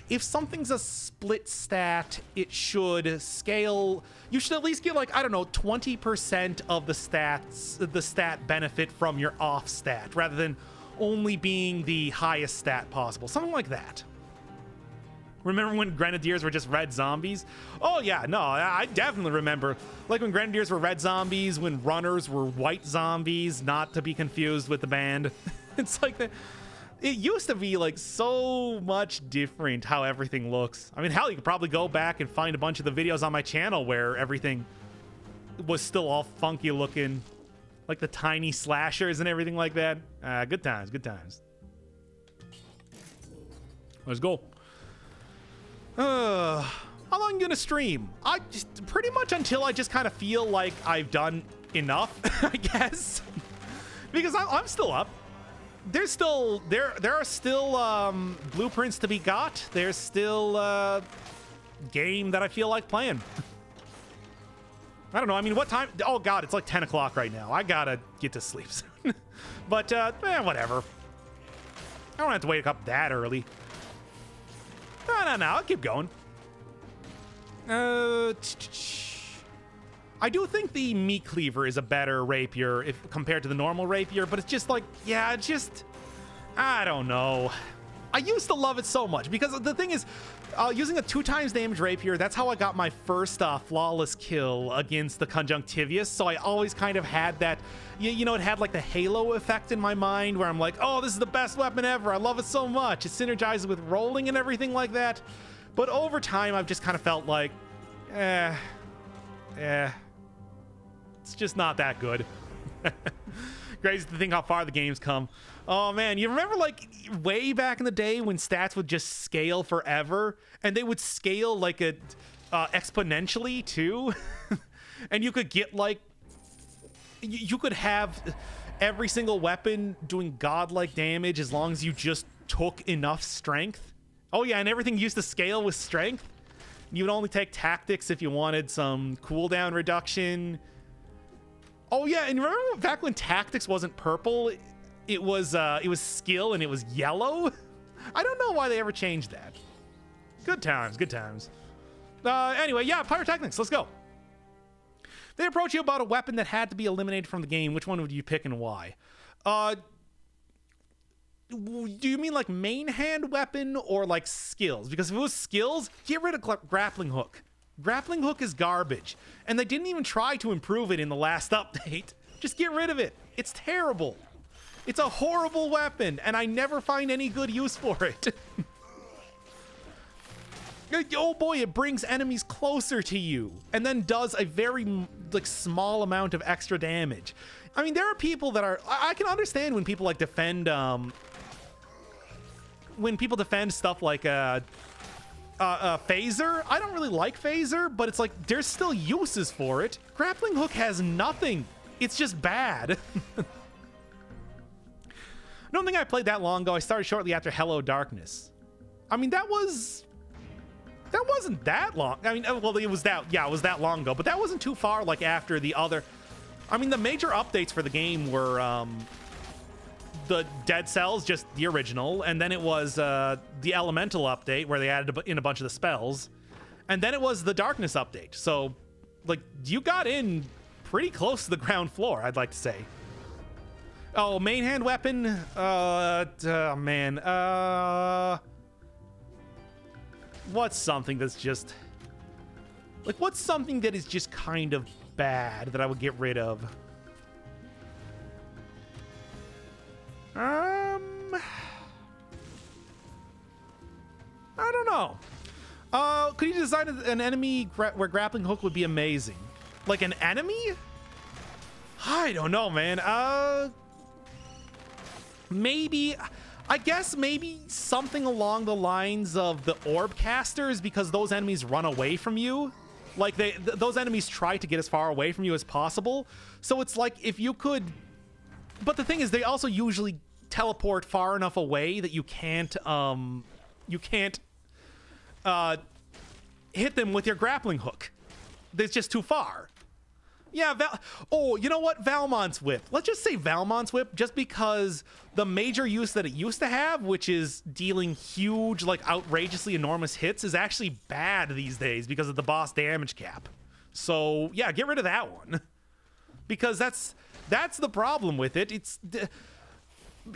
if something's a split stat, it should scale. You should at least get, like, I don't know, 20% of the stat benefit from your off stat, rather than only being the highest stat possible. Something like that. Remember when Grenadiers were just red zombies? Oh yeah, no, I definitely remember. Like when Grenadiers were red zombies, when runners were white zombies, not to be confused with the band. It's like that. It used to be like so much different how everything looks. I mean, hell, you could probably go back and find a bunch of the videos on my channel where everything was still all funky looking, like the tiny slashers and everything like that. Good times, good times. Let's go. How long are you gonna stream? I just pretty much until I just kind of feel like I've done enough, I guess, because I'm still up. There's still there are still blueprints to be got. There's still game that I feel like playing. I don't know. I mean, what time? Oh god, it's like 10 o'clock right now. I gotta get to sleep soon. But whatever. I don't have to wake up that early. No, I'll keep going. I do think the meat cleaver is a better rapier if compared to the normal rapier, but it's just like, yeah, I don't know. I used to love it so much because the thing is, using a 2x damage rapier, that's how I got my first flawless kill against the Conjunctivius. So I always kind of had that, you know, it had like the halo effect in my mind where I'm like, oh, this is the best weapon ever. I love it so much. It synergizes with rolling and everything like that. But over time, I've just kind of felt like, it's just not that good. Crazy to think how far the game's come. Oh man, you remember like way back in the day when stats would just scale forever, and they would scale like exponentially too, and you could get like you could have every single weapon doing godlike damage as long as you just took enough strength. Oh yeah, and everything used to scale with strength. You would only take tactics if you wanted some cooldown reduction. Oh yeah, and remember back when tactics wasn't purple, it was skill and it was yellow? I don't know why they ever changed that. Good times, good times. Anyway, yeah, Pyrotechnics, let's go. They approach you about a weapon that had to be eliminated from the game. Which one would you pick and why? Do you mean like main hand weapon or like skills? Because if it was skills, get rid of grappling hook. Grappling hook is garbage. And they didn't even try to improve it in the last update. Just get rid of it. It's terrible. It's a horrible weapon, and I never find any good use for it. Oh boy, it brings enemies closer to you, and then does a very like small amount of extra damage. I mean, there are people that are... I can understand when people like defend... when people defend stuff like phaser. I don't really like phaser, but it's like there's still uses for it. Grappling hook has nothing. It's just bad. I don't think I played that long ago. I started shortly after Hello Darkness. I mean, that wasn't that long. I mean, well, it was that long ago, but that wasn't too far like after the other. I mean, the major updates for the game were the Dead Cells, just the original, and then it was the Elemental update where they added in a bunch of the spells, and then it was the Darkness update. So, like, you got in pretty close to the ground floor, I'd like to say. Oh, main hand weapon? Man. What's something that's just... like, what's something that is just kind of bad that I would get rid of? I don't know. Could you design an enemy where grappling hook would be amazing? Like an enemy? I don't know, man. Maybe, I guess maybe something along the lines of the orb casters, because those enemies run away from you. Like those enemies try to get as far away from you as possible. So it's like if you could, but the thing is they also usually teleport far enough away that you can't hit them with your grappling hook. It's just too far. Yeah, oh, you know what? Valmont's Whip. Let's just say Valmont's Whip, just because the major use that it used to have, which is dealing huge, like outrageously enormous hits, is actually bad these days because of the boss damage cap. So yeah, get rid of that one. Because that's the problem with it. It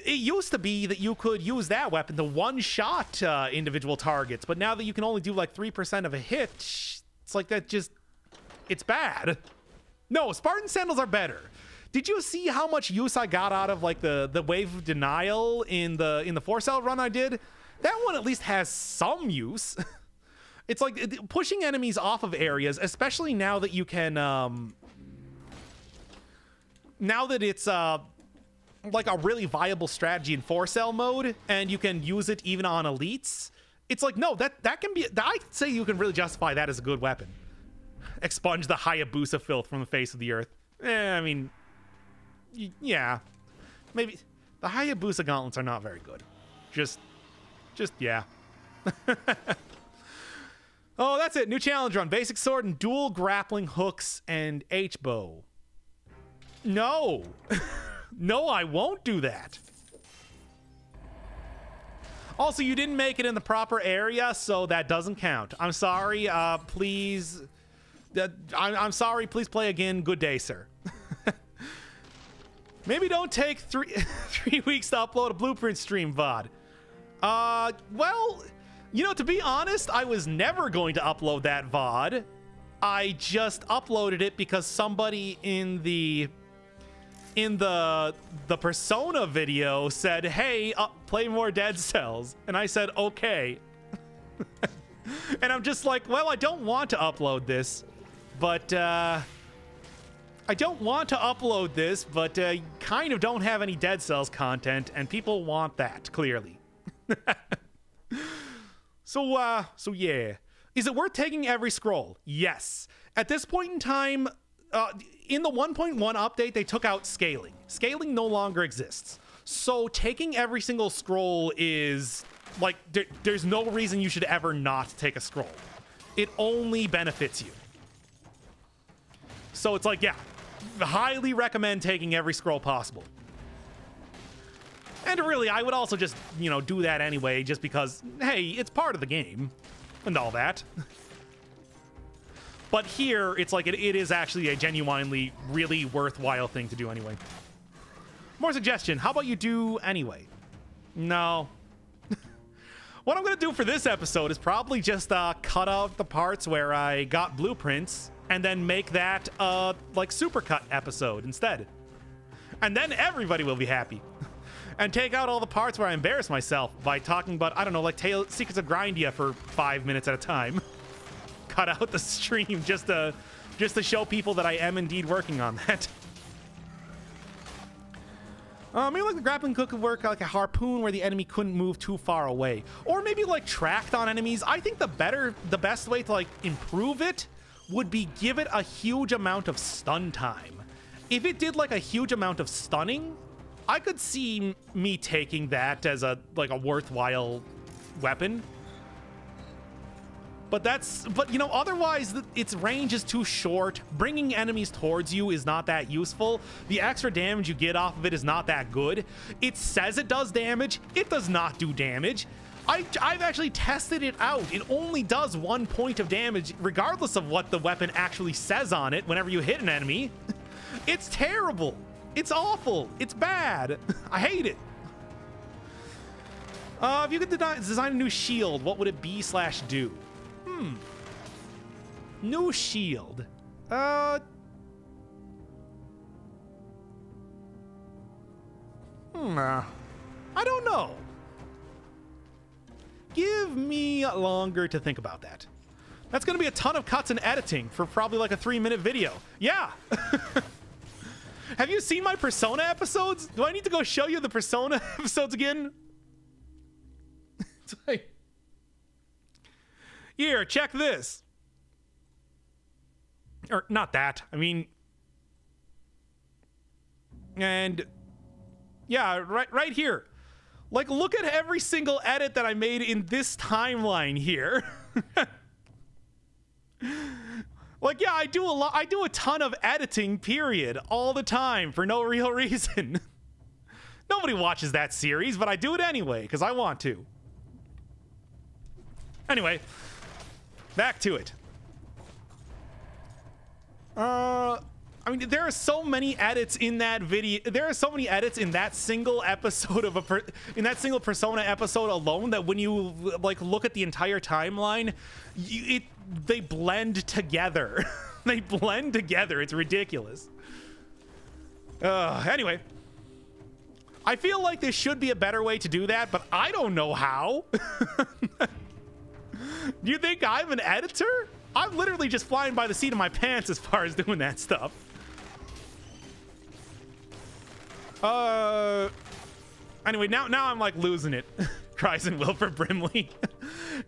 used to be that you could use that weapon to one-shot individual targets, but now that you can only do like 3% of a hit, it's like that just... it's bad. No, Spartan Sandals are better. Did you see how much use I got out of like the Wave of Denial in the 4-cell run I did? That one at least has some use. It's like pushing enemies off of areas, especially now that you can now that it's like a really viable strategy in 4-cell mode, and you can use it even on elites. It's like, no, that can be... I'd say you can really justify that as a good weapon. Expunge the Hayabusa filth from the face of the earth. I mean, yeah. Maybe the Hayabusa gauntlets are not very good. Just yeah. Oh, that's it. New challenge run. Basic sword and dual grappling hooks and H-bow. No. No, I won't do that. Also, you didn't make it in the proper area, so that doesn't count. I'm sorry. Please... I'm sorry, please play again. Good day, sir. Maybe don't take three weeks to upload a blueprint stream, VOD. Well, you know, to be honest, I was never going to upload that VOD. I just uploaded it because somebody in the Persona video said, hey, play more Dead Cells. And I said, okay. And I'm just like, well, I don't want to upload this. But, I don't want to upload this, but kind of don't have any Dead Cells content, and people want that, clearly. So yeah. Is it worth taking every scroll? Yes. At this point in time, in the 1.1 update, they took out scaling. Scaling no longer exists. So taking every single scroll is, like, there's no reason you should ever not take a scroll. It only benefits you. So it's like, yeah, highly recommend taking every scroll possible. And really, I would also just, you know, do that anyway, just because, hey, it's part of the game and all that. But here, it's like it is actually a genuinely really worthwhile thing to do anyway. More suggestion. How about you do anyway? No. What I'm going to do for this episode is probably just cut out the parts where I got blueprints and then make that like supercut episode instead. And then everybody will be happy. And take out all the parts where I embarrass myself by talking about, I don't know, like Secrets of Grindia for 5 minutes at a time. Cut out the stream just to show people that I am indeed working on that. Maybe like the grappling hook could work like a harpoon where the enemy couldn't move too far away. Or maybe like tracked on enemies. I think the best way to like improve it would be give it a huge amount of stun time. If it did like a huge amount of stunning, I could see me taking that as a worthwhile weapon. But you know, otherwise its range is too short. Bringing enemies towards you is not that useful. The extra damage you get off of it is not that good. It says it does damage. It does not do damage. I've actually tested it out. It only does 1 point of damage regardless of what the weapon actually says on it whenever you hit an enemy. It's terrible. It's awful. It's bad. I hate it. If you could design a new shield, what would it be/do? New shield. I don't know. Give me longer to think about that. That's going to be a ton of cuts and editing for probably like a 3-minute video. Yeah. Have you seen my Persona episodes? Do I need to go show you the Persona episodes again? It's like, here, check this. Or not that. I mean, and yeah, right here. Like, look at every single edit that I made in this timeline here. Like, yeah, I do a ton of editing, period, all the time for no real reason. Nobody watches that series, but I do it anyway because I want to. Anyway, back to it. I mean, there are so many edits in that video. There are so many edits in that single episode of in that single Persona episode alone that when you like look at the entire timeline, they blend together. They blend together. It's ridiculous. Anyway, I feel like there should be a better way to do that, but I don't know how. Do you think I'm an editor? I'm literally just flying by the seat of my pants as far as doing that stuff. Anyway, now I'm like losing it. Cries and Wilford Brimley.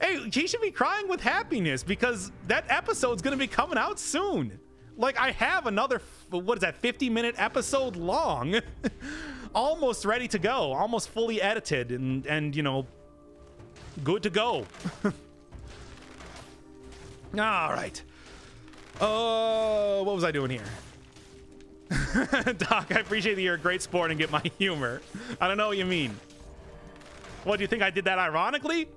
Hey, he should be crying with happiness because that episode's gonna be coming out soon. Like, I have another, what is that, 50-minute episode long. Almost ready to go, almost fully edited and you know, good to go. All right. What was I doing here? Doc, I appreciate that you're a great sport and get my humor. I don't know what you mean. What, do you think I did that ironically?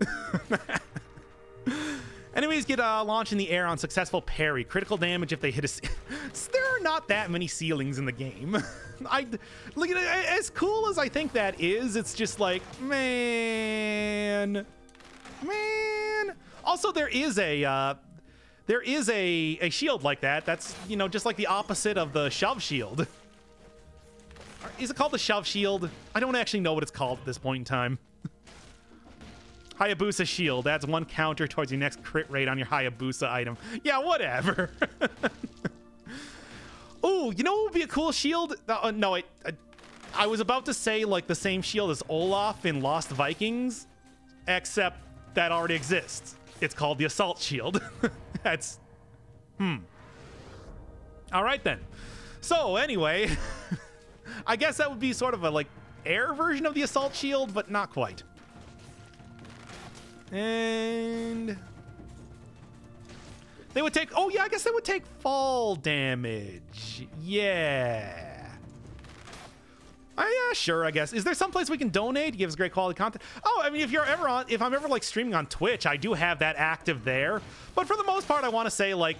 Enemies get launched in the air on successful parry. Critical damage if they hit a... There are not that many ceilings in the game. Look at it, as cool as I think that is, it's just like, man. Also, there is a shield like that. That's, you know, just like the opposite of the shove shield. Is it called the shove shield? I don't actually know what it's called at this point in time. Hayabusa shield adds 1 counter towards your next crit rate on your Hayabusa item. Yeah, whatever. Ooh, you know what would be a cool shield? No, I was about to say like the same shield as Olaf in Lost Vikings, except that already exists. It's called the Assault Shield. That's... All right, then. So, anyway, I guess that would be sort of a, like, air version of the Assault Shield, but not quite. And... They would take... Oh, yeah, I guess they would take fall damage. Yeah. Yeah, sure, I guess. Is there someplace we can donate? It gives great quality content. Oh, I mean, if I'm ever like streaming on Twitch, I do have that active there. But for the most part, I want to say, like,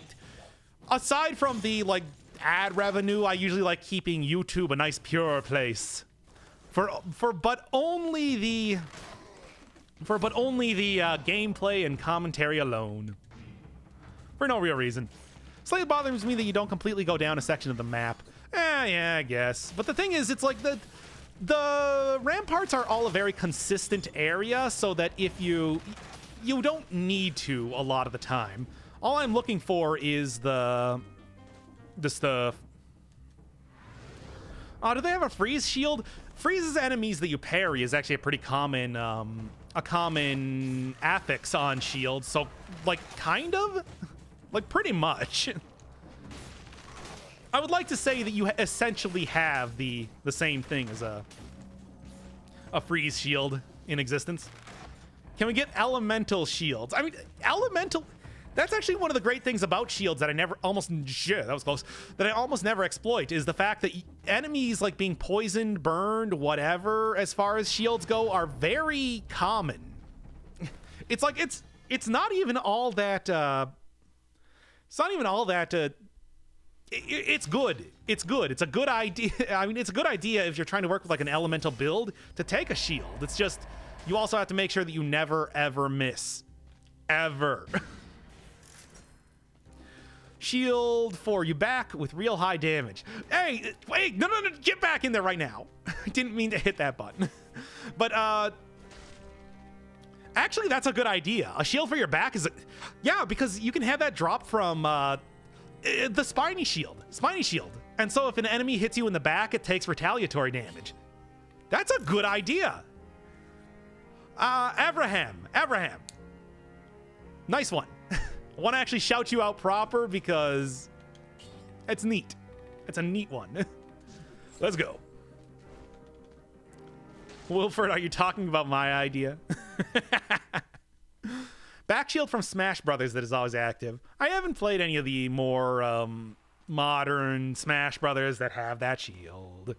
aside from the like ad revenue, I usually like keeping YouTube a nice pure place. But only the gameplay and commentary alone. For no real reason. Slightly bothers me that you don't completely go down a section of the map. Yeah, I guess. But the thing is, it's like the ramparts are all a very consistent area, so that if you don't need to a lot of the time. All I'm looking for is the stuff. Oh, do they have a freeze shield? Freezes enemies that you parry is actually a pretty common affix on shields. So, like, kind of, like, pretty much. I would like to say that you essentially have the same thing as a freeze shield in existence. Can we get elemental shields? I mean, elemental... That's actually one of the great things about shields that I never that was close. That I almost never exploit is the fact that enemies like being poisoned, burned, whatever, as far as shields go, are very common. It's like it's not even all that. It's not even all that. It's good. It's good. It's a good idea. I mean, it's a good idea if you're trying to work with like an elemental build to take a shield. It's just you also have to make sure that you never ever miss, ever. Shield for you back with real high damage. Hey, wait, no, get back in there right now. I didn't mean to hit that button. But, actually, that's a good idea. A shield for your back is, yeah, because you can have that drop from, the Spiny Shield. And so if an enemy hits you in the back, it takes retaliatory damage. That's a good idea. Abraham. Nice one. I want to actually shout you out proper because it's neat. It's a neat one. Let's go. Wilford, are you talking about my idea? Back shield from Smash Brothers that is always active. I haven't played any of the more modern Smash Brothers that have that shield.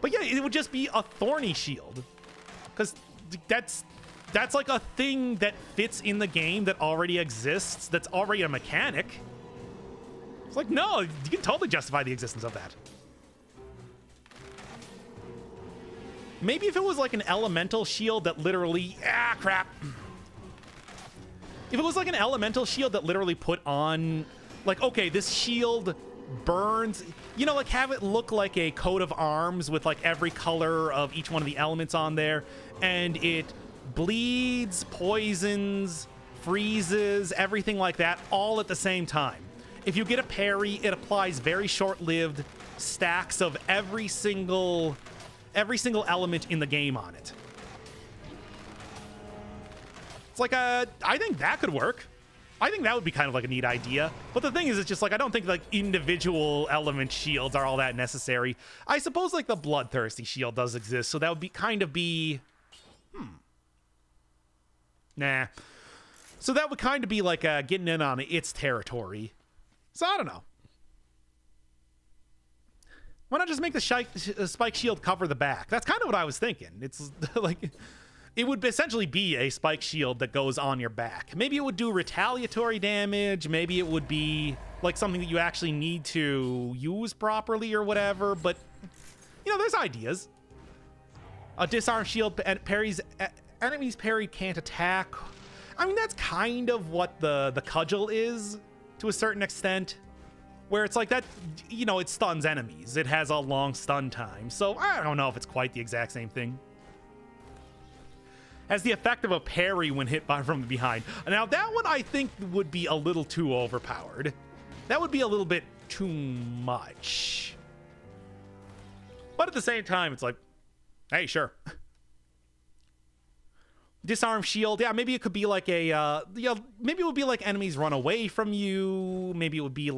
But yeah, it would just be a thorny shield. Because that's like a thing that fits in the game that already exists, that's already a mechanic. It's like, no, you can totally justify the existence of that. Maybe if it was like an elemental shield that literally... crap. If it was like an elemental shield that literally put on... Like, okay, this shield burns... You know, like have it look like a coat of arms with like every color of each one of the elements on there. And it... bleeds, poisons, freezes, everything like that, all at the same time. If you get a parry, it applies very short-lived stacks of every single element in the game on it. It's like I think that could work. I think that would be kind of like a neat idea. But the thing is, it's just like I don't think like individual element shields are all that necessary. I suppose like the bloodthirsty shield does exist, so that would be kind of be nah. So that would kind of be like getting in on its territory. So I don't know. Why not just make the spike shield cover the back? That's kind of what I was thinking. It's like, it would essentially be a spike shield that goes on your back. Maybe it would do retaliatory damage. Maybe it would be like something that you actually need to use properly or whatever. But, you know, there's ideas. A disarm shield parries... Enemies parried can't attack. I mean, that's kind of what the cudgel is, to a certain extent. Where it's like that, you know, it stuns enemies. It has a long stun time. So I don't know if it's quite the exact same thing. Has the effect of a parry when hit from behind. Now, that one I think would be a little too overpowered. That would be a little bit too much. But at the same time, it's like, hey, sure. Disarm shield, yeah, maybe it could be like a, maybe it would be like enemies run away from you. Maybe it would be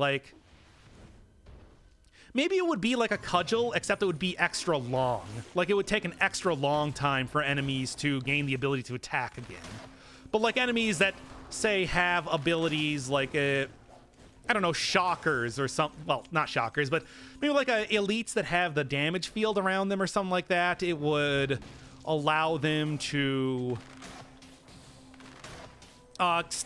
like a cudgel, except it would be extra long. Like it would take an extra long time for enemies to gain the ability to attack again. but like enemies that say have abilities like I don't know, shockers or something. Well, not shockers, but maybe like elites that have the damage field around them or something like that. It would allow them to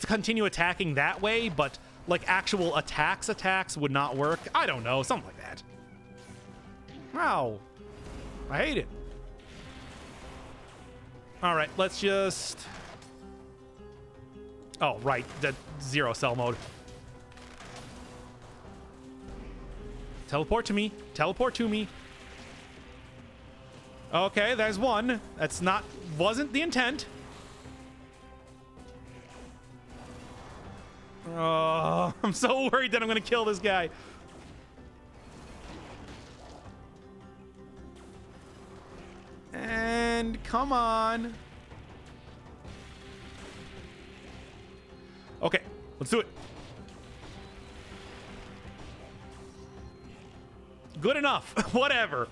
continue attacking that way, but like actual attacks would not work. I don't know, something like that. Wow, I hate it. All right, let's just... Oh, right, the zero cell mode. Teleport to me. Teleport to me. Okay, there's one. That's not... wasn't the intent. Oh, I'm so worried that I'm gonna kill this guy. And come on. Okay, let's do it. Good enough. Whatever.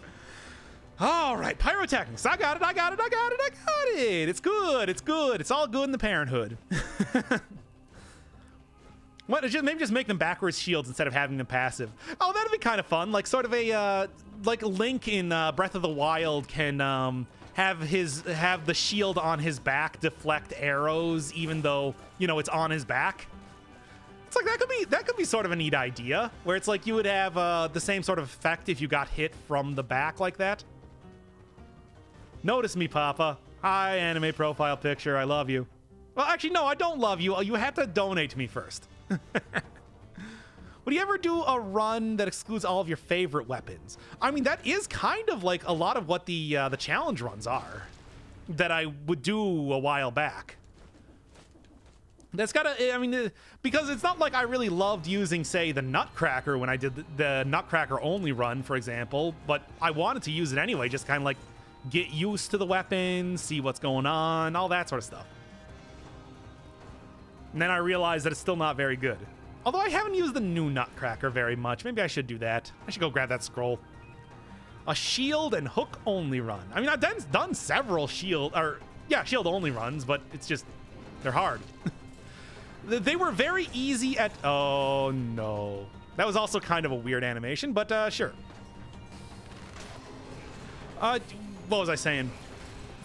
All right, Pyrotechnics. I got it. I got it. I got it. I got it. It's good. It's good. It's all good in the Parenthood. What? Maybe just make them backwards shields instead of having them passive. Oh, that'd be kind of fun. Like sort of a like Link in Breath of the Wild can have the shield on his back deflect arrows, even though you know it's on his back. It's like that could be sort of a neat idea, where it's like you would have the same sort of effect if you got hit from the back like that. Notice me, Papa. Hi, anime profile picture. I love you. Well, actually, no, I don't love you. You have to donate to me first. Would you ever do a run that excludes all of your favorite weapons? I mean, that is kind of like a lot of what the challenge runs are that I would do a while back. That's gotta, I mean, because it's not like I really loved using, say, the Nutcracker when I did the Nutcracker only run, for example, but I wanted to use it anyway, just kind of like get used to the weapons, see what's going on, all that sort of stuff. And then I realized that it's still not very good. Although I haven't used the new Nutcracker very much. Maybe I should do that. I should go grab that scroll. A shield and hook only run. I mean, I've done several shield only runs, but it's just, they're hard. They were very easy at, oh no. That was also kind of a weird animation, but sure. What was I saying?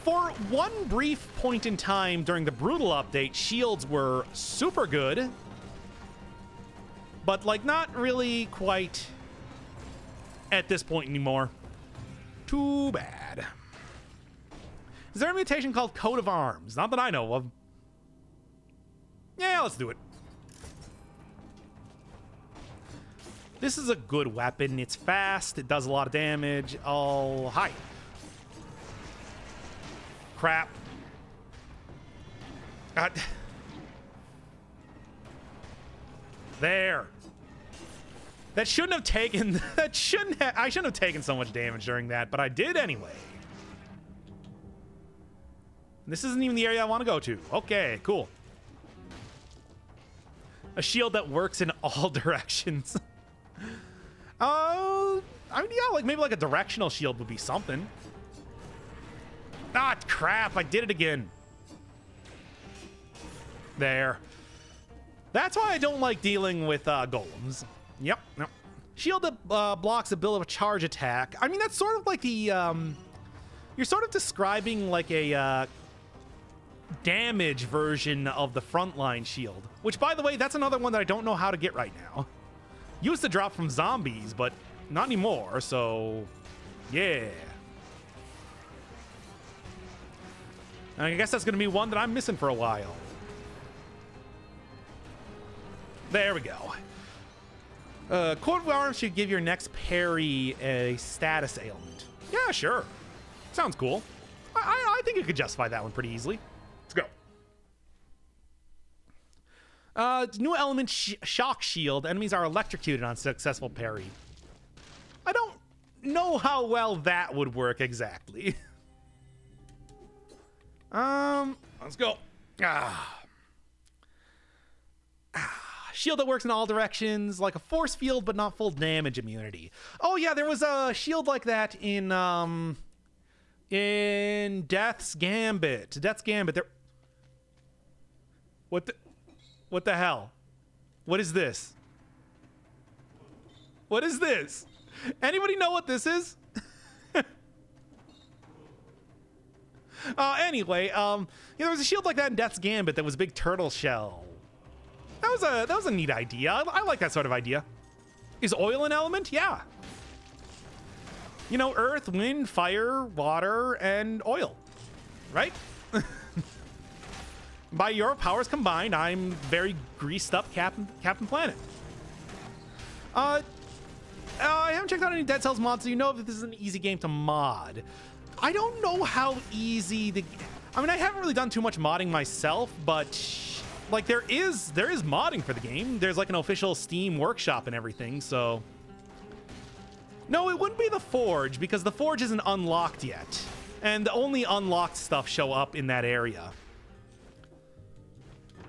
For one brief point in time during the Brutal update, shields were super good, but like not really quite at this point anymore. Too bad. Is there a mutation called Coat of Arms? Not that I know of. Yeah, let's do it. This is a good weapon. It's fast. It does a lot of damage. Oh, hi. Crap. There. That shouldn't have taken... I shouldn't have taken so much damage during that, but I did anyway. This isn't even the area I want to go to. Okay, cool. A shield that works in all directions. I mean, yeah, like maybe like a directional shield would be something. Ah, crap, I did it again. There. That's why I don't like dealing with golems. Yep. Shield that blocks the build of a charge attack. I mean, that's sort of like the... you're sort of describing like a damage version of the frontline shield. Which, by the way, that's another one that I don't know how to get right now. Used to drop from zombies, but not anymore, so... yeah. I guess that's going to be one that I'm missing for a while. There we go. Coat of Arms should give your next parry a status ailment. Yeah, sure. Sounds cool. I think you could justify that one pretty easily. Let's go. New element Shock Shield. Enemies are electrocuted on successful parry. I don't know how well that would work exactly. Let's go. Shield that works in all directions, like a force field, but not full damage immunity. Oh yeah, there was a shield like that in Death's Gambit. Death's Gambit. What the hell? What is this? What is this? Anybody know what this is? Anyway, there was a shield like that in Death's Gambit that was a big turtle shell. That was a neat idea. I like that sort of idea. Is oil an element? Yeah. You know, earth, wind, fire, water, and oil. Right? By your powers combined, I'm very greased up Captain Planet. I haven't checked out any Dead Cells mods, so you know if this is an easy game to mod. I don't know how easy the... I mean, I haven't really done too much modding myself, but like there is modding for the game. There's like an official Steam workshop and everything, so... No, it wouldn't be the Forge, because the Forge isn't unlocked yet. And the only unlocked stuff show up in that area.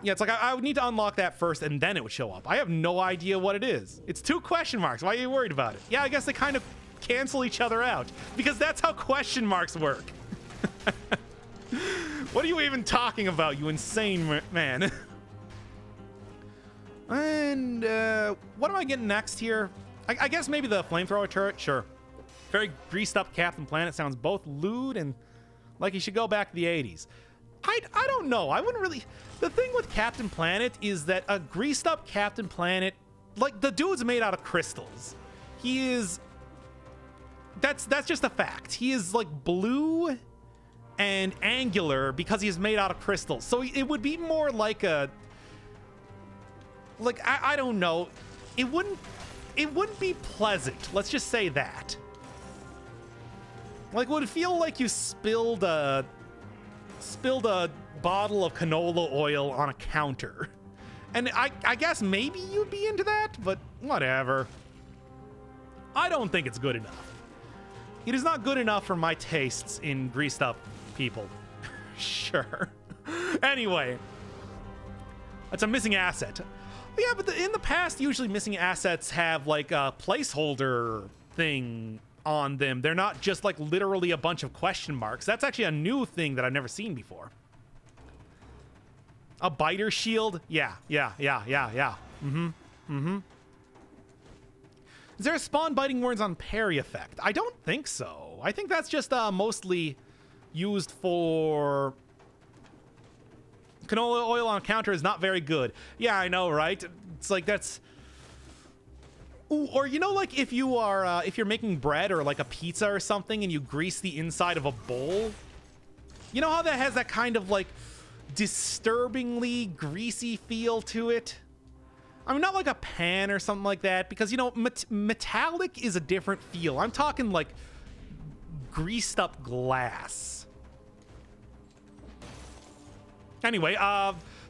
Yeah, it's like I would need to unlock that first and then it would show up. I have no idea what it is. It's 2 question marks. Why are you worried about it? Yeah, I guess they kind of cancel each other out because that's how question marks work. What are you even talking about, you insane man? And what am I getting next here? I guess maybe the Flamethrower Turret. Sure. Very greased up Captain Planet sounds both lewd and like he should go back to the 80s. I don't know. I wouldn't really... The thing with Captain Planet is that a greased up Captain Planet, like the dude's made out of crystals. He is... That's just a fact. He is like blue and angular because he is made out of crystals. So it would be more like a... Like, I don't know. It wouldn't be pleasant. Let's just say that. Like, would it feel like you spilled a bottle of canola oil on a counter? And I guess maybe you'd be into that, but whatever. I don't think it's good enough. It is not good enough for my tastes in greased up people. Sure. Anyway, that's a missing asset. Yeah, but in the past, usually missing assets have like a placeholder thing on them. They're not just like literally a bunch of question marks. That's actually a new thing that I've never seen before. A biter shield? Yeah. Is there a spawn biting words on parry effect? I don't think so. I think that's just mostly used for... Canola oil on counter is not very good. Yeah, I know, right? It's like that's... Ooh, or you know, like if you are if you're making bread or like a pizza or something and you grease the inside of a bowl, you know how that has that kind of like disturbingly greasy feel to it? I mean, not like a pan or something like that, because you know metallic is a different feel. I'm talking like greased up glass. Anyway,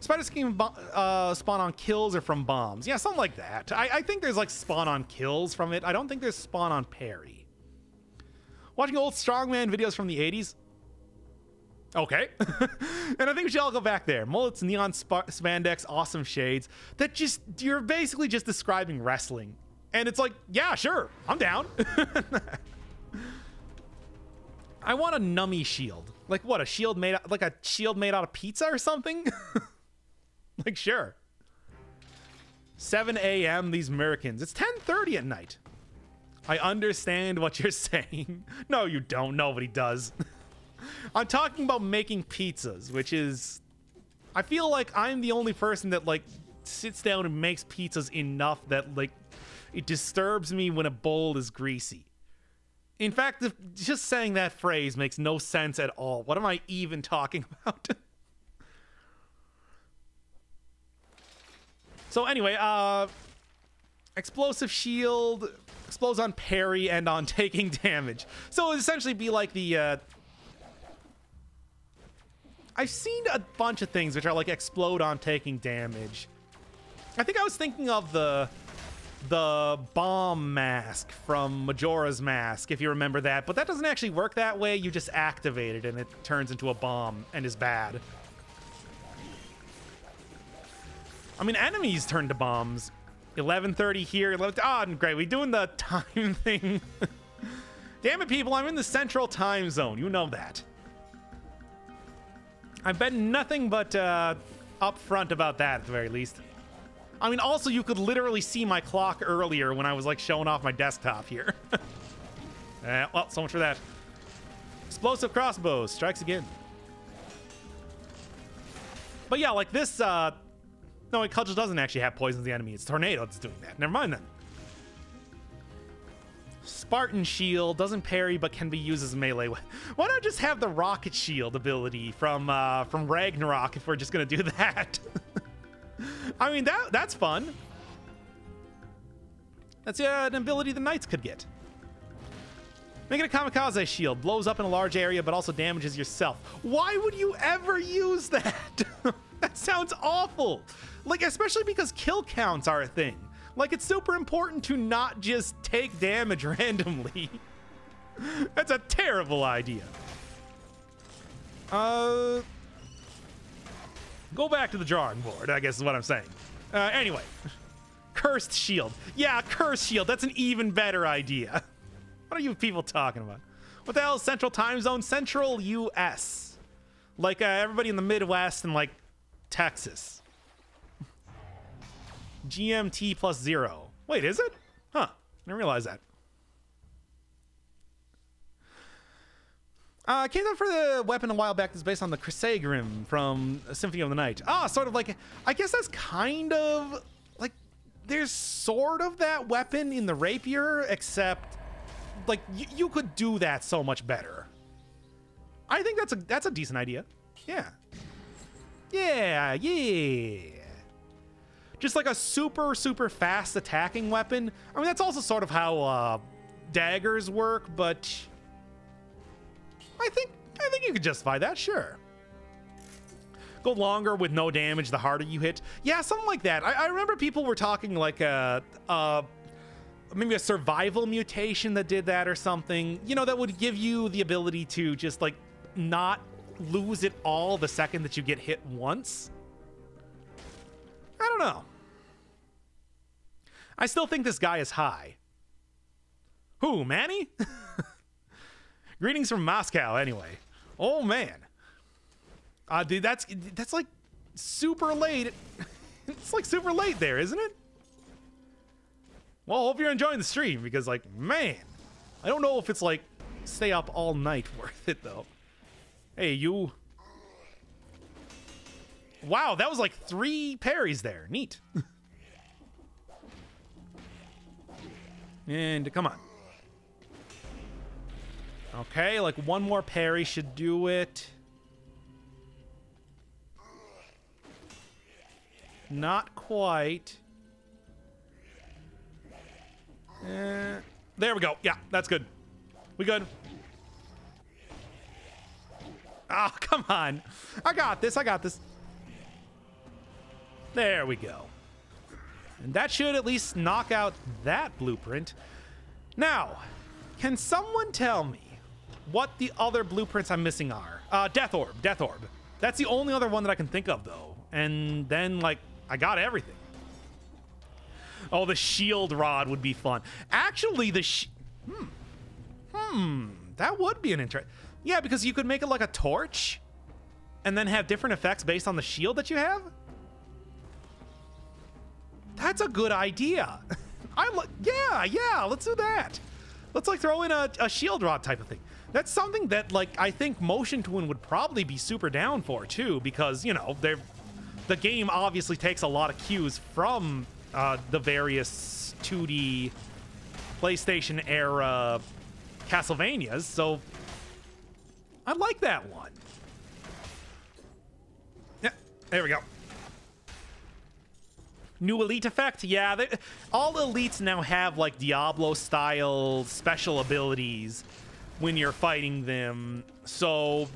spider scheme spawn on kills or from bombs. Yeah, something like that. I think there's like spawn on kills from it. I don't think there's spawn on parry. Watching old strongman videos from the 80s. Okay. And I think we should all go back there. Mullets, neon spandex, awesome shades. That just, you're basically just describing wrestling. And it's like, yeah, sure, I'm down. I want a nummy shield. Like what, a shield made out, like a shield made out of pizza or something? Like, sure. 7 a.m. these Americans. It's 10:30 at night. I understand what you're saying. No, you don't. Nobody does. I'm talking about making pizzas, which is... I feel like I'm the only person that, like, sits down and makes pizzas enough that, like, it disturbs me when a bowl is greasy. In fact, just saying that phrase makes no sense at all. What am I even talking about? So anyway, explosive shield, explodes on parry and on taking damage. So it would essentially be like the... I've seen a bunch of things which are like explode on taking damage. I think I was thinking of the bomb mask from Majora's Mask, if you remember that, but that doesn't actually work that way. You just activate it and it turns into a bomb and is bad. I mean, enemies turn to bombs. 11:30 here, 11... Oh, great, we doing the time thing. Damn it, people, I'm in the central time zone. You know that. I bet nothing but upfront about that at the very least. I mean, also, you could literally see my clock earlier when I was, like, showing off my desktop here. Well, so much for that. Explosive crossbows. Strikes again. But yeah, like this, no, it Cudgel doesn't actually have poisons the enemy. It's Tornado that's doing that. Never mind then. Spartan Shield doesn't parry but can be used as melee. Why not just have the Rocket Shield ability from Ragnarok if we're just gonna do that? I mean, that's fun. That's an ability the Knights could get. Make it a Kamikaze Shield. Blows up in a large area but also damages yourself. Why would you ever use that? That sounds awful. Like, especially because kill counts are a thing. Like, it's super important to not just take damage randomly. That's a terrible idea. Go back to the drawing board, I guess is what I'm saying. Anyway. Cursed Shield. Yeah, Cursed Shield. That's an even better idea. What are you people talking about? What the hell is Central Time Zone? Central U.S. Like, everybody in the Midwest and, like, Texas. GMT plus 0. Wait, is it? Huh. I didn't realize that. Came out for the weapon a while back that's based on the Crisagrim from Symphony of the Night. Ah, sort of like, I guess that's kind of, like, there's sort of that weapon in the Rapier, except, like, you could do that so much better. I think that's a decent idea. Yeah. Yeah. Just like a super, super fast attacking weapon. I mean, that's also sort of how daggers work, but I think you could justify that, sure. Go longer with no damage the harder you hit. Yeah, something like that. I remember people were talking like maybe a survival mutation that did that or something. You know, that would give you the ability to just like not lose it all the second that you get hit once. I don't know. I still think this guy is high. Who, Manny? Greetings from Moscow, anyway. Oh, man. Dude, that's like super late. It's like super late there, isn't it? Well, hope you're enjoying the stream because, like, man, I don't know if it's like stay up all night worth it, though. Hey, you. Wow, that was like 3 parries there. Neat. And come on. Okay, like one more parry should do it. Not quite. There we go. Yeah, that's good. We good. Ah, oh, come on. I got this. There we go. And that should at least knock out that blueprint. Now, can someone tell me what the other blueprints I'm missing are? Death Orb. That's the only other one that I can think of, though. And then, like, I got everything. Oh, the shield rod would be fun. Actually, that would be an interest. Yeah, because you could make it like a torch and then have different effects based on the shield that you have. That's a good idea. Yeah, let's do that. Let's like throw in a shield rod type of thing. That's something that like I think Motion Twin would probably be super down for too, because you know the game obviously takes a lot of cues from the various 2D PlayStation era Castlevanias, so I like that one. Yeah, there we go. New elite effect? Yeah, all elites now have like Diablo-style special abilities when you're fighting them. So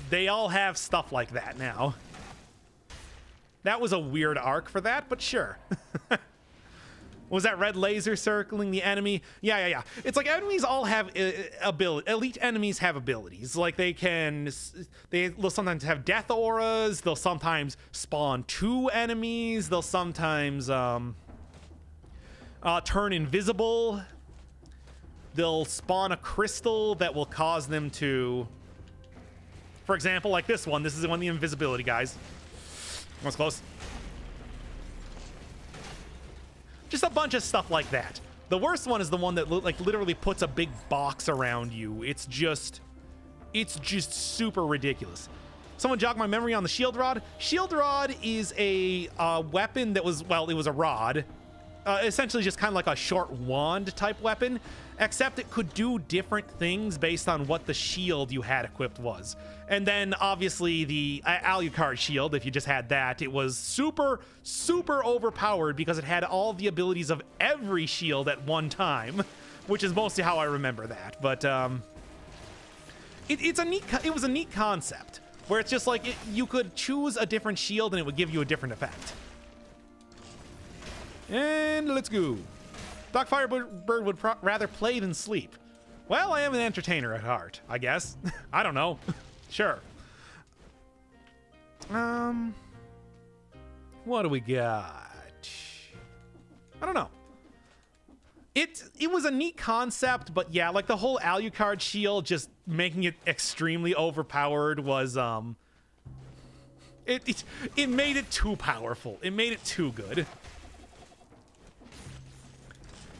they all have stuff like that now. That was a weird arc for that, but sure. Was that red laser circling the enemy? Yeah. It's like enemies all have ability. Elite enemies have abilities. Like they'll sometimes have death auras. They'll sometimes spawn 2 enemies. They'll sometimes turn invisible. They'll spawn a crystal that will cause them to, for example, like this one. This is one of the invisibility guys. Almost close. Just a bunch of stuff like that. The worst one is the one that like literally puts a big box around you. It's just super ridiculous. Someone jogged my memory on the shield rod. Shield rod is a weapon that was, well, it was a rod. Essentially just kind of like a short wand type weapon, except it could do different things based on what the shield you had equipped was. And then obviously the Alucard shield, if you just had that, it was super, super overpowered because it had all the abilities of every shield at one time, which is mostly how I remember that. But it was a neat concept where it's just like you could choose a different shield and it would give you a different effect. And let's go. Doc Firebird would rather play than sleep. Well, I am an entertainer at heart, I guess. I don't know. Sure. What do we got? I don't know. It was a neat concept, but yeah, like the whole Alucard shield just making it extremely overpowered was it made it too powerful. It made it too good.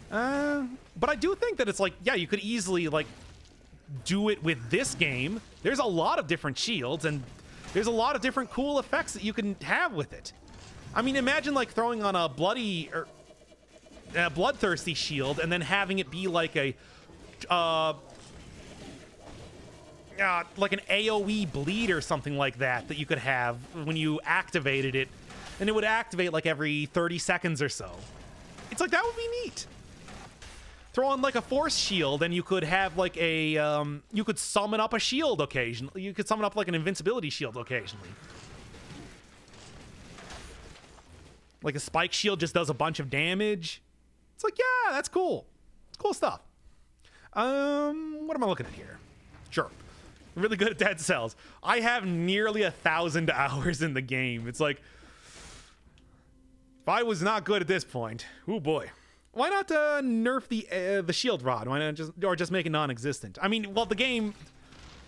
But I do think that it's like, yeah, you could easily like do it with this game. There's a lot of different shields and there's a lot of different cool effects that you can have with it. I mean, imagine like throwing on a bloody or bloodthirsty shield and then having it be like a like an AoE bleed or something like that you could have when you activated it, and it would activate like every 30 seconds or so. It's like, that would be neat. Throw on like a force shield and you could have like a you could summon up a shield occasionally. You could summon up like an invincibility shield occasionally. Like a spike shield just does a bunch of damage. It's like, yeah, that's cool. It's cool stuff. What am I looking at here? Sure. Really good at Dead Cells. I have nearly 1,000 hours in the game. It's like, if I was not good at this point, oh boy. Why not nerf the shield rod? Why not just make it non-existent? I mean, well, the game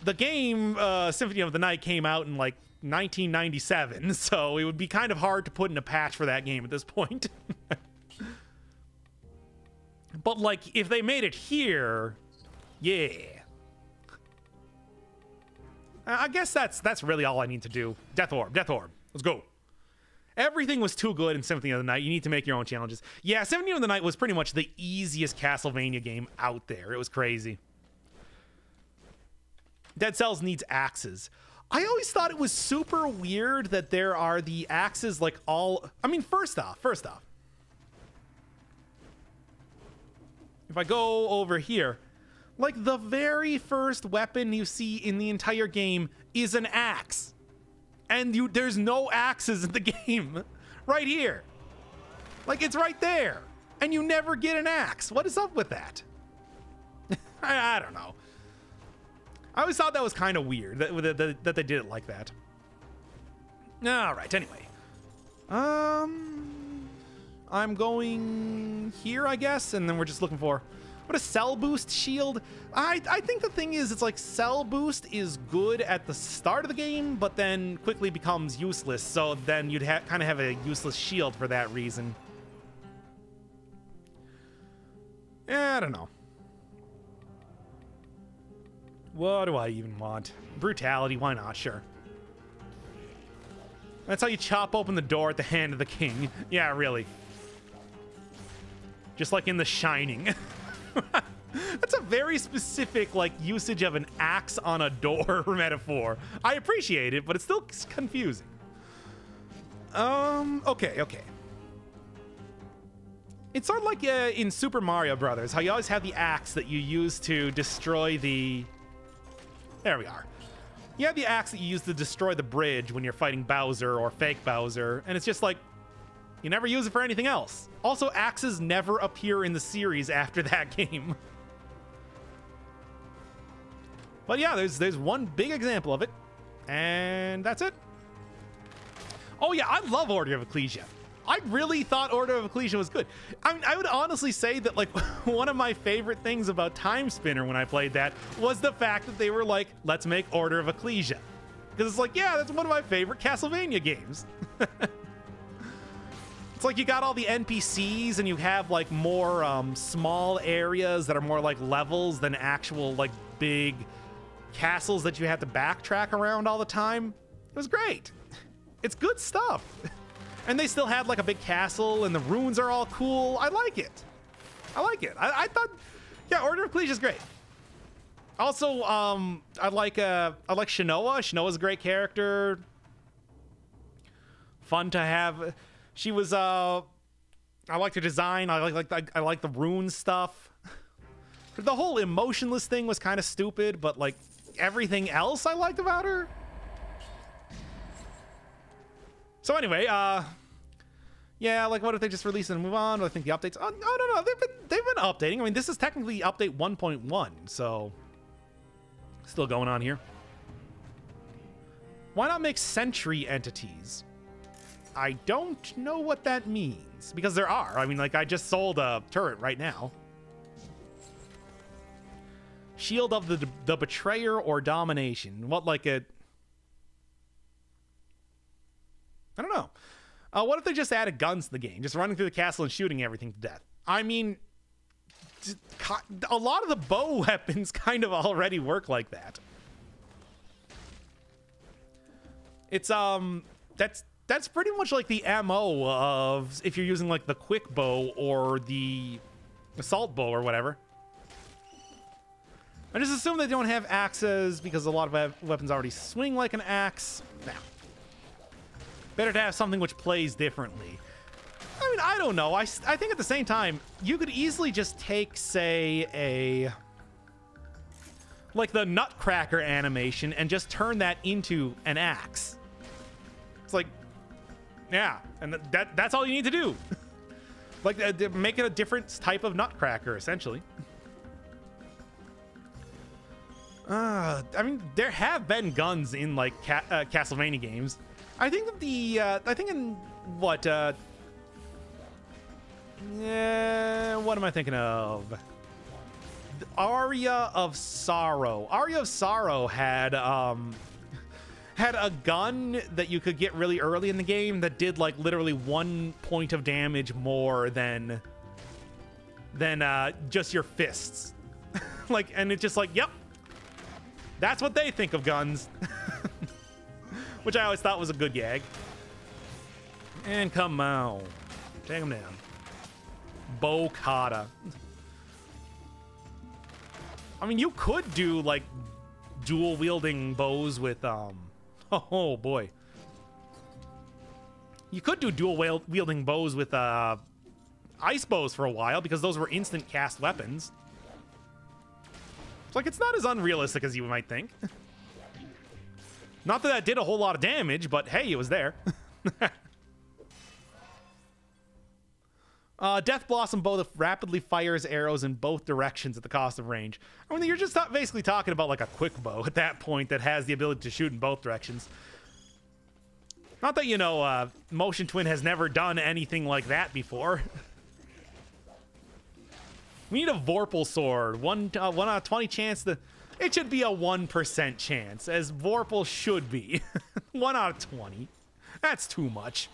Symphony of the Night came out in like 1997, so it would be kind of hard to put in a patch for that game at this point. But like, if they made it here, yeah. I guess that's really all I need to do. Death Orb. Let's go. Everything was too good in Symphony of the Night. You need to make your own challenges. Yeah, Symphony of the Night was pretty much the easiest Castlevania game out there. It was crazy. Dead Cells needs axes. I always thought it was super weird that there are the axes like all... I mean, first off. If I go over here, like the very first weapon you see in the entire game is an axe. And there's no axes in the game. Right here. Like, it's right there. And you never get an axe. What is up with that? I don't know. I always thought that was kind of weird that they did it like that. All right, anyway. I'm going here, I guess, and then we're just looking for... What a cell boost shield. I think the thing is, it's like cell boost is good at the start of the game, but then quickly becomes useless. So then you'd kind of have a useless shield for that reason. I don't know. What do I even want? Brutality, why not? Sure. That's how you chop open the door at the hand of the king. Yeah, really. Just like in The Shining. That's a very specific like usage of an axe on a door metaphor. I appreciate it, but it's still confusing. Okay. It's sort of like in Super Mario Brothers, how you always have the axe that you use to destroy the... There we are. You have the axe that you use to destroy the bridge when you're fighting Bowser or fake Bowser, and it's just like, you never use it for anything else. Also, axes never appear in the series after that game. But yeah, there's one big example of it, and that's it. Oh yeah, I love Order of Ecclesia. I really thought Order of Ecclesia was good. I mean, I would honestly say that like one of my favorite things about Time Spinner when I played that was the fact that they were like, let's make Order of Ecclesia. Because it's like, yeah, that's one of my favorite Castlevania games. It's like you got all the NPCs and you have like more small areas that are more like levels than actual like big castles that you have to backtrack around all the time. It was great. It's good stuff. And they still had like a big castle and the runes are all cool. I like it. I like it. I thought, yeah, Order of Ecclesia is great. Also, I like Shinoa. Shinoa's a great character. Fun to have. She was I liked her design. I like the rune stuff. The whole emotionless thing was kind of stupid, but like everything else I liked about her. So anyway, yeah, like what if they just release it and move on? I think the updates. Oh no, they've been updating. I mean, this is technically update 1.1, so still going on here. Why not make sentry entities? I don't know what that means, because there are. I mean, like, I just sold a turret right now. Shield of the Betrayer or Domination. What, like a... I don't know. What if they just added guns to the game? Just running through the castle and shooting everything to death. I mean, a lot of the bow weapons kind of already work like that. It's, that's pretty much like the MO of if you're using like the quick bow or the assault bow or whatever. I just assume they don't have axes because a lot of weapons already swing like an axe. Now, better to have something which plays differently. I mean, I don't know. I think at the same time, you could easily just take, say, like the Nutcracker animation and just turn that into an axe. It's like, yeah, and that's all you need to do. Like, make it a different type of Nutcracker, essentially. I mean, there have been guns in, like, Castlevania games. I think that the, I think in, what am I thinking of? The Aria of Sorrow. Aria of Sorrow had a gun that you could get really early in the game that did like literally 1 point of damage more than just your fists. Like, and it's just like, yep, that's what they think of guns. Which I always thought was a good gag. And come on, take him down. Bow kata. I mean, you could do like dual wielding bows with oh boy. You could do dual wielding bows with ice bows for a while because those were instant cast weapons. It's like, it's not as unrealistic as you might think. Not that that did a whole lot of damage, but hey, it was there. Death Blossom bow that rapidly fires arrows in both directions at the cost of range. I mean, you're just basically talking about like a quick bow at that point that has the ability to shoot in both directions. Not that, you know, Motion Twin has never done anything like that before. We need a Vorpal sword. 1 out of 20 chance that it should be a 1% chance, as Vorpal should be. 1 out of 20. That's too much.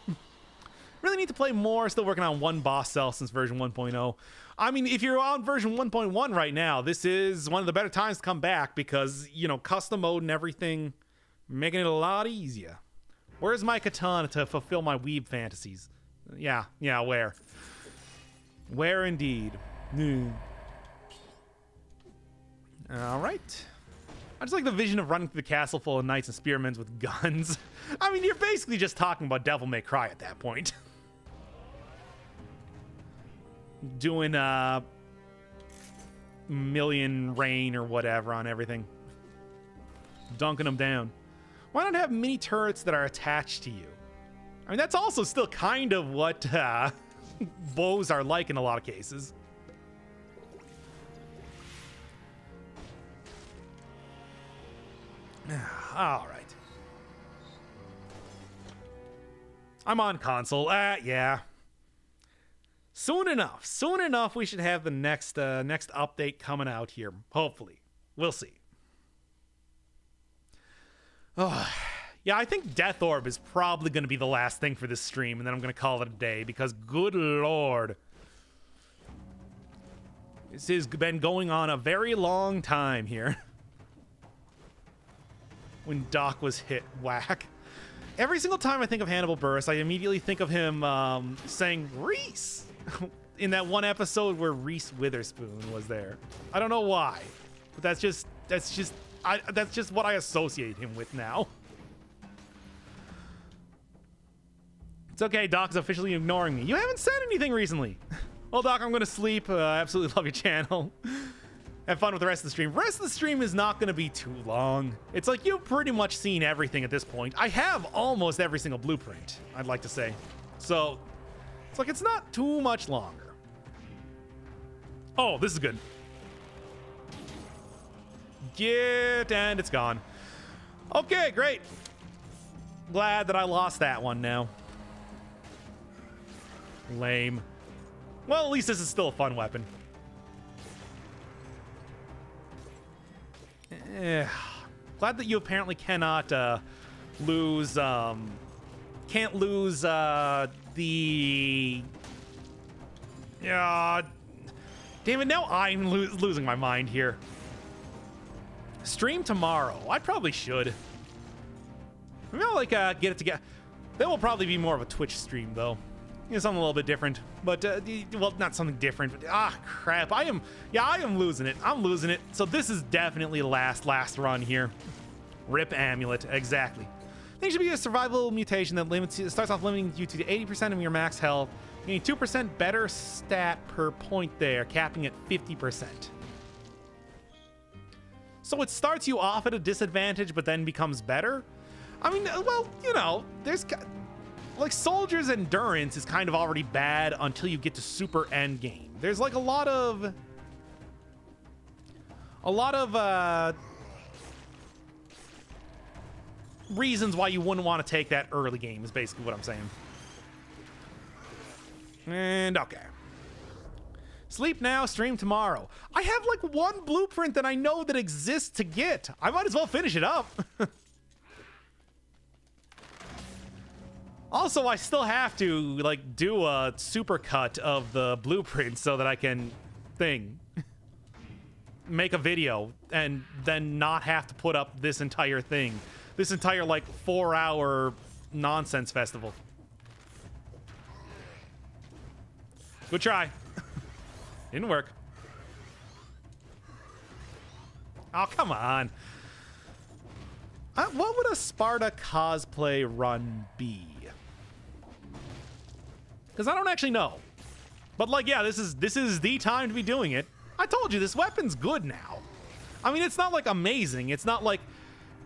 Really need to play more. Still working on one boss cell since version 1.0. I mean, if you're on version 1.1 right now, this is one of the better times to come back because, you know, custom mode and everything, making it a lot easier. Where's my katana to fulfill my weeb fantasies? Yeah, where? Where indeed? All right. I just like the vision of running through the castle full of knights and spearmen with guns. I mean, you're basically just talking about Devil May Cry at that point. Doing million rain or whatever on everything. Dunking them down. Why not have mini turrets that are attached to you? I mean, that's also still kind of what bows are like in a lot of cases. All right. I'm on console. Yeah. Soon enough, we should have the next update coming out here. Hopefully. We'll see. Oh, Yeah, I think Death Orb is probably going to be the last thing for this stream, and then I'm going to call it a day, because good lord. This has been going on a very long time here. When Doc was hit, whack. Every single time I think of Hannibal Buress, I immediately think of him saying Reese in that one episode where Reese Witherspoon was there. I don't know why, but that's just what I associate him with now. It's okay, Doc's officially ignoring me. You haven't said anything recently. Well, Doc, I'm gonna sleep. I absolutely love your channel. Have fun with the rest of the stream. The rest of the stream is not going to be too long. It's like you've pretty much seen everything at this point. I have almost every single blueprint, I'd like to say. So, it's like it's not too much longer. Oh, this is good. And it's gone. Okay, great. Glad that I lost that one now. Lame. Well, at least this is still a fun weapon. Glad that you apparently cannot lose can't lose the damn it, now I'm losing my mind here. Stream tomorrow. I probably should. Maybe I'll like get it together. That will probably be more of a Twitch stream though. You know, something a little bit different, but well, not something different, but crap. I am losing it. I'm losing it. So this is definitely the last run here. Rip Amulet, exactly. I think it should be a survival mutation that starts off limiting you to 80% of your max health, meaning 2% better stat per point there, capping at 50%. So it starts you off at a disadvantage, but then becomes better. I mean, well, you know, there's like Soldier's endurance is kind of already bad until you get to super end game. There's like a lot of reasons why you wouldn't want to take that early game is basically what I'm saying. And okay. Sleep now, stream tomorrow. I have like one blueprint that I know that exists to get. I might as well finish it up. Also, I still have to like do a supercut of the blueprint so that I can make a video and then not have to put up this entire thing. This entire like 4-hour nonsense festival. Good try. Didn't work. Oh, come on. What would a Sparta cosplay run be? Because I don't actually know. But like, yeah, this is the time to be doing it. I told you, this weapon's good now. I mean, it's not like amazing. It's not like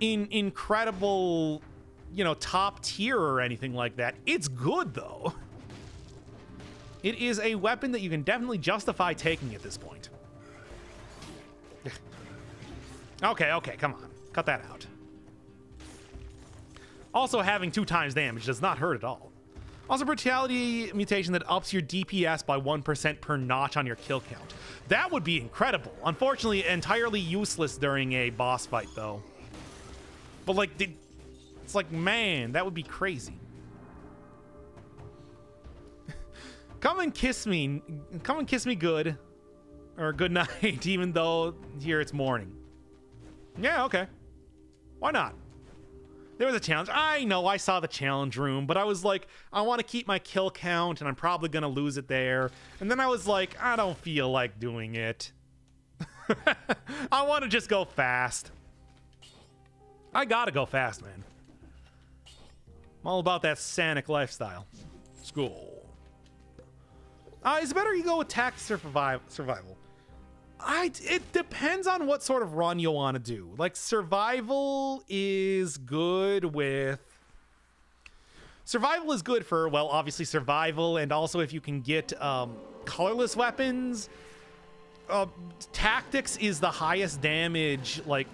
incredible, you know, top tier or anything like that. It's good though. It is a weapon that you can definitely justify taking at this point. Okay, come on. Cut that out. Also, having 2 times damage does not hurt at all. Also, brutality mutation that ups your DPS by 1% per notch on your kill count. That would be incredible. Unfortunately, entirely useless during a boss fight, though. But, like, it's like, man, that would be crazy. Come and kiss me. Come and kiss me good. Or good night, even though here it's morning. Yeah, okay. Why not? There was a challenge. I know I saw the challenge room, but I was like, I want to keep my kill count, and I'm probably going to lose it there. And then I was like, I don't feel like doing it. I want to just go fast. I got to go fast, man. I'm all about that Sanic lifestyle. School. Is it better you go attack survival? It depends on what sort of run you want to do. Like, survival is good with... Survival is good for, well, obviously survival, and also if you can get colorless weapons. Tactics is the highest damage, like,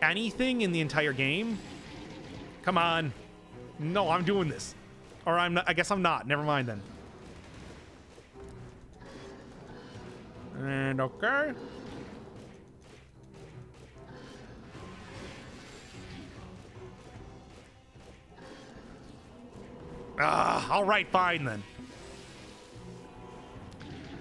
anything in the entire game. Come on. No, I'm doing this. Or I'm not, I guess I'm not. Never mind then. And okay. All right, fine then.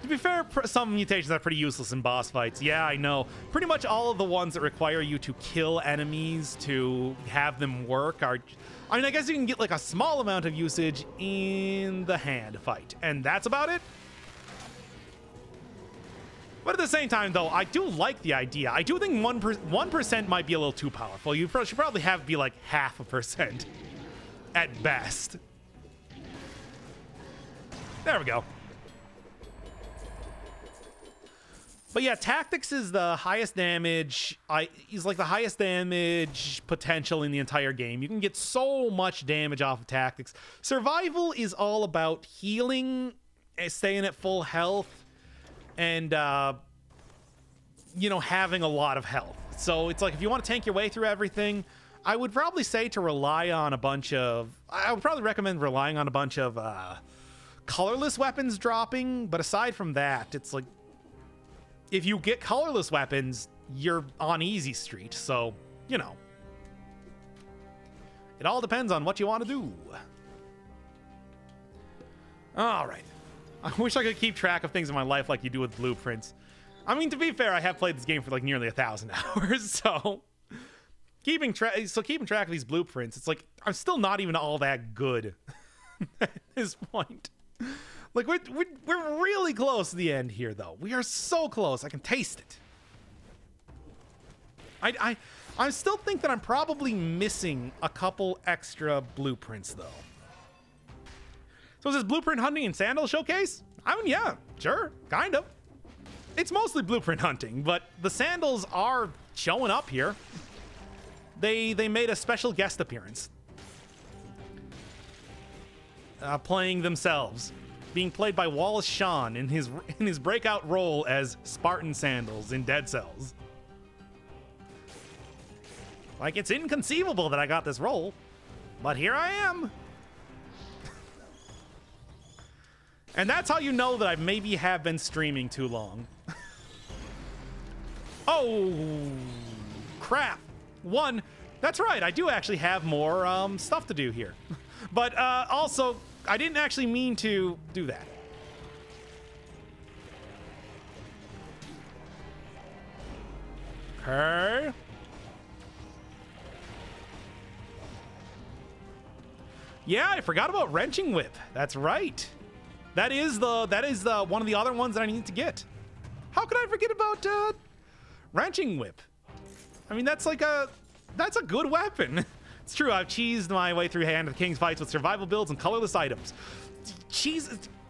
To be fair, some mutations are pretty useless in boss fights. Yeah, I know. Pretty much all of the ones that require you to kill enemies to have them work are... I mean, I guess you can get like a small amount of usage in the hand fight, and that's about it. But at the same time, though, I do like the idea. I do think 1% might be a little too powerful. You should probably have it be like 0.5% at best. There we go. But yeah, Tactics is the highest damage. He's like the highest damage potential in the entire game. You can get so much damage off of Tactics. Survival is all about healing, staying at full health, and you know, having a lot of health. So it's like if you want to tank your way through everything, I would probably say to rely on a bunch of... I would probably recommend relying on a bunch of colorless weapons dropping. But aside from that, it's like if you get colorless weapons, you're on easy street. So, you know, it all depends on what you want to do. All right. I wish I could keep track of things in my life like you do with blueprints. I mean, to be fair, I have played this game for like nearly 1,000 hours, so keeping track of these blueprints, it's like I'm still not even all that good at this point. Like we're really close to the end here, though. We are so close. I can taste it. I still think that I'm probably missing a couple extra blueprints, though. So is this blueprint hunting and sandal showcase? I mean, yeah, sure, kind of. It's mostly blueprint hunting, but the sandals are showing up here. They made a special guest appearance. Playing themselves. Being played by Wallace Shawn in his breakout role as Spartan Sandals in Dead Cells. Like, it's inconceivable that I got this role, but here I am. And that's how you know that I maybe have been streaming too long. Oh, crap. That's right, I do actually have more stuff to do here. But also, I didn't actually mean to do that. Okay. Yeah, I forgot about Wrenching Whip. That's right. That is the one of the other ones that I need to get. How could I forget about Wrenching Whip? I mean, that's a good weapon. It's true, I've cheesed my way through Hand of the King's fights with survival builds and colorless items.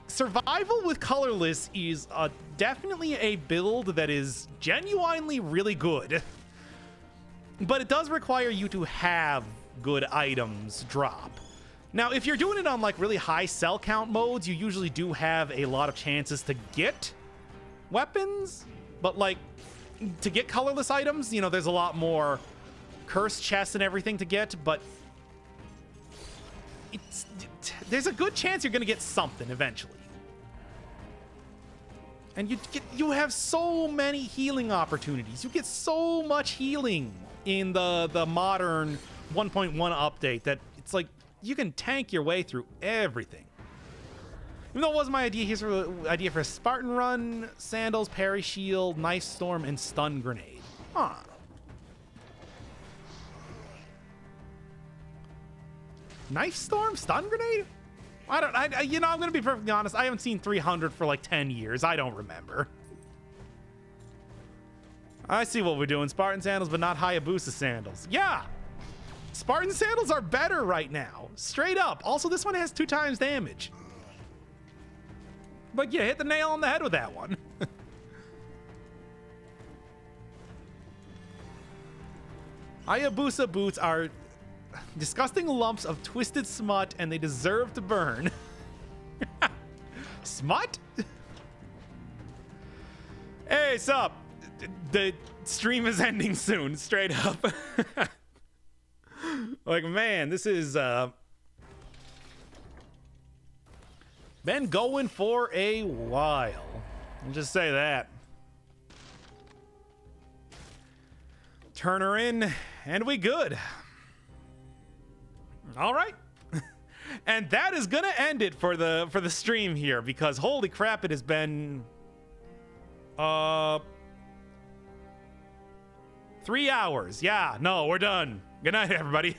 Survival with colorless is definitely a build that is genuinely really good. But it does require you to have good items drop. Now, if you're doing it on like really high cell count modes, you usually do have a lot of chances to get weapons, but like to get colorless items, you know, there's a lot more cursed chests and everything to get, but there's a good chance you're gonna get something eventually. And you have so many healing opportunities. You get so much healing in the modern 1.1 update that it's like you can tank your way through everything. Even though it wasn't my idea, here's the idea for a Spartan Run, Sandals, Parry Shield, Knife Storm, and Stun Grenade. Huh. Knife Storm? Stun Grenade? You know, I'm gonna be perfectly honest, I haven't seen 300 for like 10 years. I don't remember. I see what we're doing. Spartan Sandals, but not Hayabusa Sandals. Yeah! Spartan Sandals are better right now. Straight up. Also, this one has 2 times damage. But yeah, hit the nail on the head with that one. Hayabusa boots are disgusting lumps of twisted smut, and they deserve to burn. Smut? Hey, sup? The stream is ending soon, straight up. Like, man, this is been going for a while. I'll just say that. Turn her in, and we good. All right. And that is gonna end it for the stream here, because holy crap, it has been 3 hours. Yeah, no, we're done. Good night, everybody.